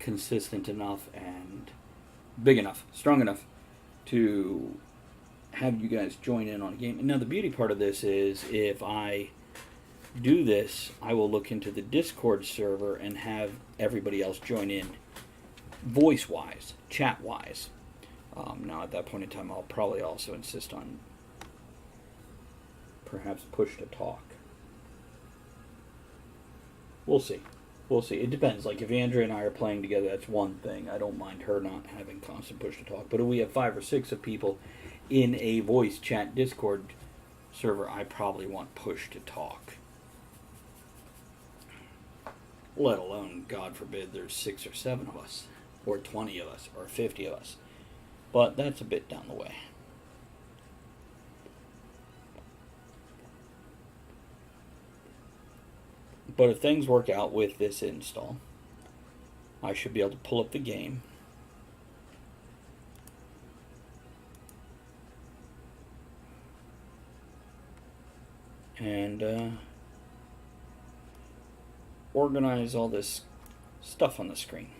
consistent enough and big enough, strong enough to have you guys join in on a game. Now, the beauty part of this is if I do this, I will look into the Discord server and have everybody else join in voice-wise, chat-wise. Now, at that point in time, I'll probably also insist on perhaps push to talk. We'll see. We'll see. It depends. Like, if Andrea and I are playing together, that's one thing. I don't mind her not having constant push to talk. But if we have 5 or 6 of people in a voice chat Discord server, I probably want push to talk. Let alone, God forbid, there's 6 or 7 of us, or 20 of us, or 50 of us. But that's a bit down the way. But if things work out with this install, I should be able to pull up the game. And organize all this stuff on the screen.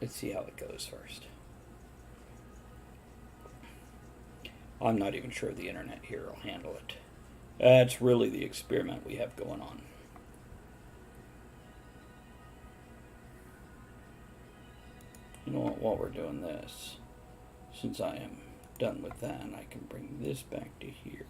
Let's see how it goes first. I'm not even sure the internet here will handle it. That's really the experiment we have going on. You know what, while we're doing this, since I am done with that, I can bring this back to here.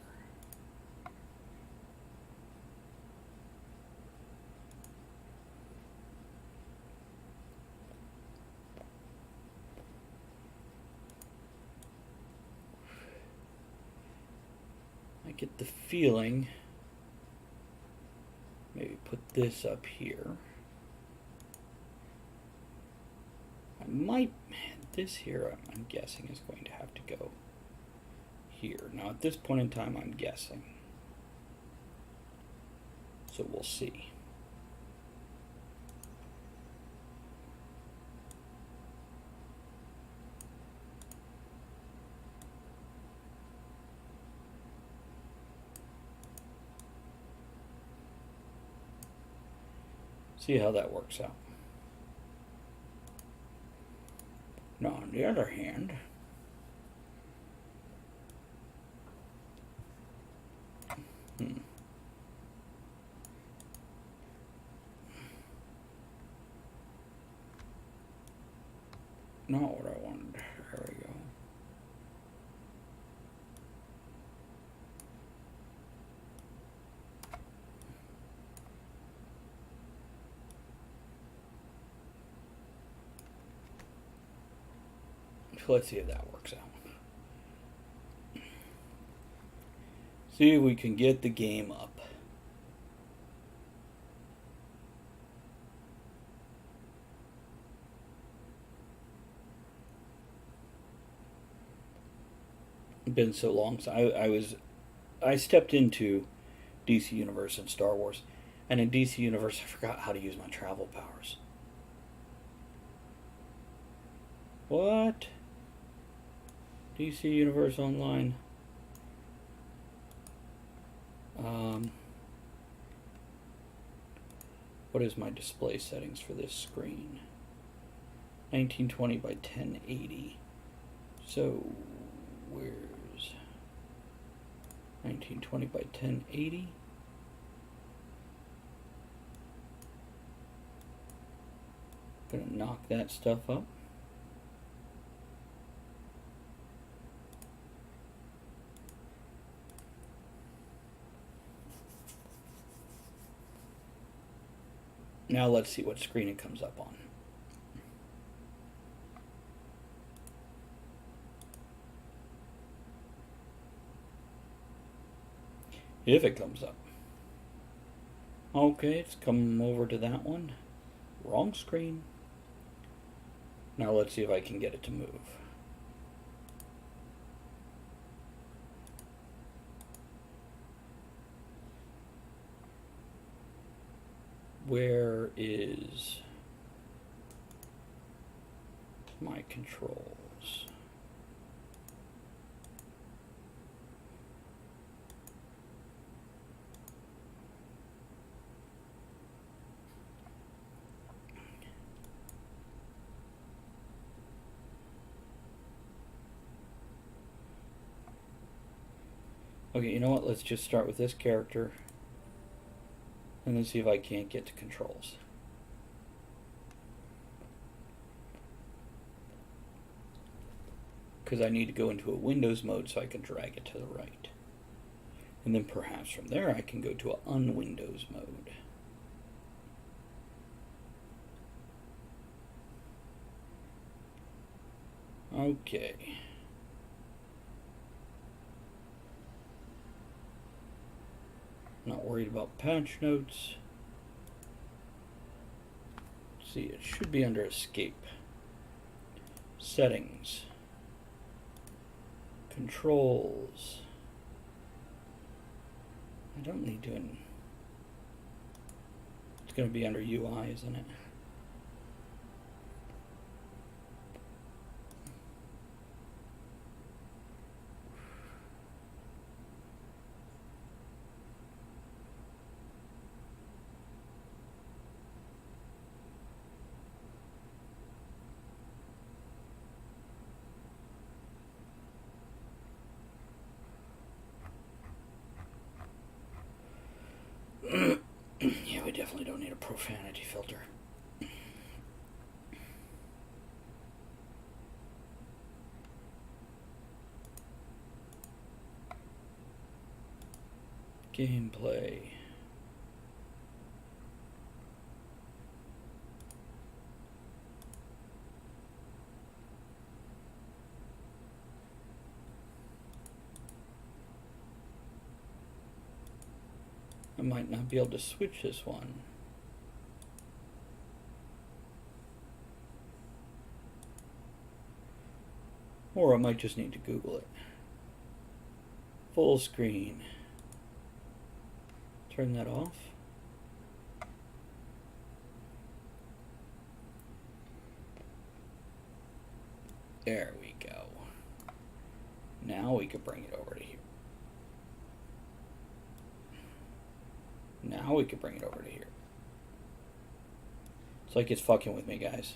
get the feeling, maybe put this up here. I might, this here I'm guessing is going to have to go here. Now at this point in time I'm guessing. So we'll see. See how that works out. Now, on the other hand, not what I wanted. There we go. So let's see if that works out. See if we can get the game up. It's been so long. So I stepped into DC Universe and Star Wars, and in DC Universe I forgot how to use my travel powers. What? DC Universe Online. What is my display settings for this screen? 1920 by 1080. So where's 1920 by 1080? Gonna knock that stuff up. Now let's see what screen it comes up on. If it comes up. Okay, it's come over to that one. Wrong screen. Now let's see if I can get it to move. Where is my controls? Okay, you know what? Let's just start with this character. And then see if I can't get to controls. Because I need to go into a Windows mode so I can drag it to the right. And then perhaps from there I can go to an un-Windows mode. Okay. Not worried about patch notes. Let's see, it should be under Escape. Settings. Controls. I don't need to. It's going to be under UI, isn't it? Yeah, we definitely don't need a profanity filter. Gameplay. I might not be able to switch this one. Or I might just need to Google it. Full screen. Turn that off. There we go. Now we can bring it over to here. Now we can bring it over to here. It's like it's fucking with me, guys.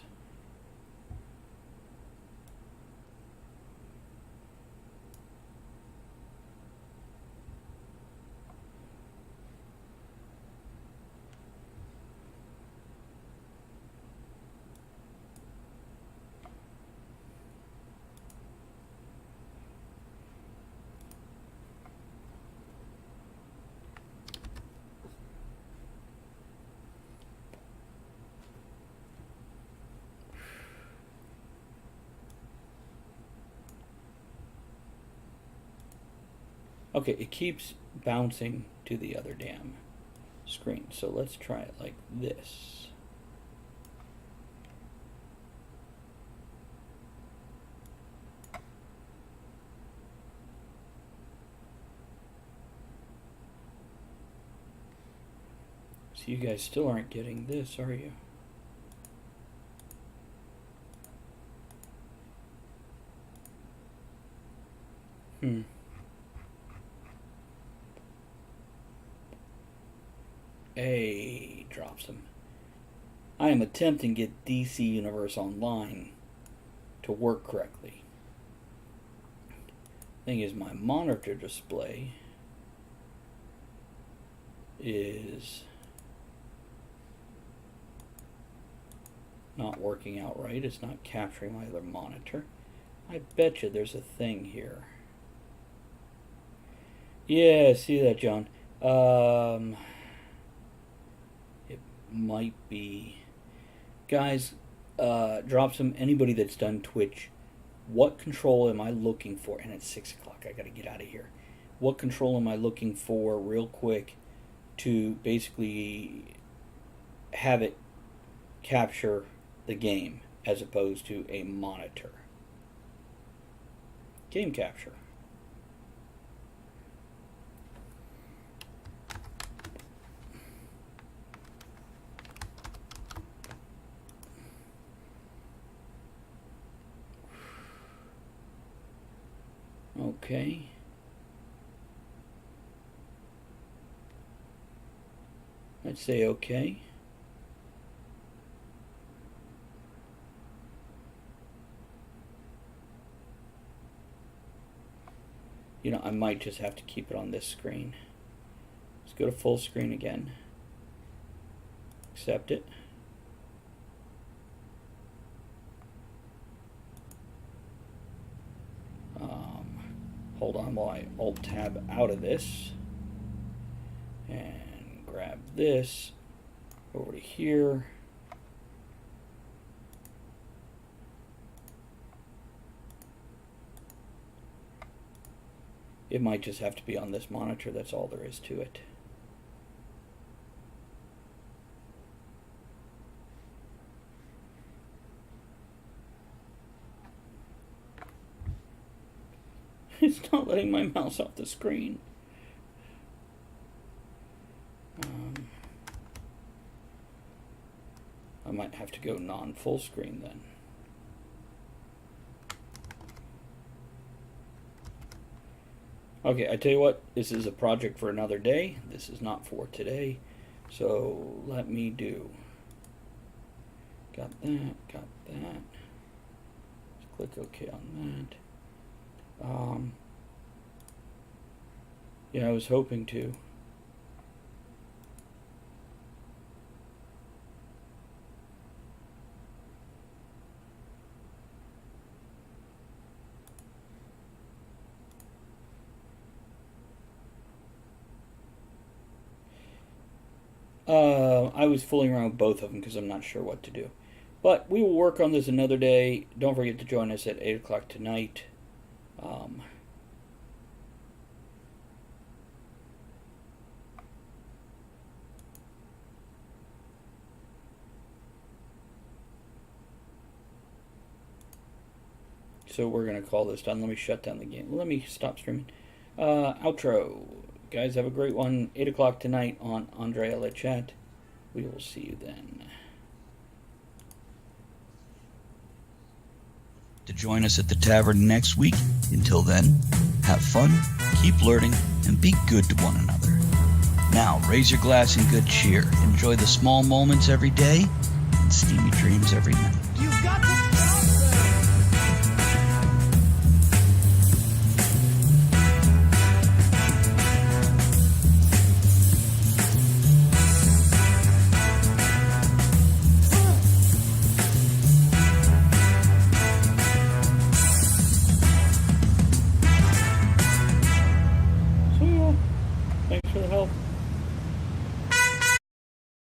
Okay, it keeps bouncing to the other damn screen. So let's try it like this. So you guys still aren't getting this, are you? Hey, drops him. I am attempting to get DC Universe Online to work correctly. Thing is, my monitor display is not working out right. It's not capturing my other monitor. I bet you there's a thing here. Yeah, see that, John. It might be. Guys, drop some. Anybody that's done Twitch, what control am I looking for? And it's 6 o'clock. I gotta get out of here. What control am I looking for, real quick, to basically have it capture the game as opposed to a monitor? Game capture. Okay. Let's say okay. You know, I might just have to keep it on this screen. Let's go to full screen again. Accept it. Hold on while I Alt-Tab out of this. And grab this over to here. It might just have to be on this monitor, that's all there is to it. It's not letting my mouse off the screen. I might have to go non-full screen then. Okay, I tell you what, this is a project for another day. This is not for today. So let me do. Got that, got that. Let's click OK on that. Yeah, I was hoping to. I was fooling around with both of them because I'm not sure what to do. But we will work on this another day. Don't forget to join us at 8 o'clock tonight. So we're going to call this done. Let me shut down the game. Let me stop streaming. Outro. Guys, have a great one. 8 o'clock tonight on Andrea Le Chat. We will see you then. To join us at the tavern next week. Until then, have fun, keep learning, and be good to one another. Now, raise your glass in good cheer. Enjoy the small moments every day and steamy dreams every night. You've got to See ya. Thanks for the help.